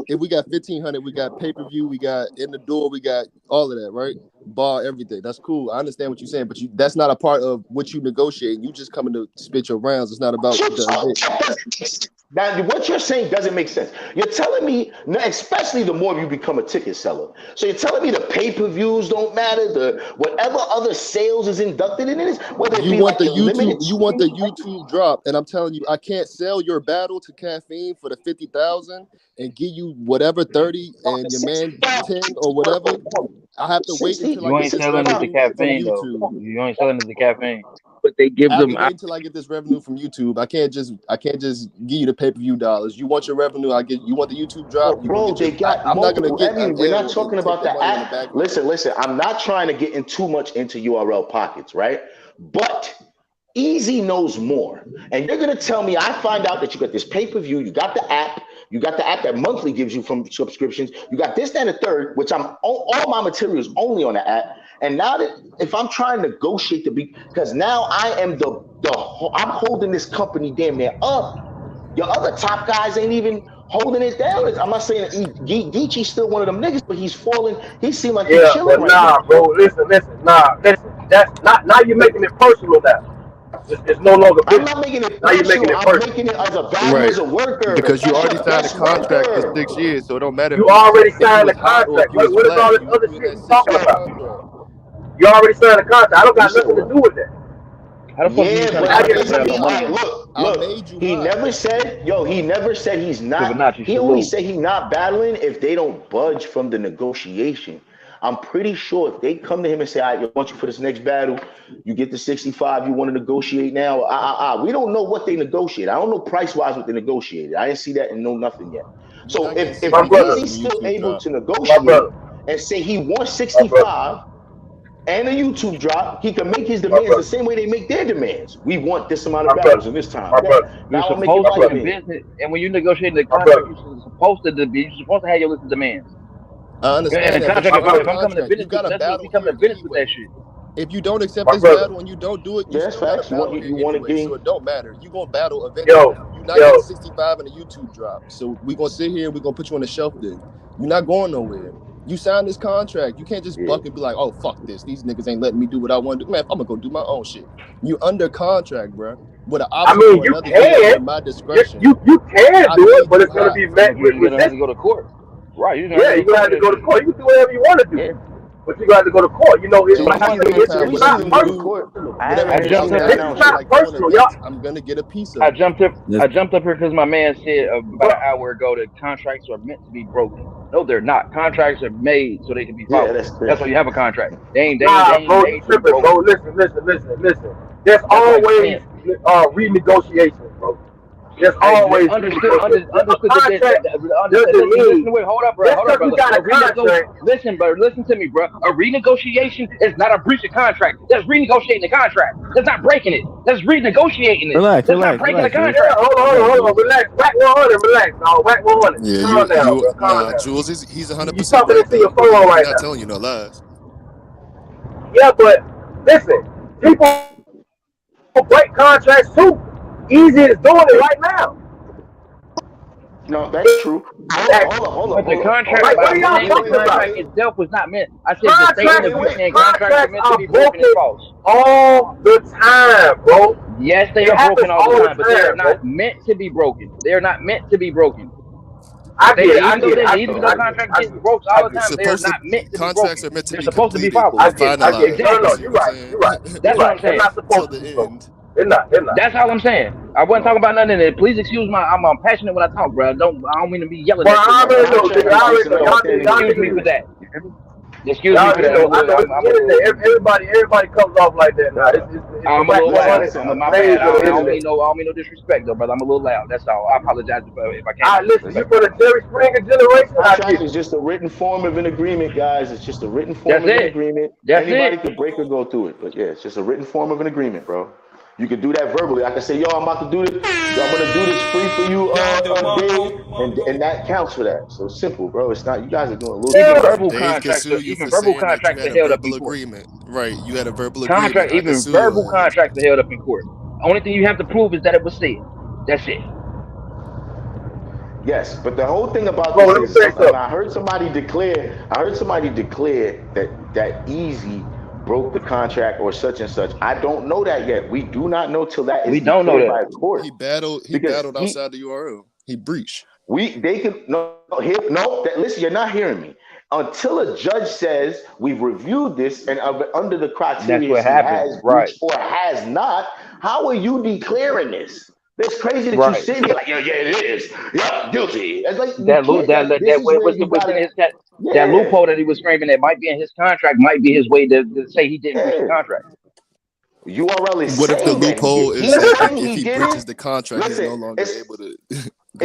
If we got 1,500, we got pay-per-view. We got in the door. We got all of that, right? Bar, everything. That's cool. I understand what you're saying, but that's not a part of what you negotiate. You just coming to spit your rounds. It's not about the event. Now, what you're saying doesn't make sense. You're telling me, especially the more you become a ticket seller. So you're telling me the pay-per-views don't matter, the whatever other sales is inducted in it, whether it you be want like the YouTube, you want the YouTube drop, and I'm telling you, I can't sell your battle to Caffeine for the 50,000 and give you whatever 30 and your man 10 or whatever. I have to wait until you ain't selling it to Caffeine though. You ain't selling it to Caffeine. But they give them. Wait until I get this revenue from YouTube. I can't just give you the pay-per-view dollars. You want your revenue? You want the YouTube drop? Bro, they got. I'm not gonna get. We're not talking about the app. Listen. I'm not trying to get in too much into URL pockets, right? But Easy knows more, and you're gonna tell me I find out that you got this pay-per-view, you got the app. You got the app that monthly gives you from subscriptions. You got this, that, and the third, which all my materials only on the app. And now that if I'm trying to negotiate because now I am I'm holding this company damn near up. Your other top guys ain't even holding it down. I'm not saying Geechee's still one of them niggas, but he's falling. He seemed like he's chilling right now. Bro, listen. That's not. Now you're making it personal now. It's no longer business. I'm not making it personal. I'm making it as a value as a worker. Because you already signed a contract for 6 years, so it don't matter. You already signed a contract. What is all this other shit you talking about? You already signed a contract. I don't got nothing to do with that. How the fuck look, he never said he's not. He only said he's not battling if they don't budge from the negotiation. I'm pretty sure if they come to him and say, I want you for this next battle, you get the 65, you want to negotiate now. We don't know what they negotiate. I don't know price-wise what they negotiated. I didn't see that and know nothing yet. So if he's still able to negotiate and say he wants 65 and a YouTube drop, he can make his demands the same way they make their demands. We want this amount of battles in this time. You're supposed to be business, and when you negotiate the contract, you're supposed to have your list of demands. I understand that. If I'm coming to business, that's coming to business with that shit. If you don't accept this battle and you don't do it, you still got a battle anyway, so it don't matter. You're going to battle eventually. You're not getting 65 and a YouTube drop. So we're going to sit here and we're going to put you on the shelf then. You're not going nowhere. You signed this contract. You can't just buck and be like, oh, fuck this. These niggas ain't letting me do what I want to do. Man, I'm going to go do my own shit. You under contract, bro. With an option for another day at my discretion. You can do it, but it's going to be met with you're going to have to go to court. Right. You're going to have to go to court. You can do whatever you want to do. But you got to go to court. You know, it's not personal. I'm gonna get a piece of it. I jumped up here because my man said about an hour ago that contracts are meant to be broken. No, they're not. Contracts are made so they can be followed. That's why you have a contract. They ain't tripping, bro. Listen. There's always renegotiations, bro. There's always understood. Wait, hold up, bro. Listen, bro. Listen to me, bro. A renegotiation is not a breach of contract. That's renegotiating the contract. That's not breaking it. That's renegotiating it. Relax. Not breaking the contract. Hold on. Relax. Whack 100. Relax. No, whack 100. Yeah, Calm down, bro. Jules, he's 100%. You talking into your phone right now. Not telling you no lies. Yeah, but listen, people break contracts too. Easy is doing it right now. No, that's true. But the contract, Like, what are y'all the talking about? contract itself was not meant. I said the statement of you saying contracts are meant to be broken is false. All the time, bro. Yes, they are broken all the time, but they are not meant to be broken. They are not meant to be broken. I get it. Even though contracts get broken all the time, they are not meant to be broken. Contracts are meant to They're be supposed to be completed followed. or finalized. Exactly. No, you're right. You're right. That's what I'm saying. They're not supposed to be broken. They're not. That's all I'm saying. I wasn't talking about nothing. Please excuse my. I'm passionate when I talk, bro. I don't mean to be yelling. Well, I already know. Excuse me for that. Excuse me for that. Everybody comes off like that now. I'm a little loud. My bad. I don't mean no disrespect though, brother. I'm a little loud. That's all. I apologize if I can't. All right, listen. You for the Jerry Springer generation? Contract is just a written form of an agreement, guys. It's just a written form of an agreement. Anybody could break or go through it, but yeah, it's just a written form of an agreement, bro. You can do that verbally. I can say, yo, I'm about to do this. I'm gonna do this free for you, Dave, and that counts for that. So it's simple, bro. It's not. You guys are doing a little. Even verbal contracts, even verbal contracts are held up in court. Right, you had a verbal contract. agreement. Even verbal contracts are held up in court. Only thing you have to prove is that it was said. That's it. Yes, but the whole thing about this is, I heard somebody declare that Easy broke the contract or such and such. I don't know that yet. We do not know till that is declared by a court. He battled outside the URL. He breached. Listen, you're not hearing me. Until a judge says we've reviewed this and under the criteria he has breached or has not, how are you declaring this? It's crazy that you sit here like, yeah, it is. Yeah, guilty. It's like that loophole that he was framing that might be in his contract might be his way to say he didn't breach the contract. URL is what if the loophole is that if he breaches the contract, he's no longer able to?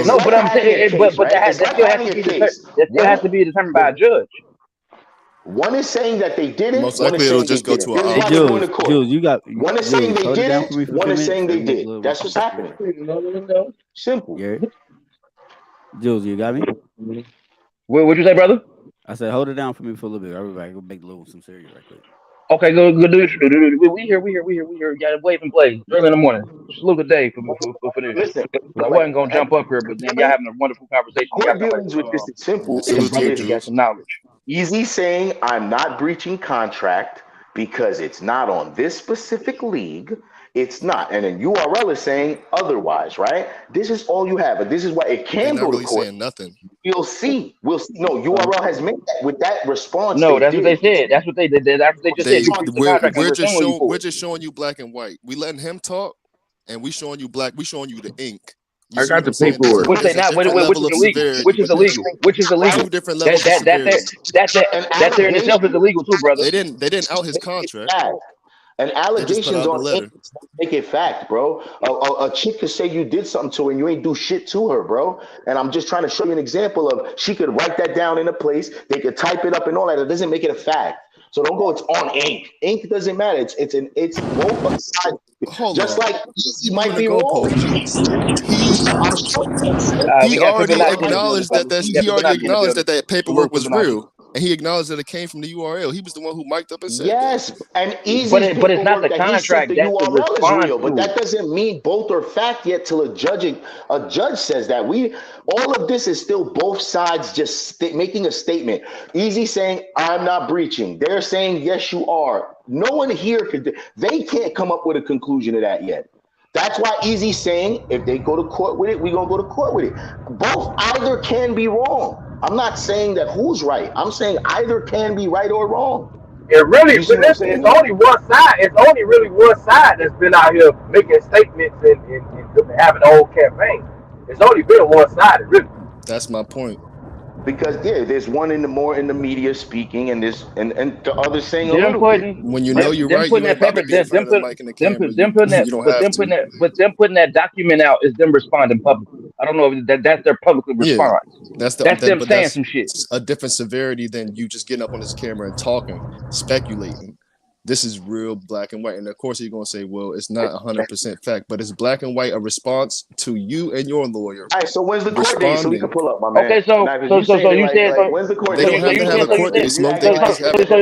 No, but I'm saying, but that still has to be determined by a judge. One is saying that they did it. Most likely, it'll just go to an Jules, you got. One is saying they did it. One is saying they did. That's what's happening. Simple. Jules, you got me. What'd you say, brother? I said, hold it down for me for a little bit. I'll be back. Go make the little some cereal right quick. Okay, go do it. We here. Got to wave and play early in the morning. Just a little day for this. Listen, I wasn't gonna jump up here, but then y'all having a wonderful conversation. Court dealings with this is simple. Got some knowledge. Easy saying I'm not breaching contract because it's not on this specific league. It's not, and then URL is saying otherwise, right? This is all you have, but this is why it can go to court. Saying nothing. We'll see. No, URL has made that with that response. No, that's what they said. That's what they did. That's what they just said. We're just showing you black and white. We letting him talk, and we showing you black. We showing you the ink. I got the paperwork. Which they not? Which is illegal? Which is illegal? Two different levels. That there in itself is illegal too, brother. They didn't out his contract. And allegations on ink make it fact, bro. A chick could say you did something to her and you ain't do shit to her, bro. And I'm just trying to show you an example of she could write that down in a place. They could type it up and all that. It doesn't make it a fact. So don't go. It's on ink. Ink doesn't matter. It's both sides. Just like he might be wrong. He already acknowledged that paperwork was real. And he acknowledged that it came from the URL. He was the one who mic'd up and said yes, and easy. But it's not the contract. That's the response. But that doesn't mean both are fact yet till a judge says that. All of this is still both sides just making a statement. Easy saying, I'm not breaching. They're saying, yes, you are. No one here they can't come up with a conclusion to that yet. That's why Easy saying, if they go to court with it, we're going to go to court with it. Either can be wrong. I'm not saying that who's right. I'm saying either can be right or wrong. It really, it's only one side. It's only really one side that's been out here making statements and having a whole campaign. It's only been one side, really. That's my point. Because there's one in the media speaking, and the other saying when you know you're right, you but them putting that document out is them responding publicly. I don't know if that's their public response. That's them saying some shit. A different severity than you just getting up on this camera and talking, speculating. this is real black and white. And of course, you're gonna say, well, it's not 100% fact, but it's black and white. A response to you and your lawyer. All right, so when's the court date so we can pull up, my man? Okay, so you said when's the court They date? don't have to have a court date. Smoke. They can just have okay.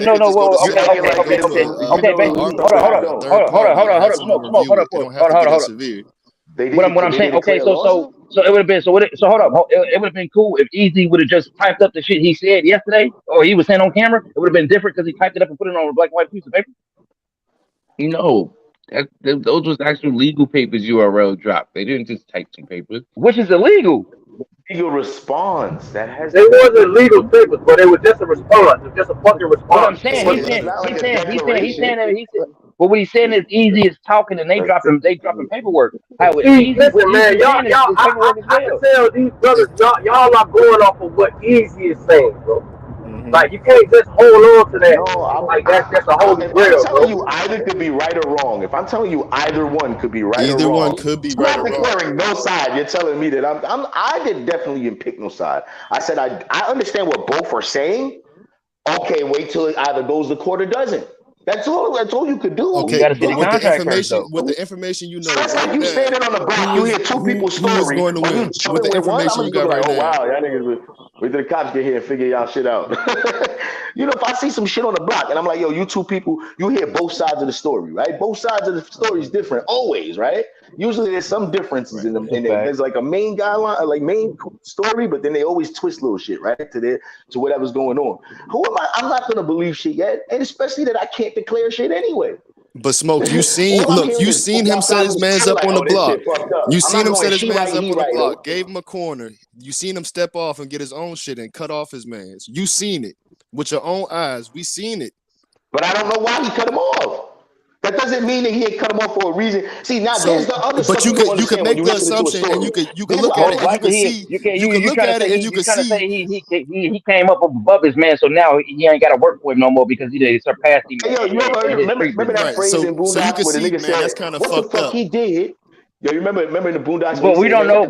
Hold on. What I'm saying, okay, so it would have been, so hold up, it would have been cool if Easy would have just typed up the shit he said yesterday, or he was saying on camera. It would have been different because he typed it up and put it on a black and white piece of paper. No, those was actual legal papers URL dropped. They didn't just type some papers. Which is illegal. Legal response that has. It wasn't legal papers, but it was just a response. It was just a fucking response. What I'm saying, he's saying that. But what he's saying is Easy is talking and they dropping paperwork. Listen, man, y'all, I can tell these brothers, y'all are going off of what Easy is saying, bro. Like you can't just hold on to that. No, like that's a holy grail. I'm telling you, either could be right or wrong. If I'm telling you either one could be right or wrong, either one could be right or wrong. I'm not declaring no side. You're telling me that I definitely didn't pick no side. I said I understand what both are saying. Okay, wait till it either goes to court or doesn't. That's all you could do. Okay, but with the information you know, that's like you standing on the block, you hear two people's story. Going to win? With the information you got right now. Wow, y'all niggas, wait till the cops get here and figure y'all shit out. You know, if I see some shit on the block and I'm like, yo, you two people, you hear both sides of the story, right? Both sides of the story is different, always, right? Usually there's some differences in them. There's like a main guideline, like main story, but then they always twist little shit, right? To whatever's going on. Who am I? I'm not gonna believe shit yet, and especially that I can't declare shit anyway. But Smoke, you seen him set his mans up on the block. You seen him set his mans up on the block, gave him a corner. You seen him step off and get his own shit and cut off his mans. You seen it with your own eyes. We seen it. But I don't know why he cut him off. That doesn't mean that he had cut him off for a reason. See, now there's the other stuff. But you can make the assumption and you can look at it and you can see. You can look at it and you can see. He came up above his man, so now he ain't got to work for him no more because he surpassed him. Hey, yo, you remember that phrase in Boondocks where the nigga said, that's kind of "What the fuck he did?" Yo, you remember in the Boondocks? But we don't know.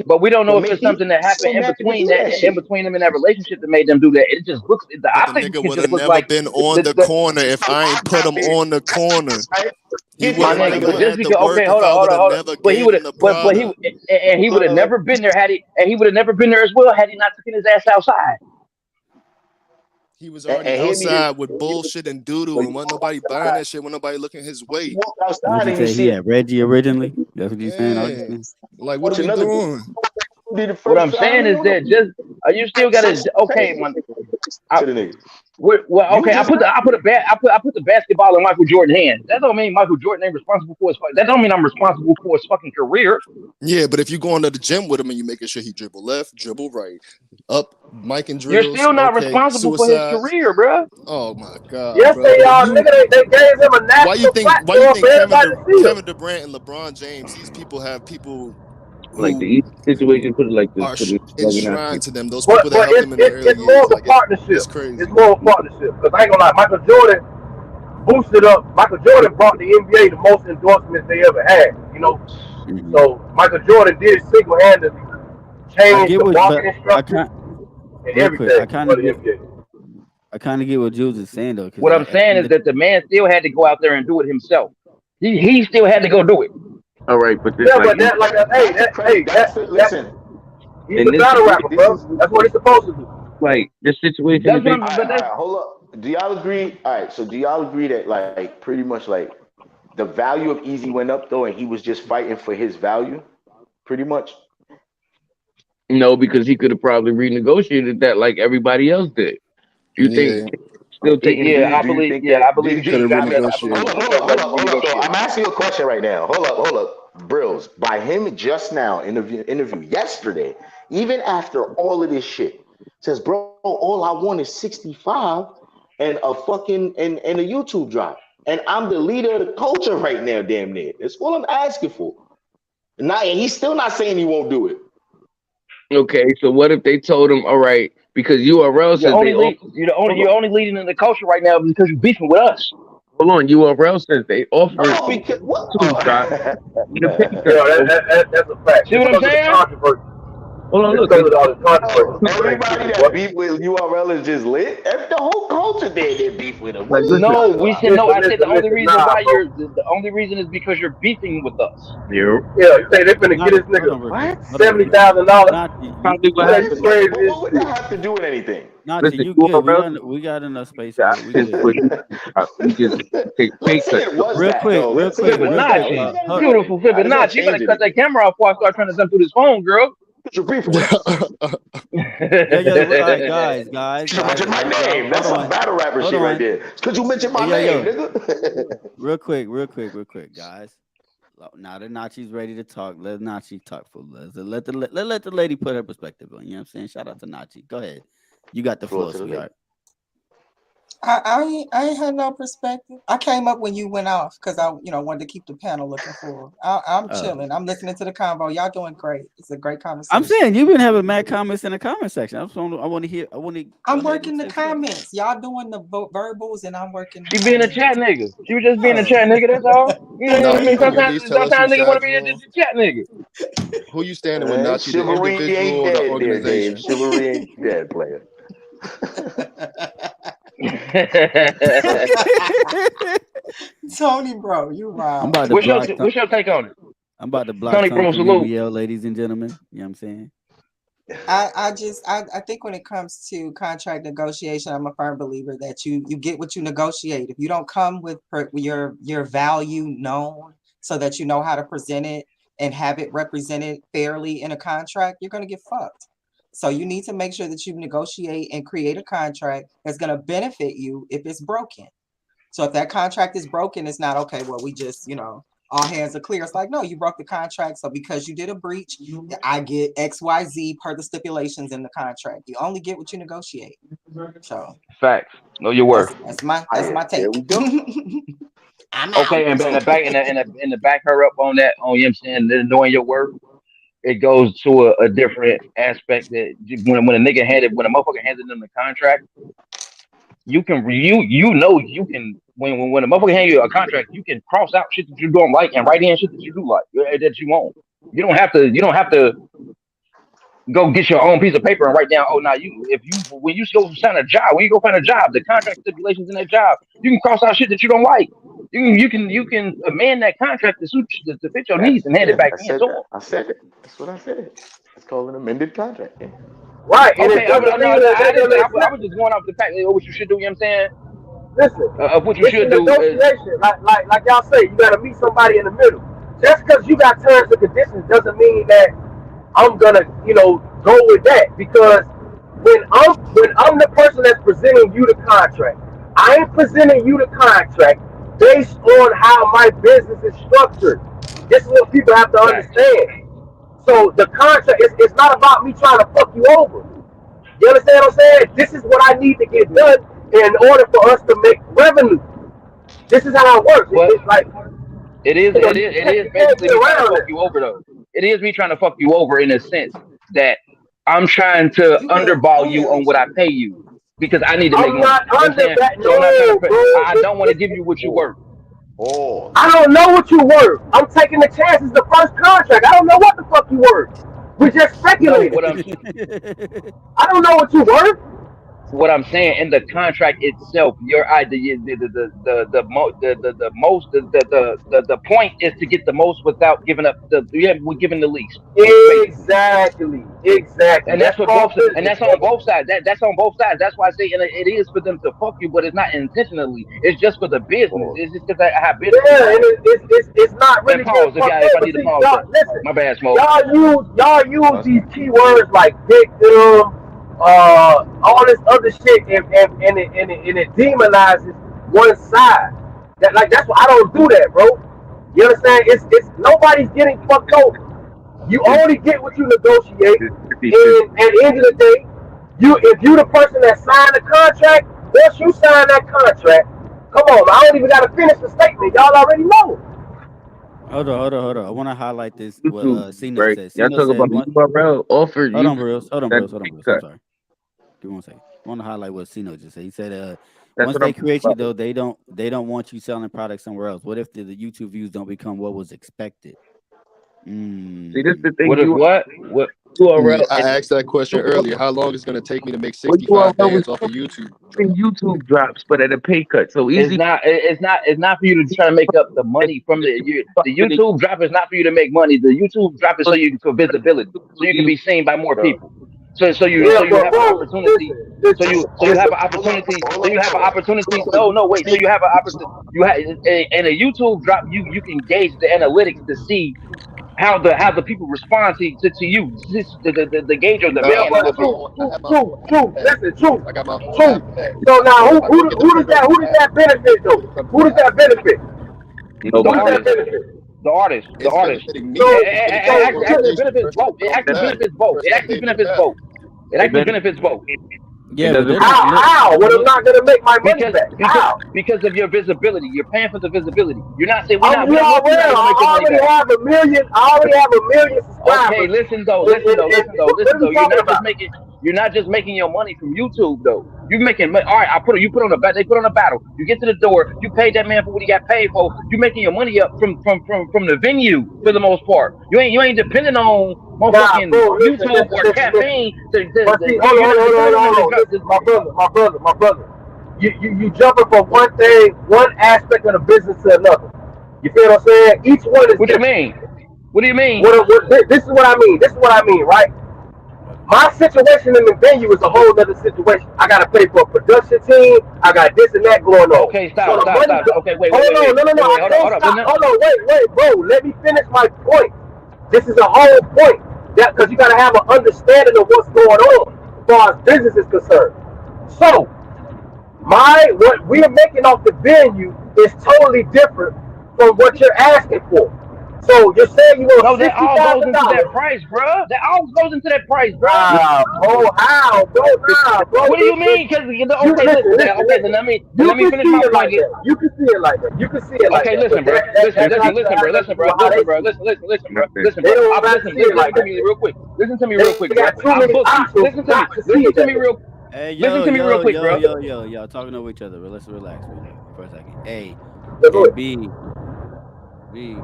But we don't know if it's something that happened in between them in that relationship that made them do that. It just looks. I think the nigga would have never been on the corner if I ain't put him on the corner. He would have hold on. But he would have never been there had he. And he would have never been there as well had he not taken his ass outside. He was already outside with bullshit and doodle, and wasn't nobody buying that shit. Wasn't nobody looking his way. What you say? He had Reggie originally. That's what you saying? Like, what are we doing? What I'm saying is that you still got to well, okay. I put the basketball in Michael Jordan's hands. That don't mean Michael Jordan ain't responsible for his. That don't mean I'm responsible for his fucking career. Yeah, but if you going to the gym with him and you making sure he dribble left, dribble right, up, Mike and drills, you're still not responsible for his career, bro. Oh my god. Yes, bro. they are. Nigga, they gave him a national. Why you think Kevin Durant and LeBron James? These people have people. Like the East situation, put it like this. Enshrined to them, those people that helped them in the early years. It's more of a partnership. It's crazy. It's more of a partnership. Because I ain't gonna lie, Michael Jordan boosted up. Michael Jordan brought the NBA the most endorsements they ever had. You know, so Michael Jordan did single-handedly change the marketing structure and everything. I kind of get what Jules is saying though. What I'm saying is that the man still had to go out there and do it himself. He still had to go do it. All right, but this, listen. He's a battle rapper, bro. That's what he's supposed to do. Like this situation. Hold up. Do y'all agree? All right. So do y'all agree that like pretty much like the value of Easy went up though, and he was just fighting for his value, pretty much? No, because he could have probably renegotiated that like everybody else did. You think? Still taking? I believe he could have renegotiated. Hold up. So I'm asking you a question right now. Hold up. Brills, by him just now interview yesterday, even after all of this shit, says, bro, all I want is 65 and a fucking and a YouTube drop. And I'm the leader of the culture right now, damn near. That's all I'm asking for. And he's still not saying he won't do it. Okay, so what if they told him, all right, because URL says you're only leading in the culture right now because you're beefing with us. Hold on, URL says they offered that's a fact. See what I'm saying? Hold on, look. Everybody that beef with URL is just lit. The whole culture they beef with them. No, we said no. I said the only reason why you're the only reason is because you're beefing with us. Yeah, you say they finna get this nigga $70,000. What would that have to do with anything? Nachi, you good? We got enough space. We good. Real quick. Fibonacci, beautiful Fibonacci. You better cut that camera off before I start trying to jump through this phone, girl. Your beef. Guys. You mentioned my name. That's some battle rapper shit right there. Because you mentioned my name, nigga. Real quick, guys. Now that Nachi's ready to talk, let Nachi talk for us. Let the lady put her perspective on. You know what I'm saying? Shout out to Nachi. Go ahead. You got the floor, sweetheart. I ain't had no perspective. I came up when you went off because I wanted to keep the panel looking forward. I'm chilling. I'm listening to the convo. Y'all doing great. It's a great conversation. I'm saying you've been having mad comments in the comment section. I want to hear. I'm working the comments. Y'all doing the verbals and I'm working. She being a chat nigga. She was just being a chat nigga. That's all. You know what I mean? Sometimes nigga want to be a chat nigga. Who you standing with, Nachi? The individual or the organization? Chivalry ain't dead, player. Tony, bro, you right. What's your take on it? I'm about to block Tony, bro, salute. BBL, ladies and gentlemen. You know what I'm saying? I think when it comes to contract negotiation, I'm a firm believer that you get what you negotiate. If you don't come with your value known so that you know how to present it and have it represented fairly in a contract, you're going to get fucked. So you need to make sure that you negotiate and create a contract that's going to benefit you if it's broken. So if that contract is broken, it's not okay. Well, we just, all hands are clear. It's like, no, you broke the contract. So because you did a breach, I get XYZ per the stipulations in the contract. You only get what you negotiate. So facts. Know your worth. That's my take. I'm okay, and in the back her up on that, on you know what I'm saying, knowing your worth. It goes to a different aspect that when a motherfucker handed them the contract, when a motherfucker hand you a contract, you can cross out shit that you don't like and write in shit that you do like, that you won't. You don't have to go get your own piece of paper and write down, when you go find a job, the contract stipulations in that job, you can cross out shit that you don't like. You can amend that contract to fit your needs and hand it back in. I said it. That's what I said. It's called an amended contract. Yeah. Right. Okay, I was just going off the fact of what you should do. You know what I'm saying? Listen, of what you should do. Negotiation, like y'all say, you gotta meet somebody in the middle. Just because you got terms and conditions doesn't mean that I'm gonna, go with that. Because when I'm the person that's presenting you the contract, I ain't presenting you the contract based on how my business is structured. This is what people have to understand. So the contract, it's not about me trying to fuck you over. You understand what I'm saying? This is what I need to get done in order for us to make revenue. This is how it works. It's like it is basically me trying to fuck you over though. It is me trying to fuck you over in a sense that I'm trying to undervalue you on what I pay you. Because I need to make money. I don't want to give you what you're worth. Oh. I don't know what you're worth. I'm taking the chances. The first contract. I don't know what the fuck you worth. We just speculating. I don't know what you're worth. What I'm saying in the contract itself, your idea, the point is to get the most without giving up we're giving the least. Exactly. And that's what that's on both sides. That's on both sides. That's why I say it is for them to fuck you, but it's not intentionally. It's just for the business. It's just because I have business. Yeah, and it's not really. Pause if I need to pause. Listen, my bad, Smoke. Y'all use these keywords like victim. All this other shit and it demonizes one side. That's why I don't do that, bro. You understand? It's nobody's getting fucked over. You only get what you negotiate. And at the end of the day, if you the person that signed the contract, once you sign that contract, come on, I don't even gotta finish the statement. Y'all already know. Hold on. I want to highlight this. What Cino said. Y'all talk about the URL offer. Hold on, bros. I'm sorry. Give me 1 second. I want to highlight what Cino just said. He said, once they create you, though, they don't want you selling products somewhere else. What if the YouTube views don't become what was expected? See, this is the thing. URL. I asked that question earlier. How long is it going to take me to make Well, 65 URL bands was off of YouTube? YouTube drops, but at a pay cut. So It's easy. not for you to try to make up the money from the YouTube drop is not for you to make money. The YouTube drop is for visibility, so you can be seen by more people. So you have an opportunity. So you have an opportunity. So you have an opportunity. No, wait. So you have an opportunity. You have in a YouTube drop. You can gauge the analytics to see how the people respond to you. The gauge of the I band. have my own Listen, true. I got my own True. So now, who does that benefit though? Who does that benefit? Who does that benefit? The artist. It's benefiting me. It actually benefits both. It actually benefits both. It actually benefits both. It actually benefits both. Yeah, but how? When I'm not gonna make my money back? How? Because of your visibility. You're paying for the visibility. You're not saying I already have a million subscribers. Okay, listen though. You're not just making your money from YouTube though. You're making money. All right, you put on a battle. They put on a battle. You get to the door. You paid that man for what he got paid for. You're making your money up from the venue for the most part. You ain't depending on motherfucking YouTube or caffeine. Hold on. My brother. You jumping from one thing, one aspect of the business to another. You feel what I'm saying? Each one is. What do you mean? What do you mean? This is what I mean. Right? My situation in the venue is a whole other situation. I gotta pay for a production team. I got this and that going on. Okay, stop. Okay, wait. Hold on, wait, bro. Let me finish my point. This is a whole point. Because you gotta have an understanding of what's going on as far as business is concerned. So, what we are making off the venue is totally different from what you're asking for. So you're saying you want that all goes into that price, bro. That all goes into that price, bro. Bro, how, bro? Bro. What do you mean? Because then let me finish my point. You can see it like that. Okay, listen, bro. Listen, bro. Listen to me real quick, bro. Listen to me real quick. Hey, listen to me real quick, bro. Y'all talking over each other, but let's relax for a second. Hey, B.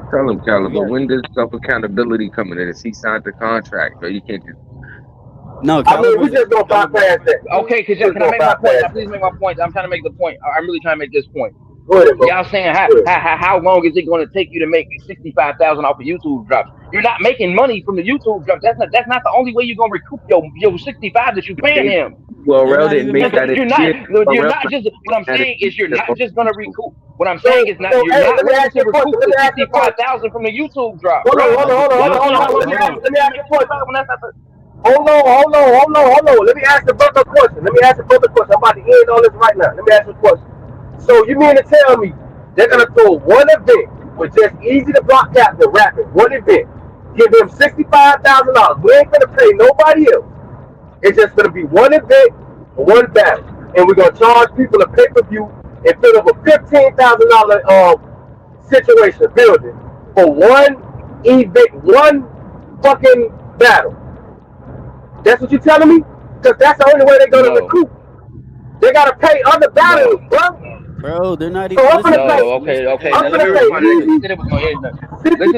Tell him, Caliber, when does self accountability coming in? Is he signed the contract, or you can't just? No, we just gonna bypass that. Okay, can I make my point? Now, please make my point. I'm trying to make the point. I'm really trying to make this point. Y'all saying how long is it going to take you to make 65,000 off of YouTube drops? You're not making money from the YouTube drops. That's not the only way you're gonna recoup your 65 that you paying him. Well, Rel didn't make that. You're not just. What I'm saying is you're not just gonna recoup. What I'm saying is you're not going to recoup the 65,000 from the YouTube drop. Hold on. Let me ask you a question. Hold on. Let me ask the brother a question. I'm about to end all this right now. Let me ask you a question. So you mean to tell me they're gonna throw one event with just Easy the Block Captain rapping, one event, give him $65,000. We ain't gonna pay nobody else. It's just gonna be one event, one battle, and we're gonna charge people a pay-per-view and put up a $15,000 situation building for one event, one fucking battle. That's what you're telling me? Because that's the only way they're gonna recoup. They gotta pay other battles, bro. They're not even. Okay. Listen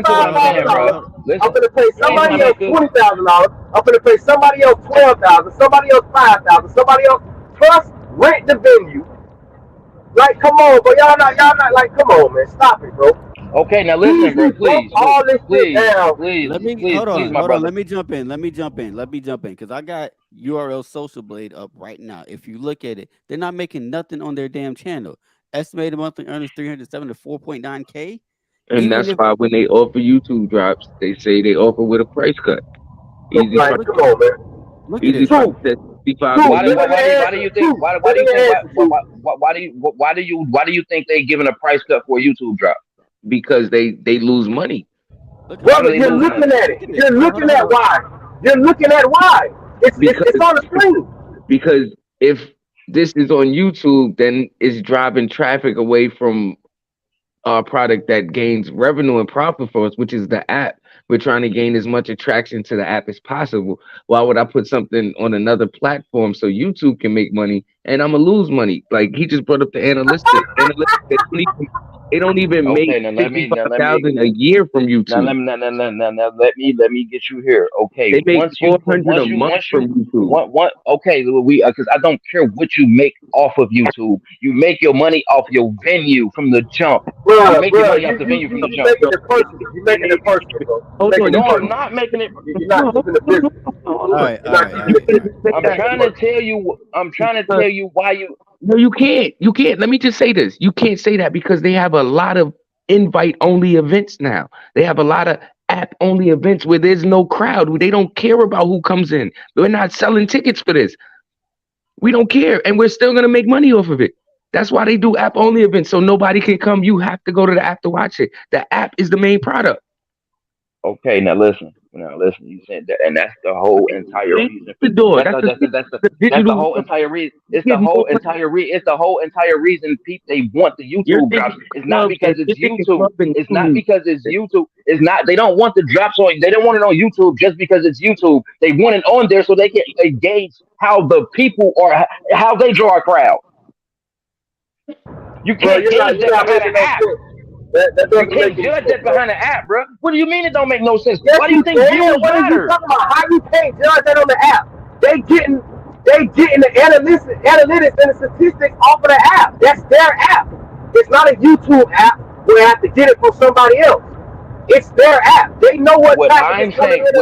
to what I'm saying, bro. I'm gonna pay somebody else $20,000. I'm gonna pay somebody else $12,000. Somebody else $5,000. Somebody else plus rent the venue. Like, come on, bro. Y'all not like, come on, man. Stop it, bro. Okay, now listen, bro. Please. Let me hold on. Let me jump in, because I got URL Social Blade up right now. If you look at it, they're not making nothing on their damn channel. Estimated monthly earnings 307 to 4.9K. And that's why when they offer YouTube drops, they say they offer with a price cut. Easy. Like, come on, man. Look at it. Why do you think they giving a price cut for a YouTube drop? Because they lose money. Brother, you're looking at it. You're looking at why. It's on the screen. Because if this is on YouTube, then it's driving traffic away from our product that gains revenue and profit for us, which is the app. We're trying to gain as much attraction to the app as possible. Why would I put something on another platform so YouTube can make money and I'm gonna lose money? Like he just brought up the analytics. They don't even make Okay, now let me 55,000 a year from now YouTube. let me get you here. Okay, They make once you put 400 a month from YouTube. what okay, we because I don't care what you make off of YouTube. You make your money off your venue from the jump. You Bruh, make your bruh, money off the venue from the you jump. making it personal. You making it personal, bro. Hold on, No, I'm not making it. You're not keeping the business. All right. I'm trying to tell you. I'm trying to tell you why you. No, you can't. You can't. Let me just say this. You can't say that because they have a lot of invite-only events now. They have a lot of app-only events where there's no crowd. They don't care about who comes in. We're not selling tickets for this. We don't care, and we're still gonna make money off of it. That's why they do app-only events, so nobody can come. You have to go to the app to watch it. The app is the main product. Okay, now listen. You said that, and that's the whole entire reason. The door. That's the whole entire reason. It's the whole entire reason they want the YouTube drops. It's not because it's YouTube. It's not because it's YouTube. It's not. They don't want the drops on. They don't want it on YouTube just because it's YouTube. They want it on there so they can gauge how the people are, how they draw a crowd. You can't gauge that behind an app. You can't judge that behind an app, bro. What do you mean it don't make no sense? Yes, Why do you think views what are you matter? talking about? How you can't judge that on the app? They getting the analytics and the statistics off of the app. That's their app. It's not a YouTube app where they have to get it from somebody else. It's their app. They know what I'm saying is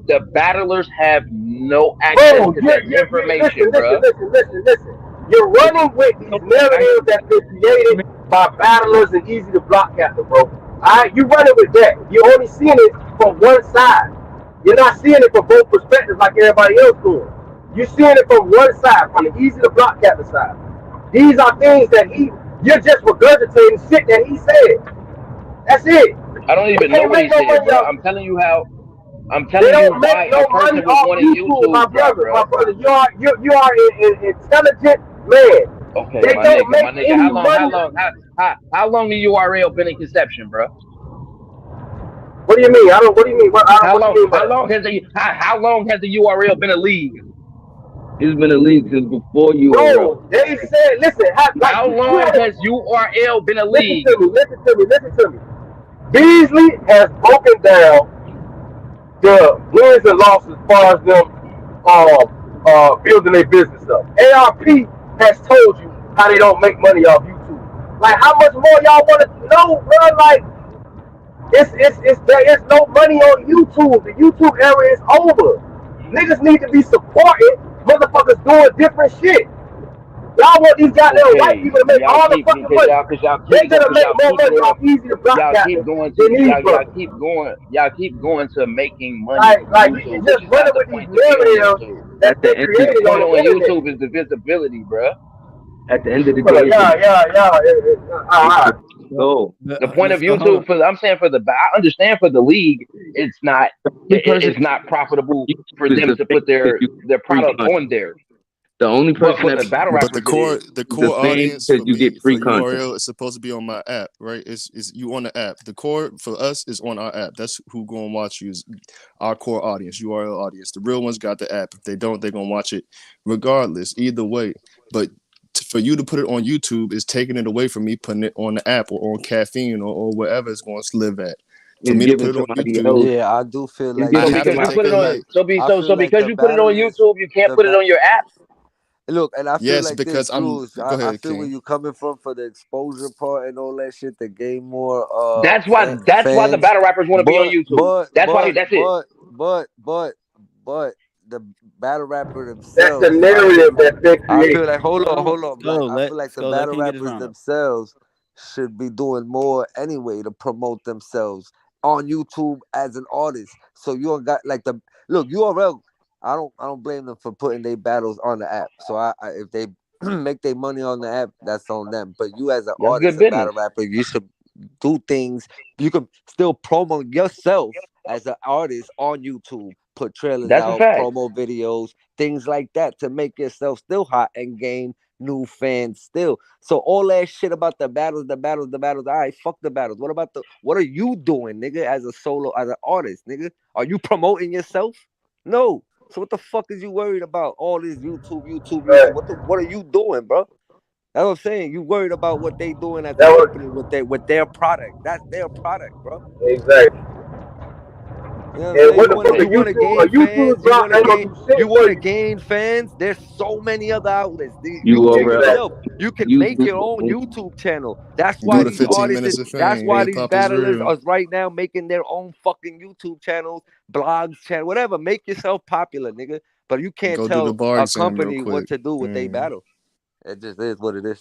the battlers have no access to that information, bro. Listen. You're running with these narratives that's been created by battlers and easy to block captain, bro. Alright, you running with that. You're only seeing it from one side. You're not seeing it from both perspectives like everybody else doing. You're seeing it from one side, from the easy to block captain side. These are things that you're just regurgitating shit that he said. That's it. I don't even know what he said, bro. I'm telling you why a person would want a YouTube, my brother. You are an intelligent man. Okay, they my don't nigga, make my nigga. any money. How long the URL been in conception, bro? What do you mean? What do you mean? How long has the URL been a league? It's been a league since before you. Bro, they said, listen. How long has URL been a league? Listen to me. Beasley has broken down the wins and losses as far as them building their business up. ARP has told you how they don't make money off YouTube. Like, how much more y'all want to know, bro? Like, there is no money on YouTube. The YouTube era is over. Niggas need to be supporting motherfuckers doing different shit. Y'all want these goddamn white people to make all the fucking money. They're gonna make more money off easy to block Y'all keep going to making money. Like you just running with these narratives that they created the point on on YouTube is the visibility, bro. At the end of the day, So the point of YouTube I understand for the league, it's not profitable for them to put their product on there. The only person the battle rappers, the core audience that you get free content. URL is supposed to be on my app, right? Is you on the app. The core for us is on our app. That's who going to watch you, is our core audience, URL audience. The real ones got the app. If they don't, they're going to watch it regardless, either way. But for you to put it on YouTube is taking it away from me putting it on the app or on Caffeine or wherever it's going to live at. For me to put it on YouTube, yeah, I do feel like because you put it on YouTube, you can't put it on your app. Look, and I feel like because I feel where you're coming from for the exposure part and all that shit to gain more. That's why the battle rappers want to be on YouTube. But the battle rapper themselves. That's the narrative that they create. I feel like hold on. I feel like the battle rappers themselves should be doing more anyway to promote themselves on YouTube as an artist. So you don't got like URL. I don't blame them for putting their battles on the app. So I if they make their money on the app, that's on them. But you as an artist, a battle rapper, you should do things. You can still promote yourself as an artist on YouTube. Put trailers out, promo videos, things like that to make yourself still hot and gain new fans still. So all that shit about the battles. All right, fuck the battles. What are you doing, nigga, as an artist, nigga? Are you promoting yourself? No. So what the fuck is you worried about? All this YouTube. What are you doing, bro? That's what I'm saying. You worried about what they doing as a company with their product. That's their product, bro. Exactly. You know what I'm saying? You want to gain fans. You want to gain fans. There's so many other outlets. You can make your own YouTube channel. That's why these artists. That's why these battlers are right now making their own fucking YouTube channels, blogs, channel, whatever. Make yourself popular, nigga. But you can't tell a company what to do with they battle. It just is what it is.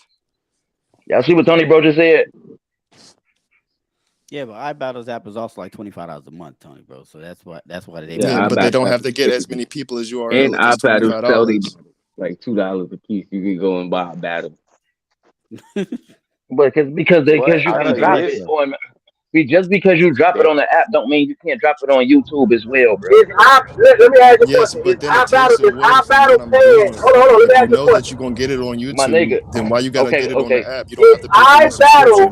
Y'all see what Tony Bro just said? Yeah, but iBattle's app is also like $25 a month, Tony, bro. So that's why they. Yeah, but they don't have to get as many people as you are. And iBattle selling like $2 a piece. You can go and buy a battle. But because you can drop it on. Just because you drop it on the app don't mean you can't drop it on YouTube as well, bro. Let me ask you a question. Is iBattle paying? Hold on. Let me ask you a question. That you're gonna get it on YouTube, my nigga. Then why you gotta get it on the app? You don't have to pay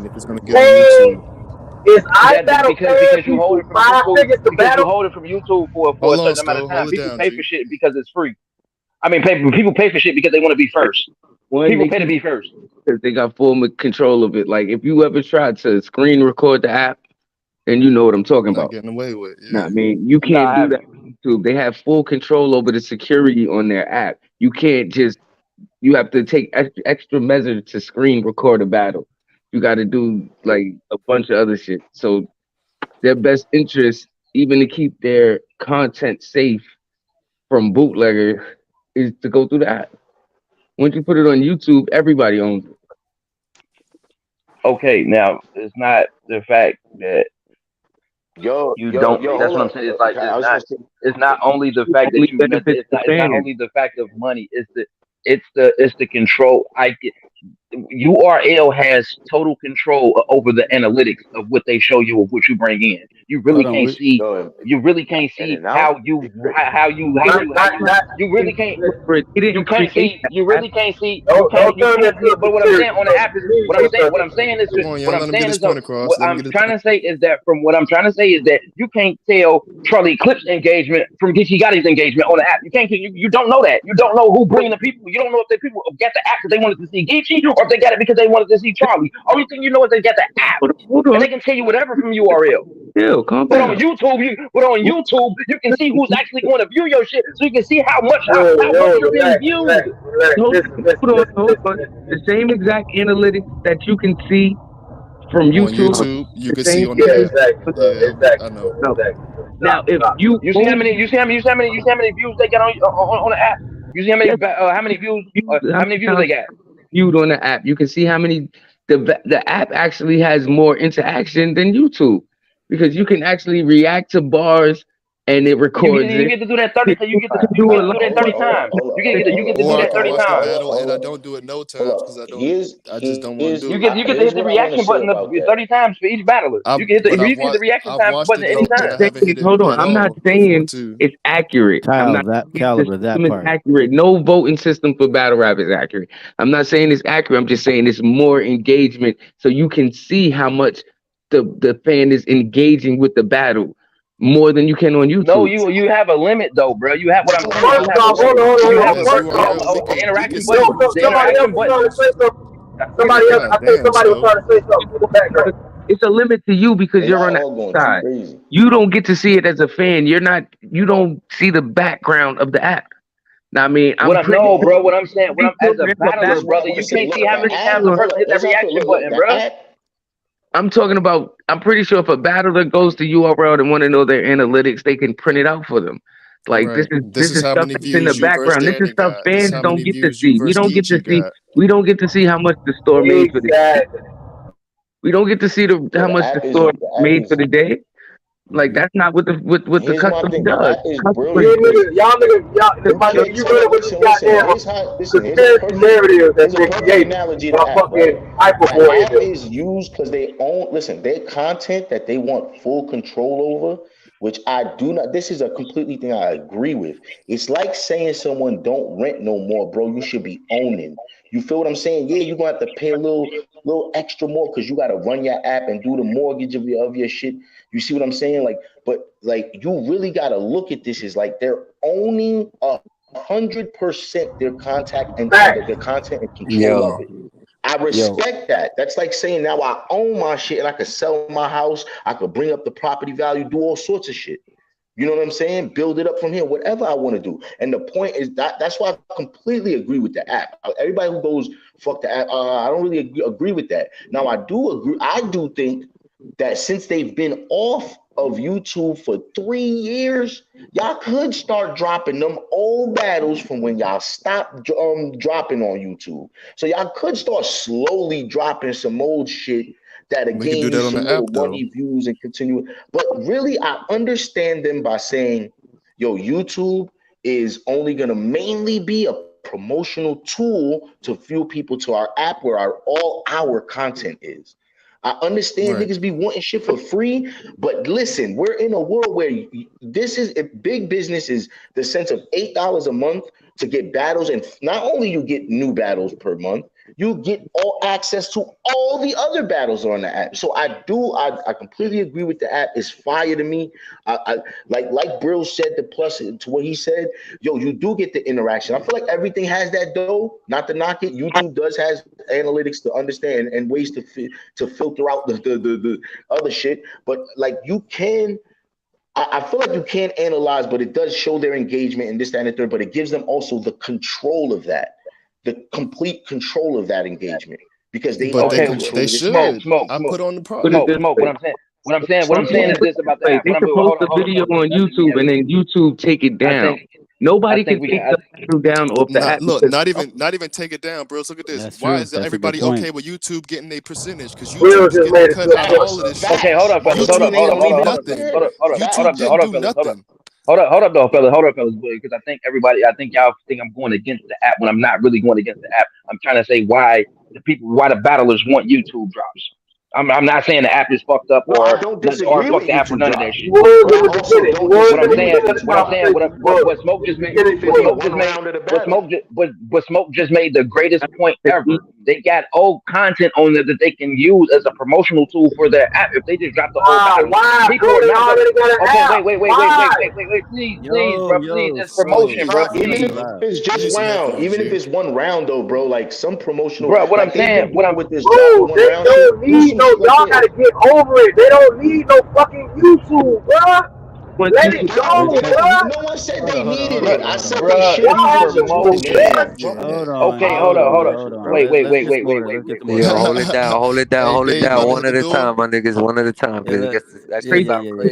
if it's gonna get on YouTube. Is iBattle because you hold it from YouTube? Because you hold it from YouTube for a certain amount of time. People pay for shit because it's free. I mean, people pay for shit because they want to be first. People pay to be first because they got full control of it. Like if you ever tried to screen record the app, and you know what I'm talking about. Getting away with. Yeah. I mean, you can't do that on YouTube. They have full control over the security on their app. You can't just. You have to take extra measures to screen record a battle. You got to do like a bunch of other shit. So their best interest, even to keep their content safe from bootlegger, is to go through the app. Once you put it on YouTube, everybody owns it. Okay, now it's not the fact that that's what I'm saying. It's like it's not only the fact that you. It's not only the fact of money. It's the control. URL has total control over the analytics of what they show you of what you bring in. You really can't see. You really can't see how you really can't. You can't see. You really can't see. You can't see. But what I'm saying on the app is what I'm saying is what I'm trying to say is that from what I'm trying to say is that you can't tell Charlie Eclipse engagement from Geechee Gotti's engagement on the app. You can't. You don't know that. You don't know who bringing the people. You don't know if the people got the app because they wanted to see Geechee or if they got it because they wanted to see Charlie. Only thing you know is they got the app, and they can tell you whatever from URL. But on YouTube, you can see who's actually going to view your shit, so you can see how much you're being viewed. The same exact analytics that you can see from YouTube, you can see on the app. I know. Now, if you see how many views they got on the app. You see how many views they got viewed on the app. You can see how many the app actually has more interaction than YouTube because you can actually react to bars and it records. You get to do that 30 times. You get to do that 30 times. You get to do that 30 times. And I don't do it no times because I just don't want to do it. You get to hit the reaction button 30 times for each battler. You can hit the reaction time button anytime. Hold on, I'm not saying it's accurate. I'm not accurate. No voting system for battle rap is accurate. I'm not saying it's accurate. I'm just saying it's more engagement, so you can see how much the fan is engaging with the battle. More than you can on YouTube. No, you have a limit though, bro. You have what I'm saying. You have the interaction button. Somebody else. I think somebody was trying to say something. It's a limit to you because you're on the side. You don't get to see it as a fan. You don't see the background of the app. Now, I mean, what I'm saying, as a battler, brother, you can't see how many times the person hit that reaction button, bro. I'm talking about, I'm pretty sure if a battler goes to URL and want to know their analytics, they can print it out for them. Like this is stuff that's in the background. This is stuff fans don't get to see. We don't get to see how much the store made for the day. We don't get to see how much the store made for the day. Like that's not what the customer does. Y'all niggas, you really with this goddamn narrative that they create. The app is used because they own. Listen, their content that they want full control over, which I do not. This is a completely thing I agree with. It's like saying someone don't rent no more, bro. You should be owning. You feel what I'm saying? Yeah, you're gonna have to pay a little extra more because you gotta run your app and do the mortgage of your shit. You see what I'm saying? But you really gotta look at this as like they're owning 100% their content and control of it. I respect that. That's like saying now I own my shit and I could sell my house. I could bring up the property value, do all sorts of shit. You know what I'm saying? Build it up from here, whatever I want to do. And the point is that's why I completely agree with the app. Everybody who goes, fuck the app, I don't really agree with that. Now, I do think that since they've been off of YouTube for 3 years, y'all could start dropping them old battles from when y'all stopped dropping on YouTube. So y'all could start slowly dropping some old shit that again you some little money views and continue. But really, I understand them by saying, yo, YouTube is only gonna mainly be a promotional tool to fuel people to our app where all our content is. I understand niggas be wanting shit for free, but listen, we're in a world where big business is the sense of $8 a month to get battles, and not only you get new battles per month, you get all access to all the other battles on the app. So I completely agree with the app. It's fire to me. I like Brill said, the plus to what he said, yo, you do get the interaction. I feel like everything has that though, not to knock it. YouTube does has analytics to understand and ways to filter out the other shit. But like you can, I feel like you can analyze, but it does show their engagement and this, that, and the third, but it gives them also the control of that. The complete control of that engagement, because they should. Smoke. I put on the product. Smoke. What I'm saying is this about that. They can post a video on YouTube and then YouTube take it down. Nobody can take the video down off the app. Look, not even take it down, bros. Look at this. Why is everybody okay with YouTube getting a percentage? Because YouTube is getting cut out of all of this shit. Okay, hold up, fellas. Hold up, fellas, because I think y'all think I'm going against the app when I'm not really going against the app. I'm trying to say why the battlers want YouTube drops. I'm not saying the app is fucked up or fuck the app or none of that shit. What Smoke just made the greatest point ever. They got old content on there that they can use as a promotional tool for their app. If they just drop the old content, people are not. Okay, wait, please, bro, please, it's promotion, bro. Even if it's just round, even if it's one round though, bro, like some promotional. Bro, what I'm saying, with this y'all gotta get over it. They don't need no fucking YouTube, bro. Let it go, bro. No one said they needed it. I said they should use it. Okay, hold on. Wait. Yeah, hold it down. One at a time, my niggas. One at a time. That's crazy.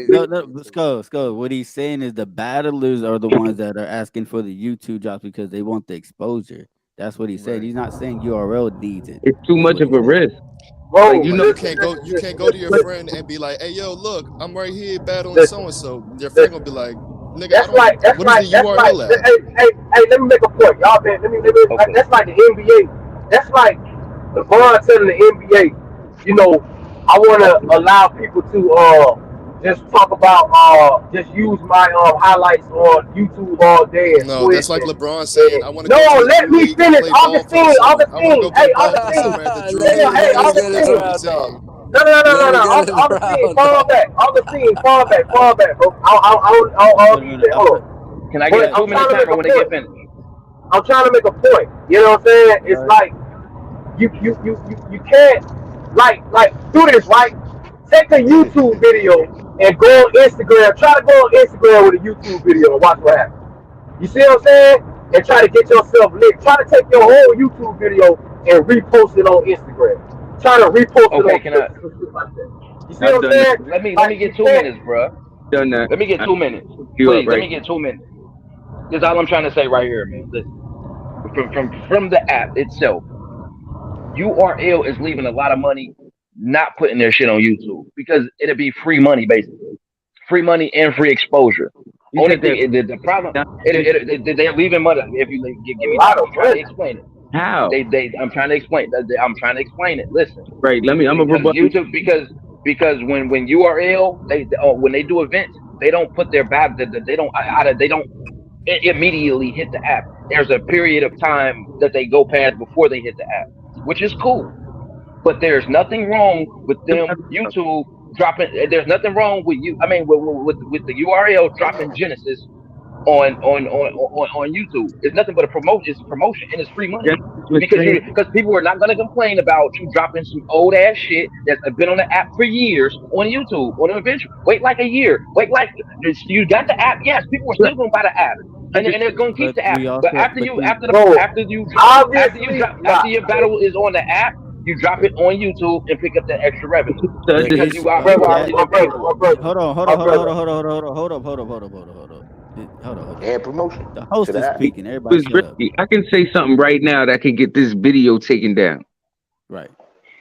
No, let's go. What he's saying is the battlers are the ones that are asking for the YouTube drops because they want the exposure. That's what he said. He's not saying URL needs it. It's too much of a risk. Bro, like, you can't go to your friend and be like, hey, yo, look, I'm right here battling so and so. Your friend gonna be like, nigga, what is the URL at? Hey, let me make a point, y'all. Man, that's like the NBA. That's like LeBron telling the NBA, you know, I want to allow people to just talk about just use my highlights on YouTube all day. No, that's like LeBron saying, I want to. No, let me finish. Augustine. Hey, Augustine. Augustine, fall back. Fall back, bro. I'll keep it. Hold on. Can I get a 2 minute timer when they get finished? I'm trying to make a point. You know what I'm saying? It's like you can't like do this, right? Take a YouTube video and go on Instagram. Try to go on Instagram with a YouTube video and watch what happens. You see what I'm saying? And try to get yourself lit. Try to take your whole YouTube video and repost it on Instagram. Try to repost it on Instagram like that. You see what I'm saying? Let me get 2 minutes, bro. Done that. Let me get 2 minutes. Please, let me get 2 minutes. That's all I'm trying to say right here, man. Listen, from the app itself, URL is leaving a lot of money not putting their shit on YouTube because it'll be free money, basically. Free money and free exposure. Only thing, the problem, they're leaving money. If you give me time, I'm trying to explain it. How? I'm trying to explain. I'm trying to explain it. Listen. Right. I'm a YouTube because when URL when they do events, they don't put their they don't immediately hit the app. There's a period of time that they go past before they hit the app, which is cool. But there's nothing wrong with them YouTube dropping. There's nothing wrong with you. I mean, with the URL dropping Genesis on YouTube. It's nothing but a promotion. It's promotion and it's free money because people are not going to complain about you dropping some old ass shit that's been on the app for years on YouTube on an eventual. Wait like a year. Wait like you got the app. Yes, people are still going to buy the app. And they're going to keep the app. But after your battle is on the app, you drop it on YouTube and pick up that extra revenue. Because you are Hold on. And promotion. The host is speaking. Everybody shut up. I can say something right now that can get this video taken down. Right.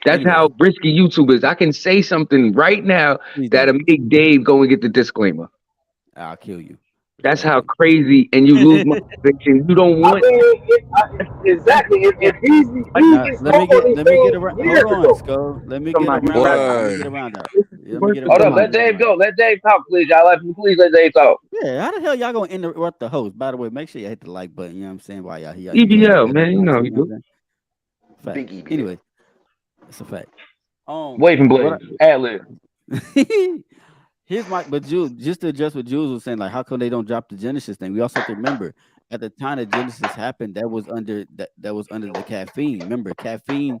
That's how risky YouTube is. I can say something right now that'll make Dave go and get the disclaimer. I'll kill you. That's how crazy, and you lose motivation. You don't want. Exactly. It's easy. Let me get around. Hold on, Sko. Let me get around. Hold on. Let Dave go. Let Dave talk, please. Y'all please let Dave talk. Yeah. How the hell y'all gonna interrupt the host? By the way, make sure you hit the like button. You know what I'm saying? While y'all here. EBL, man. You know you do. Big EBL. Anyway, it's a fact. Wave and blade. Ad lib. Here's but Jules, just to adjust what Jules was saying, like how come they don't drop the Genesis thing? We also have to remember at the time that Genesis happened, that was under the Caffeine. Remember, Caffeine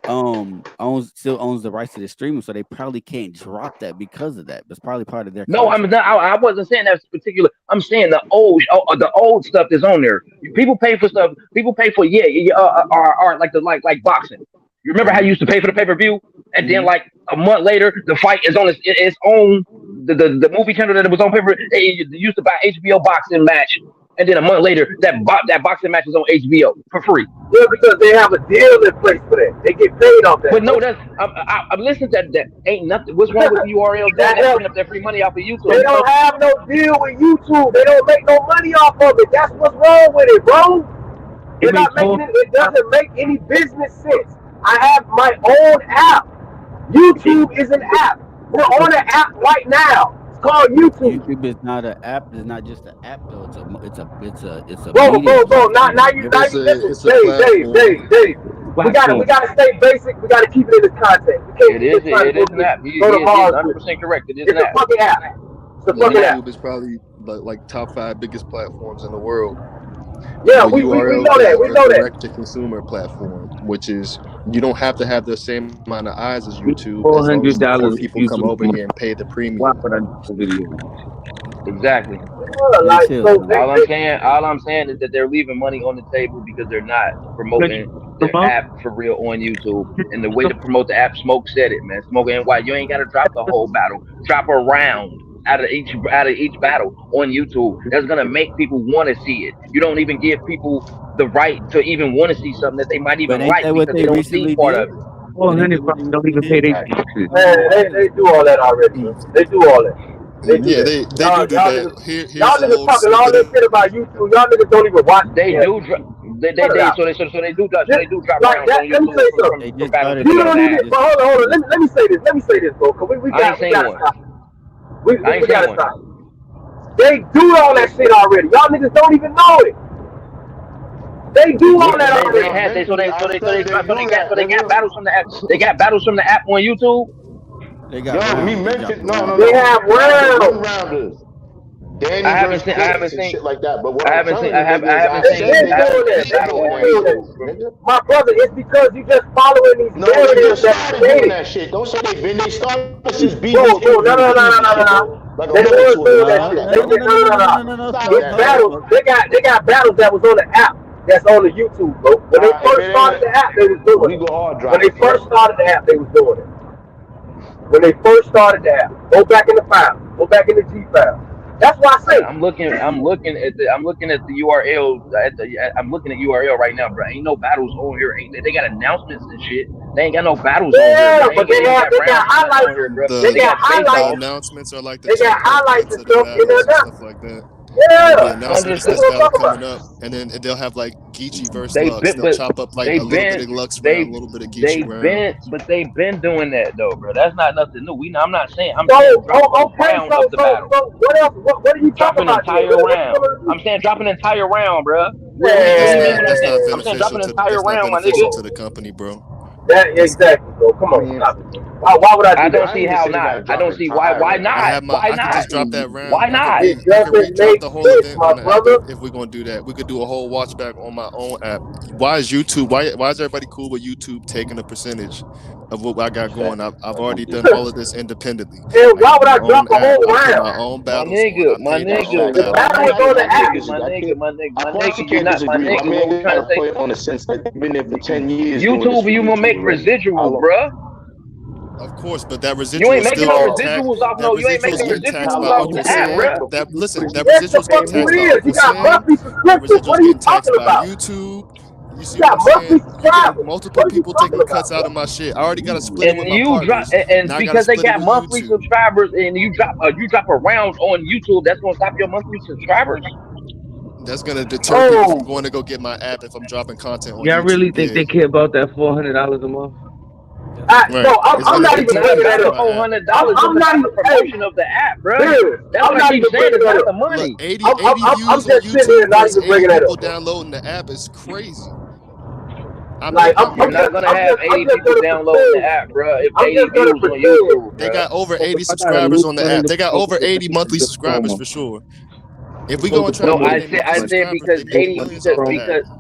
still owns the rights to the streaming, so they probably can't drop that because of that. That's probably part of their contract. I wasn't saying that particular. I'm saying the old stuff that's on there. People pay for stuff. People pay for like boxing. You remember how you used to pay for the pay-per-view, and then like a month later, the fight is on its own. The movie channel that it was on paper, they used to buy HBO boxing match, and then a month later, that boxing match is on HBO for free. Yeah, because they have a deal in place for that. They get paid off that. But no, I'm listening to that. Ain't nothing. What's wrong with the URL? They're putting up that free money off of YouTube. They don't have no deal with YouTube. They don't make no money off of it. That's what's wrong with it, bro. They're not making it. It doesn't make any business sense. I have my own app. YouTube is an app. We're on an app right now. It's called YouTube. YouTube is not an app. It's not just an app though. It's a. Bro. Now you listen. Dave. We gotta stay basic. We gotta keep it in this context. It is an app. He is 100% correct. It is an app. It's a fucking app. It's a fucking app. YouTube is probably like top 5 biggest platforms in the world. Yeah, we know that. We know that. Direct-to-consumer platform, which is you don't have to have the same amount of eyes as YouTube. $400 people come over here and pay the premium. Exactly. All I'm saying is that they're leaving money on the table because they're not promoting the app for real on YouTube. And the way to promote the app, Smoke said it, man. Smoke and why you ain't got to drop the whole battle. Drop a round out of each battle on YouTube. That's gonna make people want to see it. You don't even give people the right to even want to see something that they might even like because they don't see part of it. Well, then they don't even pay their taxes. They do all that already. They do all that. They do that. Y'all niggas talking all this shit about YouTube. Y'all niggas don't even watch. They do. They do drop rounds on YouTube. You don't even. Hold on. Let me say this, bro. Cause we gotta stop. We gotta stop. They do all that shit already. Y'all niggas don't even know it. They do all that already. So they got battles from the app. They got battles from the app on YouTube. They got. No. They have rounds. I haven't seen shit like that. But what I haven't seen. My brother, it's because you just following these narratives that shit. Don't say they've been. They started since BB. No. They got battles that was on the app. That's on the YouTube, bro. When they first started the app, they was doing it. When they first started the app, they was doing it. When they first started the app, go back in the file. Go back in the G file. That's why I say I'm looking at the URL. I'm looking at URL right now, bro. Ain't no battles on here. They got announcements and shit. They ain't got no battles on here. But they got highlights. They got highlights. Announcements are like they got highlights and stuff in there now. Stuff like that. Yeah, the announcements that's coming up, and then they'll have like Geechee versus Lux. They'll chop up like a little bit of Lux round, a little bit of Geechee round. But they've been doing that though, bro. That's not nothing new. I'm not saying. I'm saying drop a round of the battle. What else? What are you talking about? Drop an entire round. I'm saying drop an entire round, bro. That's not I'm saying drop an entire round, my nigga. nigga. To the company, bro. That exactly, bro. Come on, stop it. Why would I do I that? don't see how not. I don't see why. Why not? I have my. Why I could not? just drop that round. Why not? It I could doesn't re-drop make the whole sense, event my on the brother. app if we're gonna do that. We could do a whole watch back on my own app. Why is YouTube? Why is everybody cool with YouTube taking a percentage of what I got going? I've already done all of this independently. And why would I My drop own a whole app. I put round? my own My battles nigga, on. I my paid my nigga, own The battle. battle was on the app. Of course, you you're can't not my disagree. My nigga. What we man trying got to a say? point on the sense that they've been there for 10 years doing this YouTube, for you gonna YouTube make already. residuals, bruh. Of course, but that You residual ain't is making still no getting taxed. residuals off That no. You ain't residual is making getting taxed residuals by off Uncle the app, Sam. bruh. That listen, that Yes, the residual is fuck getting you taxed by is. You Uncle got Sam. monthly That subscriptions. residual What is are you getting taxed talking by about? YouTube. You see You what got I'm monthly saying? You're getting subscribers. multiple What are you people talking taking about, cuts out bro? of my shit. I already got to split it And with my you drop, partners. and Now I got to because they split it got with monthly YouTube. subscribers, and you drop a round on YouTube, that's gonna stop your monthly subscribers. That's gonna deter people from Oh, going to go get my app if I'm dropping content on Y'all really YouTube. think Yeah, they care about that $400 a month? bro, right. It's I'm gonna not It's even deter not bringing people that about from the up. my app. $400. I'm It's not about even. the Hey, promotion of the app, bruh. dude, That's I'm what I not keep even saying. bringing It's that not up. the Look, money. 80 I'm views on just sitting here YouTube not versus even 80 bringing that people up, bro. downloading the app is crazy. Like You're not gonna have 80 people downloading the app, bruh. If I'm 80 just gonna views on YouTube, They bruh. got over Well, 80 if I gotta subscribers lose on the app. 100 They got pounds over to 80 monthly the subscribers promo, for sure. If we supposed go to and try to No, promo make I this their said monthly much, subscribers, because they making 80 millions off the promo. app. because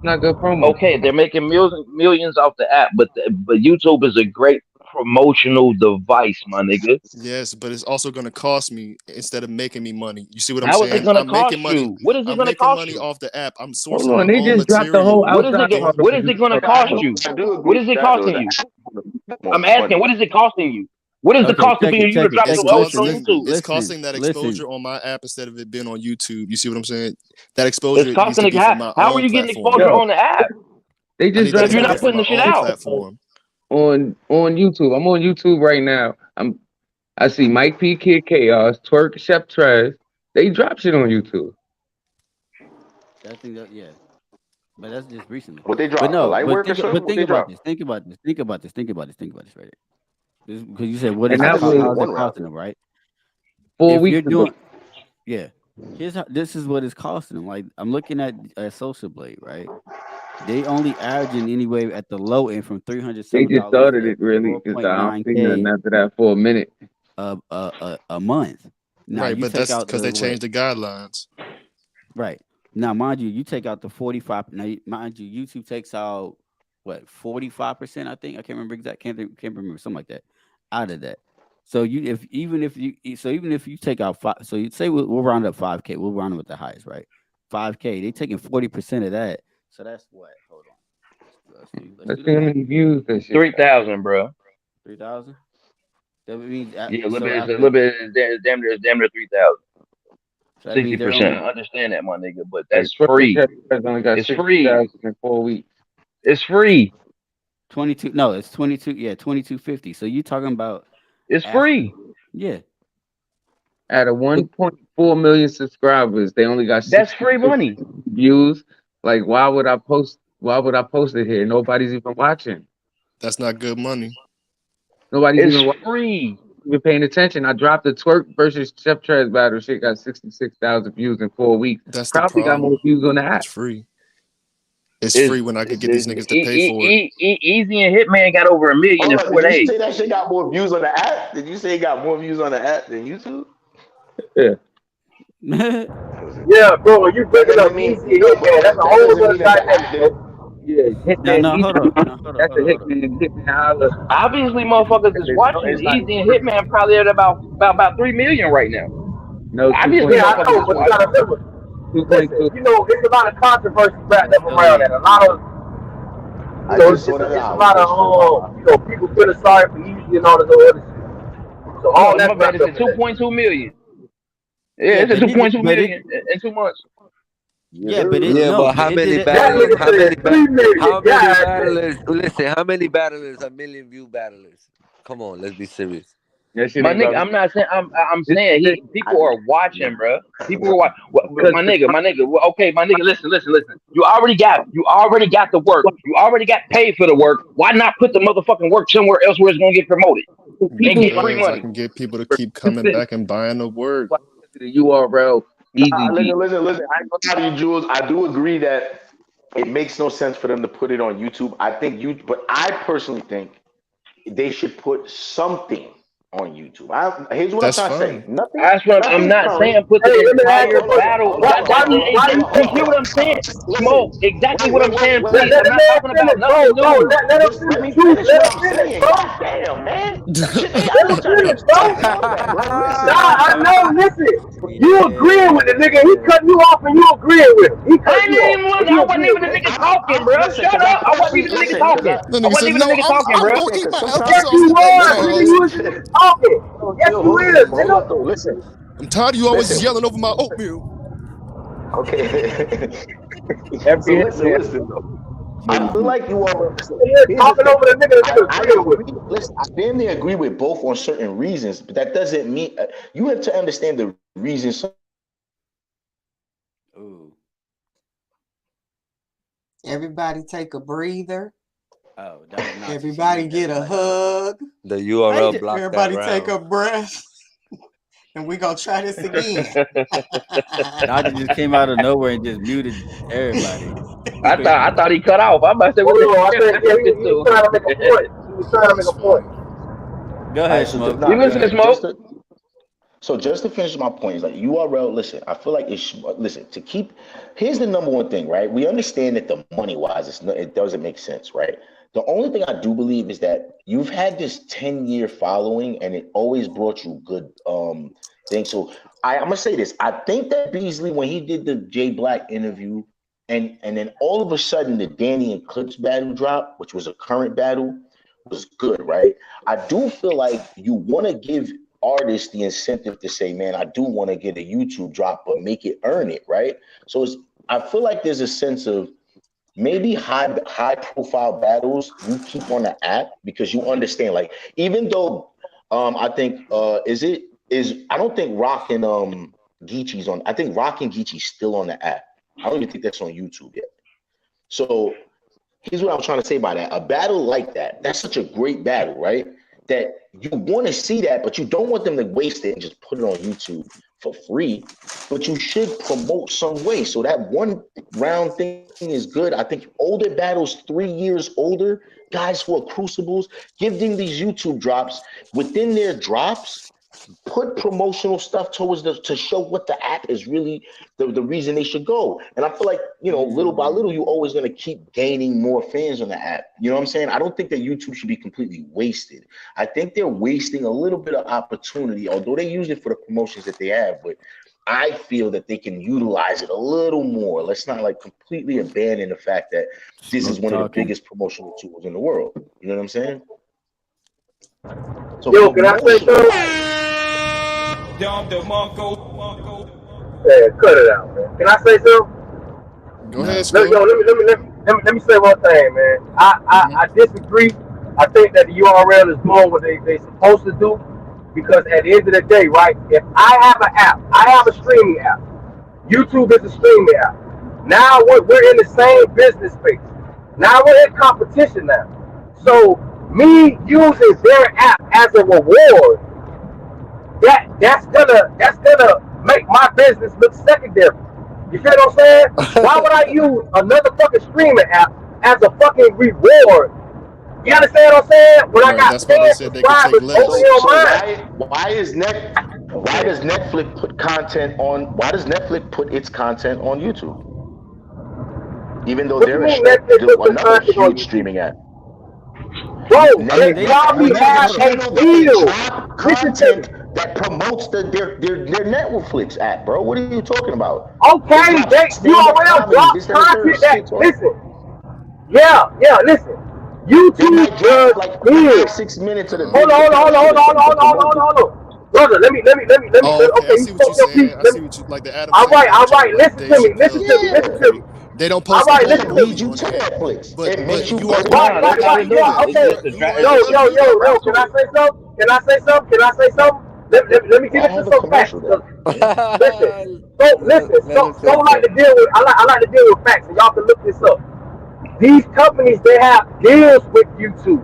Not good promo. okay, they're making millions off the app, but YouTube is a great promotional device, my nigga. Yes, but it's also going to cost me instead of making me money. You see what I'm How is it saying? gonna I'm making cost money. you? What is it I'm gonna making cost money you? off the app. I'm Hold sourcing on, my they own just dropped the whole material. What is it? outside part of What is the it gonna app. cost you? I do agree What is with it that though. costing The you? more I'm asking. money. What is it costing you? What is the Okay, cost of check it, you check to it, drop check It's your it. post on Listen, YouTube? it's listen, costing that listen. exposure on my app instead of it being on YouTube. You see what I'm saying? That It's exposure needs to costing. be from my How are own you getting platform. exposure Yo, on the app they I just need that if dropped you're the exposure not from putting my the shit own out? platform. on YouTube. I'm on YouTube right now. I see Mike P Kid Chaos, Twerk, Chef Trez. They drop shit on YouTube. I think that yeah, but that's just recently. What they But drop? A no, light but work or something? What think they about drop? this. Think about this. Think about this. Think about this. Think about this. Think about this right here. Because you said what And is it? that was How's it one round. costing them? Right. 4 If weeks you're ago. doing, yeah. This is what it's costing them. Like I'm looking at Social Blade, right? They only averaging anyway at the low end from $307 They just started to it really because I don't see nothing 4.9K after that for a minute. a month. Now Right, you but take that's out because the they what? changed the guidelines. Right. Now, mind you, you take out the 45. Now, mind you, YouTube takes out what 45%. I think I can't remember exact. Can't remember something like that out of that. So even if you take out five, so you'd say we'll round up 5K. We'll round up with the highest, right? 5K. They taking 40% of that. So that's what. Hold on. Let's see how many views that shit. 3,000, bro. 3,000. That means Yeah, a little so bit. It's a after. little bit. It's damn near 3,000. So that means they're 60%. only. I understand that, my nigga, but Like that's Twerk free. has only got It's free. 60,000 in 4 weeks. It's free. 22. No, it's 22. Yeah, 2250. So you talking about? It's free. Yeah. Out of 1.4 million subscribers, they only got That's free money. views. Like, why would I post it here? Nobody's even watching. That's not good money. Nobody's It's even free. Even paying attention. I dropped the Twerk versus Chef Trez battle. Shit got 66,000 views in 4 weeks. That's the Probably got more problem. views on the app. It's free. It's free when I could get these niggas to pay for it. Easy and Hitman got over 1 million in 4 Did you days. say that shit got more views on the app? Did you say it got more views on the app than YouTube? Yeah. Yeah, bro, you breaking up easy Hitman. That's a whole other dynamic. Yeah, Hitman. No, hold on. That's a Hitman holler. Obviously, motherfuckers is watching Easy and Hitman probably at about 3 million right now. No, obviously, yeah, I know, but you gotta remember. Listen, you know, it's a lot of controversy wrapped up around that. A lot of, you know, it's a lot of, you know, people feeling sorry for Easy and all this other shit. So all my that bad. It's at 2.2 million. Yeah, it's at 2.2 million in 2 months. Yeah, but but how many battlers? Listen, how many battlers are million view battlers? Come on, let's be serious. My nigga, I'm not saying. I'm saying people are watching, bro. People are watching. My nigga. Okay, my nigga. Listen. You already got the work. You already got paid for the work. Why not put the motherfucking work somewhere else where it's gonna get promoted and get free Because I money? can get people to keep coming back and buying the work. The URL. Listen. I ain't gonna lie to you, Jules. I do agree that it makes no sense for them to put it on YouTube. But I personally think they should put something on YouTube. Here's what I'm trying to say. Nothing. That's what I'm not saying. Put the entire battle. You hear what I'm saying? Smoke. Exactly what I'm saying. Please, I'm not talking about nothing new. Let me finish what I'm saying. God damn, man. I know. Listen, you agreeing with the nigga? He cut you off, and you agreeing with him. He cut you off. I wasn't even the nigga talking, bro. Shut up. I wasn't even the nigga talking. I wasn't even the nigga talking, bro. Yes, you was. You was talking. Yes, you is. Hold on, though. Listen. I'm tired of you always yelling over my oatmeal. Okay. So listen, though. I feel like you are talking over the nigga. Listen, I damn near agree with both on certain reasons, but that doesn't mean you have to understand the reasons. Everybody take a breather. Oh, everybody get a hug. The URL block. Everybody take a breath. And we gonna try this again. Dodger just came out of nowhere and just muted everybody. I thought he cut off. I'm about to say, what he was trying to make a point. He was trying to make a point. Go ahead, Smoke. You listen to Smoke? So just to finish my point is like URL. Listen, I feel like here's the number one thing, right? We understand that the money wise, it doesn't make sense, right? The only thing I do believe is that you've had this 10-year following, and it always brought you good things. So I'm gonna say this: I think that Beasley, when he did the Jay Black interview, and then all of a sudden the Danny and Clips battle drop, which was a current battle, was good, right? I do feel like you want to give artists the incentive to say, man, I do want to get a YouTube drop, but make it earn it, right? So I feel like there's a sense of maybe high profile battles you keep on the app because you understand, like, even though I think I don't think Rock and Geechee's on. I think Rock and Geechee's still on the app. I don't even think that's on YouTube yet. So here's what I'm trying to say by that. A battle like that's such a great battle, right? That you want to see that, but you don't want them to waste it and just put it on YouTube for free. But you should promote some way. So that one round thing is good. I think older battles, 3 years older, guys who are crucibles, give them these YouTube drops. Within their drops, put promotional stuff towards to show what the app is really the reason they should go. And I feel like, little by little, you're always going to keep gaining more fans on the app. You know what I'm saying? I don't think that YouTube should be completely wasted. I think they're wasting a little bit of opportunity, although they use it for the promotions that they have. But I feel that they can utilize it a little more. Let's not completely abandon the fact that this is one of the biggest promotional tools in the world. You know what I'm saying? So, yo, can I say something? Yeah, cut it out, man. Can I say something? Go ahead, Scott. Let me say one thing, man. I disagree. I think that the URL is doing what they supposed to do, because at the end of the day, right? If I have an app, I have a streaming app. YouTube is a streaming app. Now we're in the same business space. Now we're in competition now. So me using their app as a reward, that's gonna make my business look secondary. You feel what I'm saying? Why would I use another fucking streaming app as a fucking reward? You understand what I'm saying? When I got 10 subscribers over here on mine. Why does Netflix put content on? Why does Netflix put its content on YouTube? Even though they're another huge streaming app. Bro, they probably have a deal. Content that promotes their Netflix app, bro. What are you talking about? Okay, URL drop content that, listen. Yeah, listen. YouTube does like 6 minutes of the Hold on. Brother, let me. Okay, I see what you're saying. I see what you like the Adam. All right. Listen to me. They don't post. All right, listen to me. You to Netflix. But you are right. Okay. Yo. Can I say something? Let me get into some facts. Listen. Don't like to deal with. I like to deal with facts, and y'all can look this up. These companies, they have deals with YouTube.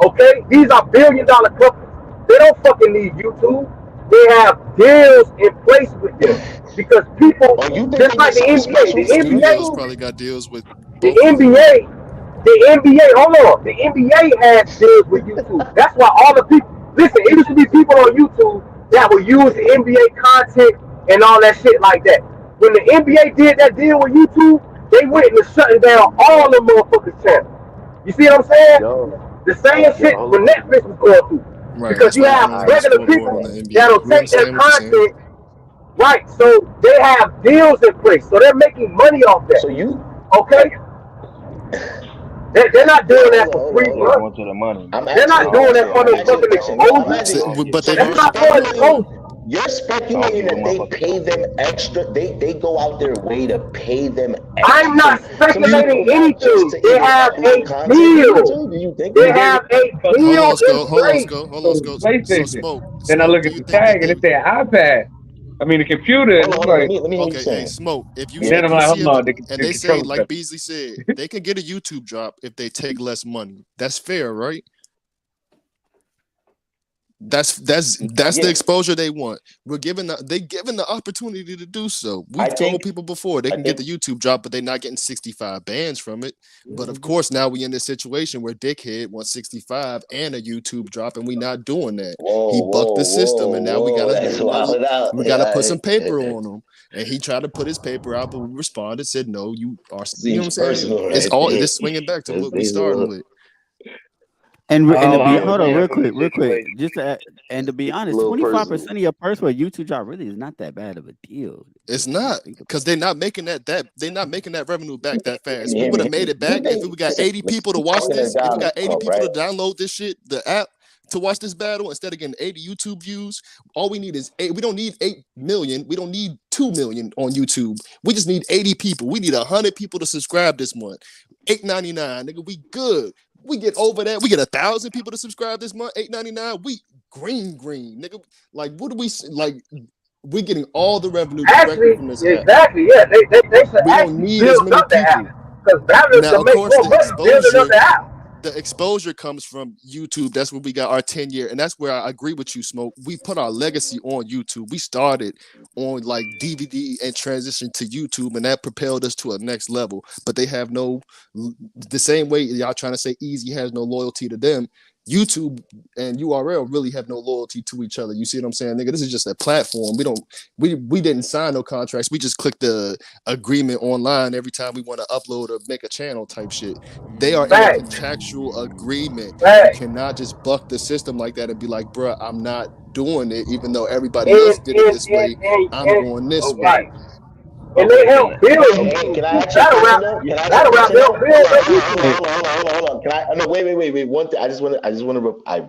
Okay, these are billion-dollar companies. They don't fucking need YouTube. They have deals in place with them. because people you think just they like get the something NBA. The special? NBA probably got deals with The both of them. NBA, hold on. The NBA has deals with YouTube. That's why all the people, listen, it used to be people on YouTube that would use the NBA content and all that shit like that. When the NBA did that deal with YouTube, they went and shutting down all the motherfuckers' channels. You see what I'm saying? The same shit when Netflix was going through. Right, because you have regular people that'll take their content. Right, so they have deals in place, so they're making money off that. So you okay? They're not doing that for free. Going to the money. They're not doing that for the fucking exposure. But That's not for exposure. You're speculating that they pay them extra. They go out their way to pay them extra. I'm not speculating anything. They have a deal. They have a deal in place. Hold on, Scope. PlayStation. Then I look at the tag and it said iPad. I mean the computer. And it's like, okay, hey, Smoke. If you then I'm like, hold on. And they say, like Beasley said, they can get a YouTube drop if they take less money. That's fair, right? That's the exposure they want. They given the opportunity to do so. We've told people before they can get the YouTube drop, but they're not getting 65 bands from it. But of course, now we in this situation where Dickhead wants 65 and a YouTube drop, and we not doing that. He bucked the system, and now we gotta put some paper on him. And he tried to put his paper out, but we responded, said no. You know what I'm saying? It's all this swinging back to what we started with. And to be hold on real quick, just to be honest, 25% of your purse for a YouTube drop really is not that bad of a deal. It's not because they're not making that revenue back that fast. We would have made it back if we got 80 people to watch this. If we got 80 people to download this shit, the app to watch this battle instead of getting 80 YouTube views. All we need is 8. We don't need 8 million. We don't need 2 million on YouTube. We just need 80 people. We need 100 people to subscribe this month. $8.99, nigga. We good. We get over that. We get 1,000 people to subscribe this month. $8.99. We green, nigga. Like, what do we like? We're getting all the revenue directly from this app. Exactly. Yeah, they should we don't need as many people. Because battles now, to of make course, more money building up the app. The exposure comes from YouTube. That's where we got our 10-year, and that's where I agree with you, Smoke. We put our legacy on YouTube. We started on like DVD and transitioned to YouTube, and that propelled us to a next level. But they have the same way y'all trying to say Easy has no loyalty to them. YouTube and URL really have no loyalty to each other. You see what I'm saying, nigga? This is just a platform. We didn't sign no contracts. We just click the agreement online every time we want to upload or make a channel type shit. They are in a contractual agreement. You cannot just buck the system like that and be like, bruh, I'm not doing it, even though everybody else did it this way. I'm going this way. And they help build. Can I ask you hold on. Can I? No, wait. One thing. I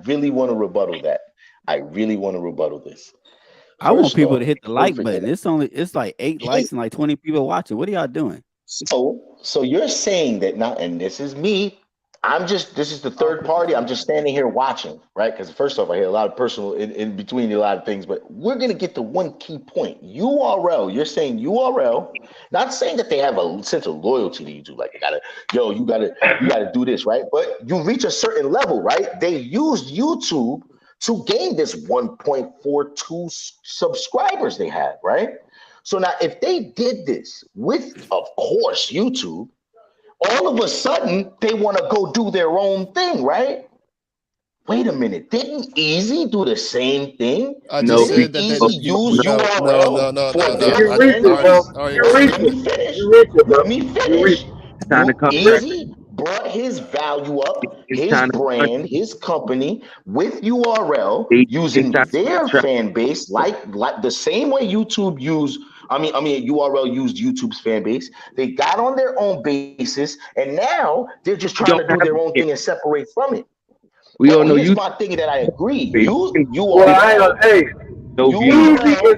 really want to rebuttal that. I really want to rebuttal this. I want people to hit the like button. It's like 8 likes and like 20 people watching. What are y'all doing? So you're saying that not, and this is me. This is the third party. I'm just standing here watching, right? Because first off, I hear a lot of personal in between a lot of things, but we're gonna get to one key point. URL. You're saying URL, not saying that they have a sense of loyalty to YouTube. Like you gotta do this, right? But you reach a certain level, right? They used YouTube to gain this 1.42 subscribers they have, right? So now if they did this with, of course, YouTube, all of a sudden, they want to go do their own thing, right? Wait a minute. Didn't Easy do the same thing? I just said that Easy use URL. Let me finish. Easy brought his value up, his brand, his company with URL using their fan base, like the same way YouTube used. URL used YouTube's fan base. They got on their own basis, and now they're just trying to do their own thing and separate from it. We all know here's my thing that I agree. Easy is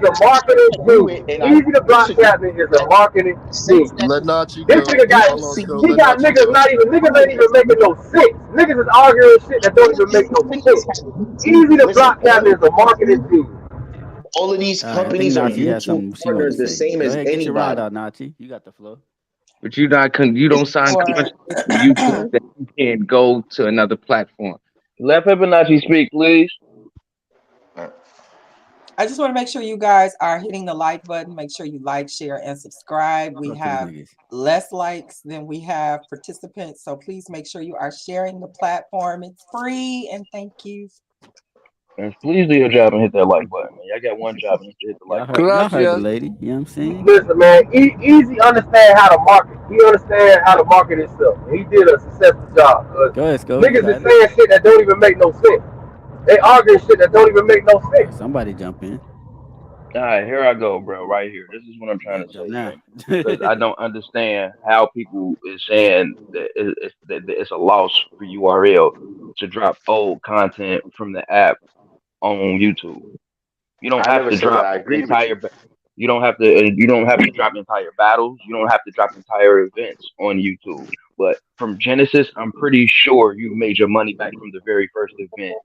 a marketing tool. Easy to block Captain is a marketing tool. Let Nachi This nigga got niggas ain't even making no sense. Niggas is arguing shit that don't even make no sense. Easy to block Captain is a marketing tool. All of these companies are YouTube partners the same as anybody. Nachi, you got the flow. But you don't sign contracts with YouTube that you can't go to another platform. Let Fibonacci speak, please. I just want to make sure you guys are hitting the like button. Make sure you like, share, and subscribe. We have less likes than we have participants, so please make sure you are sharing the platform. It's free, and thank you. And please do your job and hit that like button. Y'all got one job and hit the like button. Y'all heard the lady. You know what I'm saying? Listen, man, Easy understand how to market. He understand how to market himself. He did a successful job. Go ahead, Sco. Niggas is saying shit that don't even make no sense. They arguing shit that don't even make no sense. Somebody jump in. All right, here I go, bro. Right here. This is what I'm trying to say. Now, because I don't understand how people is saying that it's a loss for URL to drop old content from the app on YouTube. You don't have to drop entire. You don't have to. You don't have to drop entire battles. You don't have to drop entire events on YouTube. But from Genesis, I'm pretty sure you made your money back from the very first event.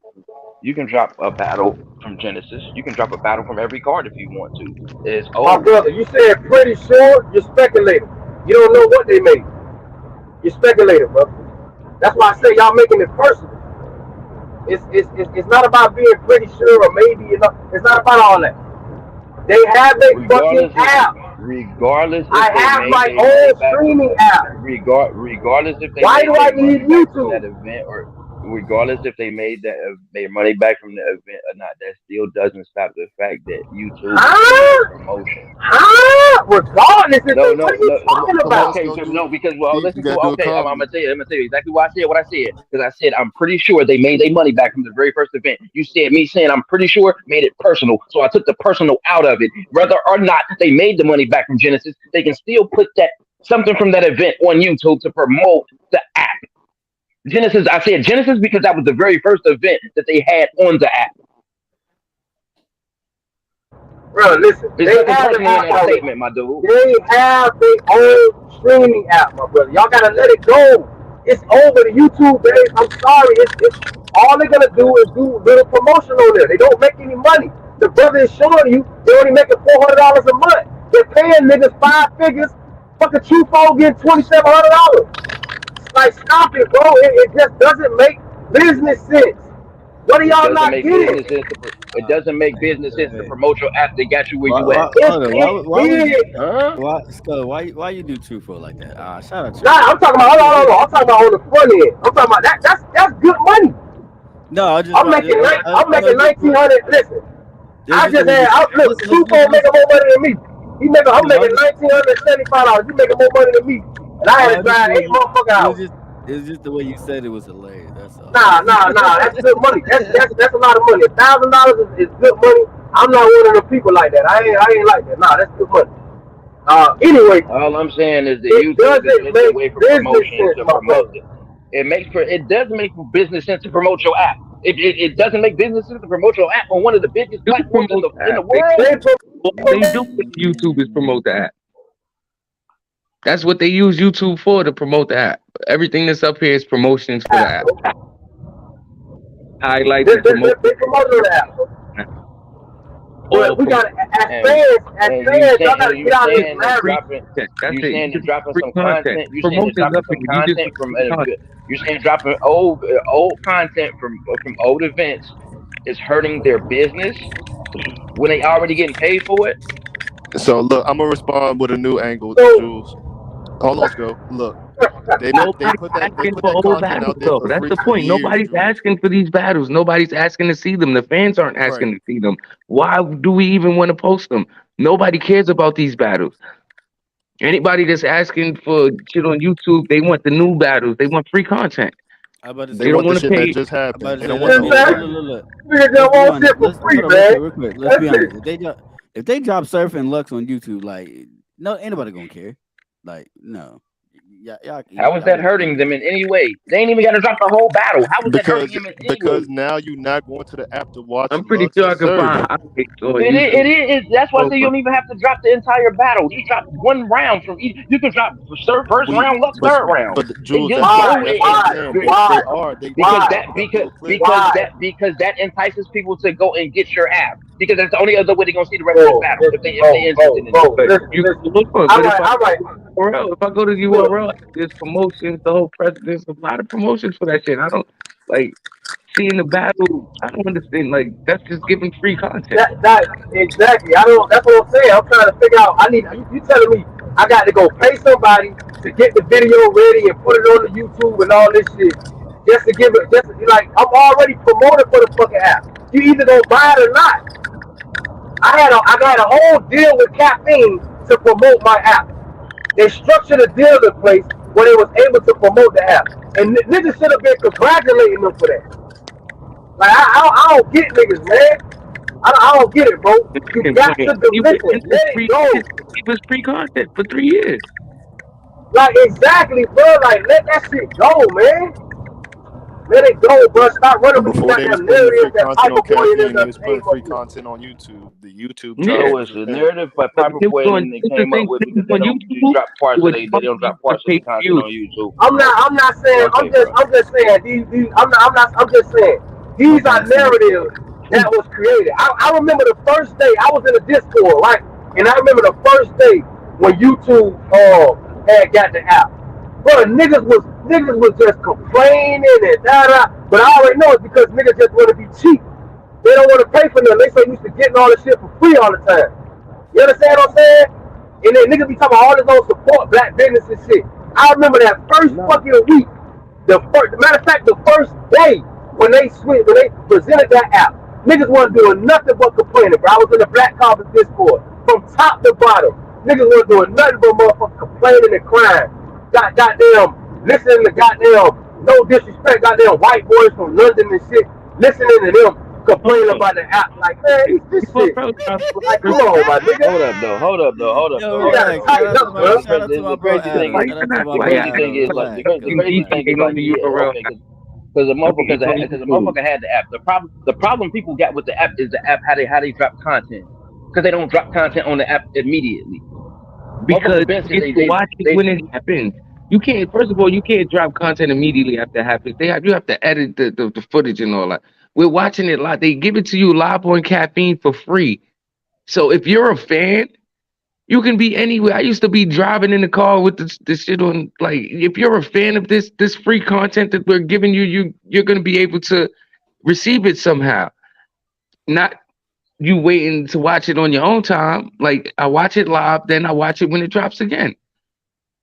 You can drop a battle from Genesis. You can drop a battle from every card if you want to. It's over. My brother, you said pretty sure. You're speculating. You don't know what they made. You're speculating, brother. That's why I say y'all making it personal. It's not about being pretty sure or maybe. It's not about all that. They have a fucking app. Regardless, if I have my own streaming app. Regardless if they why do I need YouTube? That event, or regardless if they made their money back from the event or not, that still doesn't stop the fact that YouTube is promotion. Regardless, what are you talking about? Okay, no, because listen to okay, I'm gonna tell you exactly why I said what I said. Because I said I'm pretty sure they made their money back from the very first event. You said me saying I'm pretty sure made it personal, so I took the personal out of it. Whether or not they made the money back from Genesis, they can still put that something from that event on YouTube to promote the app. Genesis, I said Genesis because that was the very first event that they had on the app. Bro, listen, they have a statement, my dude. They have their own streaming app, my brother. Y'all gotta let it go. It's over the YouTube days. I'm sorry. It's all they're gonna do is do little promotion on there. They don't make any money. The brother is showing you they only making $400 a month. They're paying niggas 5 figures. Fucking Truffaut getting $2,700. Like, stop it, bro. It just doesn't make business sense. What are y'all not getting? It doesn't make business sense to promote your app. They got you where you at. Why you do Truffaut like that? Shout out to Nah, I'm talking about hold on. I'm talking about on the front end. I'm talking about that's good money. No, I'm making 1,900. Listen, look, Truffaut making more money than me. I'm making $1,975. You making more money than me, and I had to drive 8 motherfucking hours. It's just the way you said it was hilarious. That's all. Nah. That's good money. That's a lot of money. $1,000 is good money. I'm not one of the people like that. I ain't like that. Nah, that's good money. Anyway, all I'm saying is that YouTube is a way for promotion to promote it. It does make business sense to promote your app. It doesn't make business sense to promote your app on one of the biggest platforms in the world. They do YouTube is promote the app. That's what they use YouTube for, to promote the app. Everything that's up here is promotions for the app. Highlights and promote the app. Well, we got as fans, y'all gotta get out of this marriage. You saying to dropping some content? You saying dropping some content from? You're saying dropping old content from old events is hurting their business when they already getting paid for it? So look, I'm gonna respond with a new angle, Jules. Hold on, let's go. Look, they put that content out there. That's the point. Nobody's asking for these battles. Nobody's asking to see them. The fans aren't asking to see them. Why do we even want to post them? Nobody cares about these battles. Anybody that's asking for shit on YouTube, they want the new battles. They want free content. They don't want to pay. Just happened. Let's be honest. If they drop Surf and Lux on YouTube, like, no, anybody gonna care. Like, no. How is that hurting them in any way? They ain't even got to drop the whole battle. How is that hurting them in any way? Because now you're not going to the app to watch. I'm pretty sure I can find. It is. That's why I say you don't even have to drop the entire battle. You drop one round from each. You can drop first round, Lux third round. But Jules, because that entices people to go and get your app. Because that's the only other way they're gonna see the rest of the battle. If they interested in it. If I go to URL, there's promotions, the whole president, there's a lot of promotions for that shit. I don't like seeing the battle. I don't understand. Like that's just giving free content. That exactly. I don't. That's what I'm saying. I'm trying to figure out. I need. You telling me I got to go pay somebody to get the video ready and put it on the YouTube and all this shit just to give it. Just to, like I'm already promoted for the fucking app. You either gonna buy it or not. I got a whole deal with Caffeine to promote my app. They structured a deal in place where they was able to promote the app, and niggas should have been congratulating them for that. Like I don't get niggas, man. I don't get it, bro. You got to listen. Let it go. It was free content for 3 years. Like exactly, bro. Like let that shit go, man. Let it go, bro. Stop running with Before they was that putting free narrative that content on Caffeine, they was putting free Hyperboy content on YouTube. The YouTube Yeah, it was the narrative by Paperboy, and then they came up with because they don't drop parts of they don't drop parts of the content on YouTube. I'm not saying. I'm just saying. I'm just saying. These are narratives that was created. I remember the first day I was in the Discord, right? And I remember the first day when YouTube had got the app. Bro, niggas was just complaining and da. But I already know it's because niggas just want to be cheap. They don't want to pay for nothing. They so used to getting all this shit for free all the time. You understand what I'm saying? And then niggas be talking about all this old support black business and shit. I remember that first fucking week. Matter of fact, the first day when they presented that app, niggas wasn't doing nothing but complaining, bro. I was in the Black Conference Discord from top to bottom. Niggas wasn't doing nothing but motherfucking complaining and crying. Goddamn, listening to goddamn, no disrespect, goddamn white boys from London and shit, listening to them complaining about the app. Like, man, this shit. Like, come on, my nigga. Hold up though. You gotta tighten up, bro. The crazy thing is, because the motherfucker had the app. The problem people got with the app is the app how they drop content, because they don't drop content on the app immediately. Because you watch it when it happens. You can't. First of all, you can't drop content immediately after it happens. You have to edit the footage and all that. We're watching it live. They give it to you live on Caffeine for free. So if you're a fan, you can be anywhere. I used to be driving in the car with this shit on. Like, if you're a fan of this free content that we're giving you, you're gonna be able to receive it somehow. Not you waiting to watch it on your own time. Like, I watch it live, then I watch it when it drops again.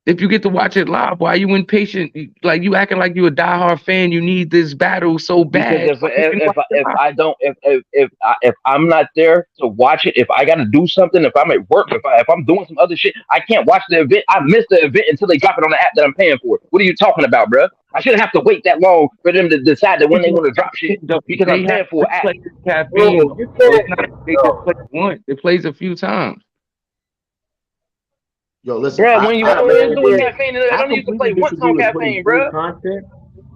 If you get to watch it live, why are you impatient? Like, you acting like you a diehard fan. You need this battle so bad. Because if I'm not there to watch it, if I got to do something, if I'm at work, if I'm doing some other shit, I can't watch the event. I miss the event until they drop it on the app that I'm paying for. What are you talking about, bro? I shouldn't have to wait that long for them to decide that when they want to drop shit because I'm paying for an app. Caffeine. They just play once. It plays a few times. Yo, listen, bro, when you doing Caffeine, I don't need to play once on Caffeine, bro.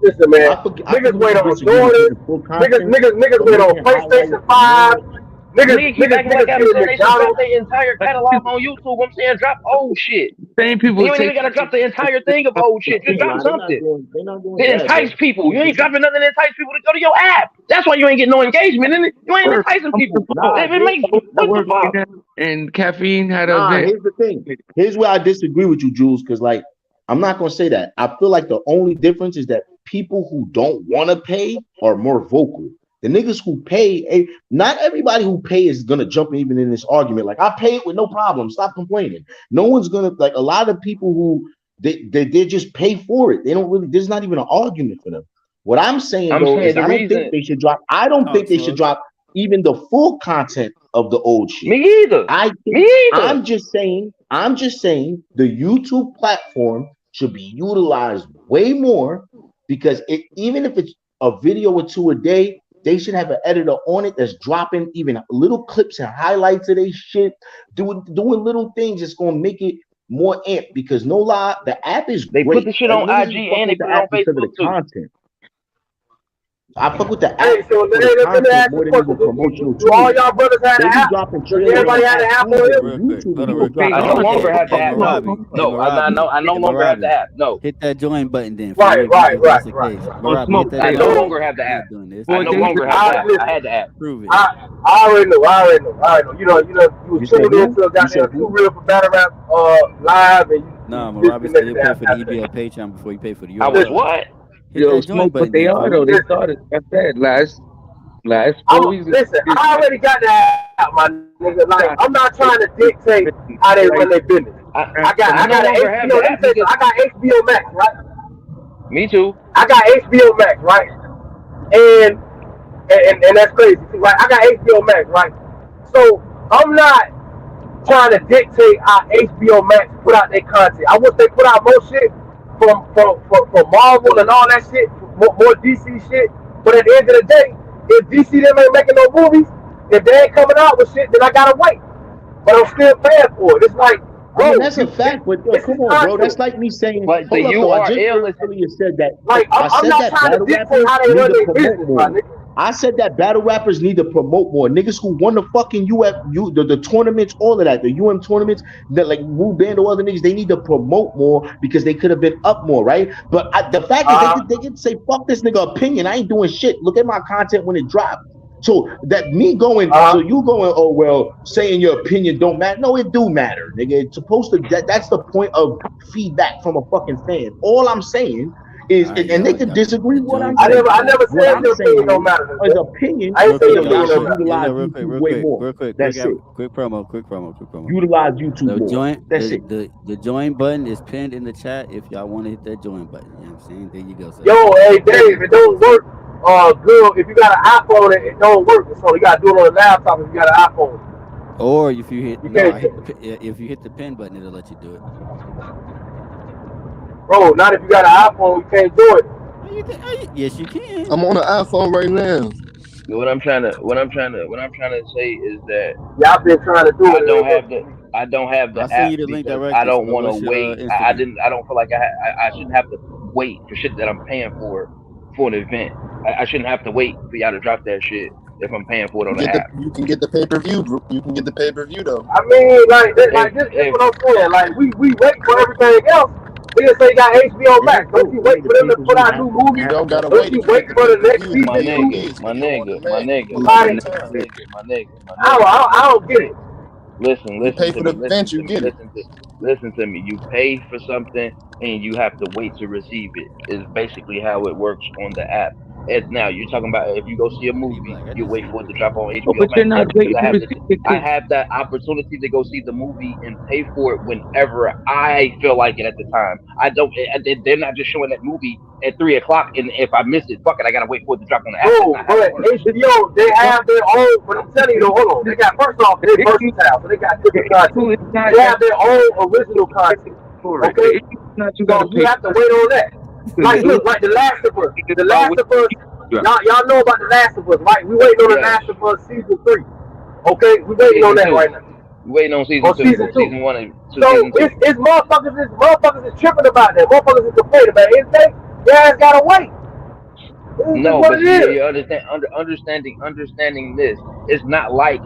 Listen, man, niggas wait on Jordan. Niggas wait on PlayStation 5. Niggas keep acting like that. They should drop their entire catalog on YouTube. I'm saying drop old shit. Same people. You ain't even gotta drop the entire thing of old shit. Just drop something. It entice people. You ain't dropping nothing that entice people to go to your app. That's why you ain't getting no engagement in it. You ain't enticing people. It makes what the fuck? And Caffeine had a event. Here's the thing. Here's where I disagree with you, Jules, because like I'm not gonna say that. I feel like the only difference is that people who don't want to pay are more vocal. The niggas who pay, not everybody who pay is gonna jump even in this argument. Like, I pay it with no problem. Stop complaining. No one's gonna, like, a lot of people who they just pay for it. They don't really. There's not even an argument for them. What I'm saying though is I don't think they should drop. I don't think they should drop even the full content of the old shit. Me either. I'm just saying the YouTube platform should be utilized way more, because even if it's a video or two a day, they should have an editor on it that's dropping even little clips and highlights of their shit, doing little things that's gonna make it more amped. Because no lie, the app is great. They put the shit on IG and they put it on Facebook too. Content. I fuck with the app. Hey, so let me ask you a question. Do all y'all brothers have an app? Does everybody have an app on here? I no longer have the app. No, I no longer have the app. No. Hit that join button then. Right. I no longer have the app. I no longer have the app. I had the app. Prove it. I already know. You was tuned into a goddamn Too Real for Battle Rap live, and you. Nah, Marabi said you pay for the EBL Patreon before you pay for the I was what? hit Yo, that join Smoke, but button. they Then, are fool. though. They started. I said last 4 weeks. Listen, I already got that out, my nigga. Like, I'm not trying to dictate how they run their business. I got an HBO. Let me say, I got HBO Max, right? Me too. I got HBO Max, right? And that's crazy, right? I got HBO Max, right? So I'm not trying to dictate how HBO Max put out their content. I wish they put out more shit from Marvel and all that shit, more DC shit. But at the end of the day, if DC them ain't making no movies, if they ain't coming out with shit, then I gotta wait. But I'm still paying for it. It's like, bro, I mean, that's a fact, but come on, bro. That's like me saying, but the URL earlier said that. Like, I'm not trying to dictate how they run their business, my nigga. I said that battle rappers need to promote more. Niggas who won the fucking the tournaments, all of that, the tournaments, that like Wu Band or other niggas, they need to promote more because they could have been up more, right? But the fact is, they can say, fuck this nigga opinion. I ain't doing shit. Look at my content when it dropped. So that me going, so you going, oh well, saying your opinion don't matter. No, it do matter, nigga. It's supposed to. That's the point of feedback from a fucking fan. All I'm saying is, and they can disagree with what I'm saying. I never said your opinion don't matter. His opinion. I ain't saying your opinion don't utilize matter. YouTube way more. Real quick. That's it. Quick promo. Utilize YouTube more. Join. That's it. The join button is pinned in the chat. If y'all want to hit that join button, you know what I'm saying? There you go. Sir. Yo, hey Dave, it don't work. Good. If you got an iPhone, it don't work. So you gotta do it on a laptop if you got an iPhone. Or if you hit, if you hit the pin button, it'll let you do it. Bro, not if you got an iPhone, you can't do it. Yes, you can. I'm on an iPhone right now. What I'm trying to say is that y'all been trying to do it. I don't have the I'll send app you the link because directly. I don't So want what's to your, wait. I don't feel like I shouldn't have to wait for shit that I'm paying for an event. I shouldn't have to wait for y'all to drop that shit if I'm paying for it on the app. You can get the pay-per-view. You can get the pay-per-view though. I mean, this is what I'm saying. Like we wait for everything else. Niggas say you got HBO Max. Don't you wait for them to put out new movies? You don't gotta Don't you wait for the next season? My nigga. I don't get it. Listen pay to for the me. event, you get it. Listen to me. You pay for something and you have to wait to receive it. Is basically how it works on the app. And now you're talking about if you go see a movie, you wait for it to drop on HBO but you're not Max. waiting I to receive it. I have that opportunity to go see the movie and pay for it whenever I feel like it at the time. I don't. They're not just showing that movie at 3:00, and if I miss it, fuck it, I gotta wait for it to drop on the app. Bro, but HBO, they have their own. But I'm telling you, though, hold on. They got first off, they're versatile, so they got different content. They have their own original content. Okay, so you have to wait on that. Like look, like The Last of Us. The Last of Us. Y'all know about The Last of Us, right? We waiting on The Last of Us season 3. Okay, we waiting on that right now. We waiting on season 2. Season 1 and so it's motherfuckers is tripping about that. Motherfuckers is complaining about it. You guys gotta wait. No, but you understanding this. It's not like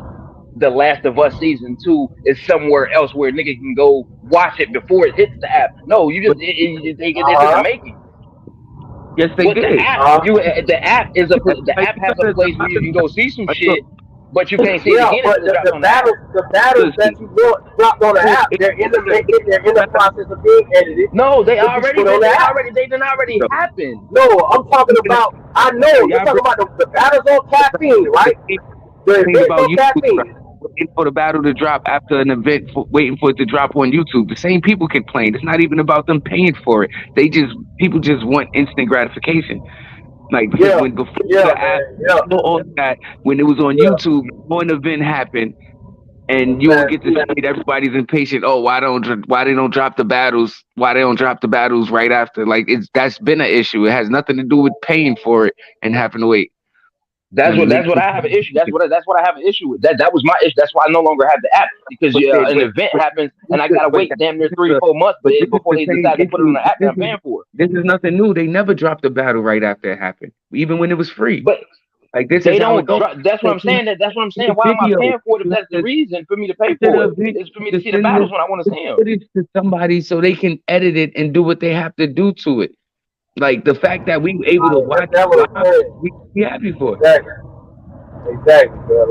The Last of Us season 2 is somewhere else where nigga can go watch it before it hits the app. No, you just they just make it. Yes, they did. The app has a place where you can go see some shit, but you can't see it again. But the battles that you dropped on the app, they're in the process of being edited. No, they didn't already happen. No, I'm talking about. I know you're talking about the battles on caffeine, right? The events on caffeine. Waiting for the battle to drop after an event, waiting for it to drop on YouTube. The same people complain. It's not even about them paying for it. People just want instant gratification. Like when before the app, all that, when it was on YouTube, when an event happened, and you don't get to see it, everybody's impatient. Oh, why they don't drop the battles? Why they don't drop the battles right after? Like that's been an issue. It has nothing to do with paying for it and having to wait. That's what I have an issue. That's what I have an issue with. That was my issue. That's why I no longer have the app because an event happens and I gotta wait damn near 3-4 months before they decide to put it on the app that I'm paying for. This is nothing new. They never dropped the battle right after it happened, even when it was free. But like this, they don't. That's what I'm saying. That's what I'm saying. Why am I paying for it? If that's the reason for me to pay for it, it's for me to see the battles when I want to see them. Footage to somebody so they can edit it and do what they have to do to it. Like the fact that we were able to watch it, we be happy for it. Exactly, bro.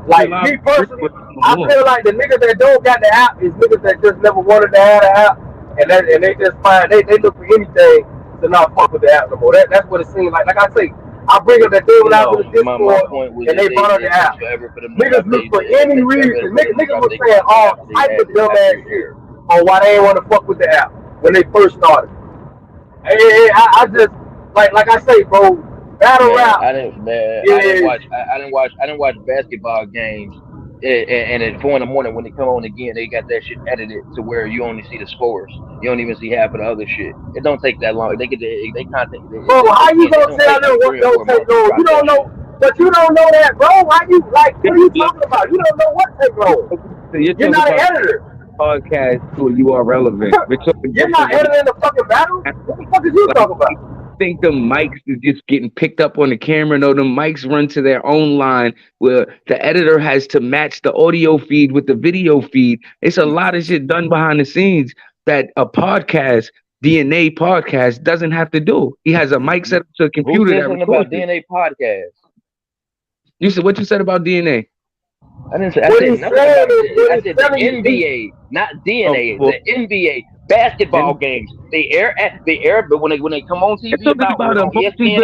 Like me personally, I feel like the niggas that don't got the app is niggas that just never wanted to have the app, and they just find they look for anything to not fuck with the app no more. That's what it seems like. Like I say, I bring up that thing when I was in the My Discord point was and that they brought up it the app. takes forever for them to Niggas drop look for they any reason. Niggas was saying all types of dumbass shit on why they ain't want to fuck with the app when they first started. Hey, I just like I say, bro, battle rap. I didn't watch basketball games. And at 4 in the morning when they come on again, they got that shit edited to where you only see the scores. You don't even see half of the other shit. It don't take that long. They get they content. Bro, how you gonna tell them what don't take long? You don't know, but you don't know that, bro. Why you like? What are you talking about? You don't know what take long. So you're not an editor. Podcast to you are relevant. You're not editing the fucking battle. What the fuck is you talking about? Think the mics is just getting picked up on the camera. No, the mics run to their own line where the editor has to match the audio feed with the video feed. It's a lot of shit done behind the scenes that a podcast, DNA podcast, doesn't have to do. He has a mic set up to a computer that records about DNA podcast. You said what you said about DNA? I didn't say nothing about it. I said the NBA, not DNA. The NBA basketball games. They air, but when they come on TV about ESPN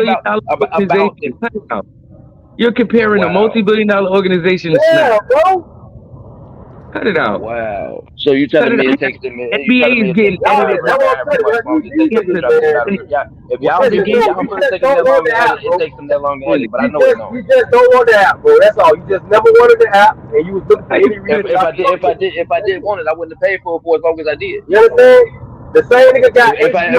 you're comparing a multi-billion-dollar organization to Snap. Bro. Cut it out. Wow. So you telling me it takes them? NBA is getting edited. If y'all think y'all put it that long, it takes them that long to edit, but I know it don't. You just don't want the app, bro. That's all. You just never wanted the app, and you was looking for any reason. If I did want it, I wouldn't have paid for it for as long as I did. You understand? The same nigga got. If I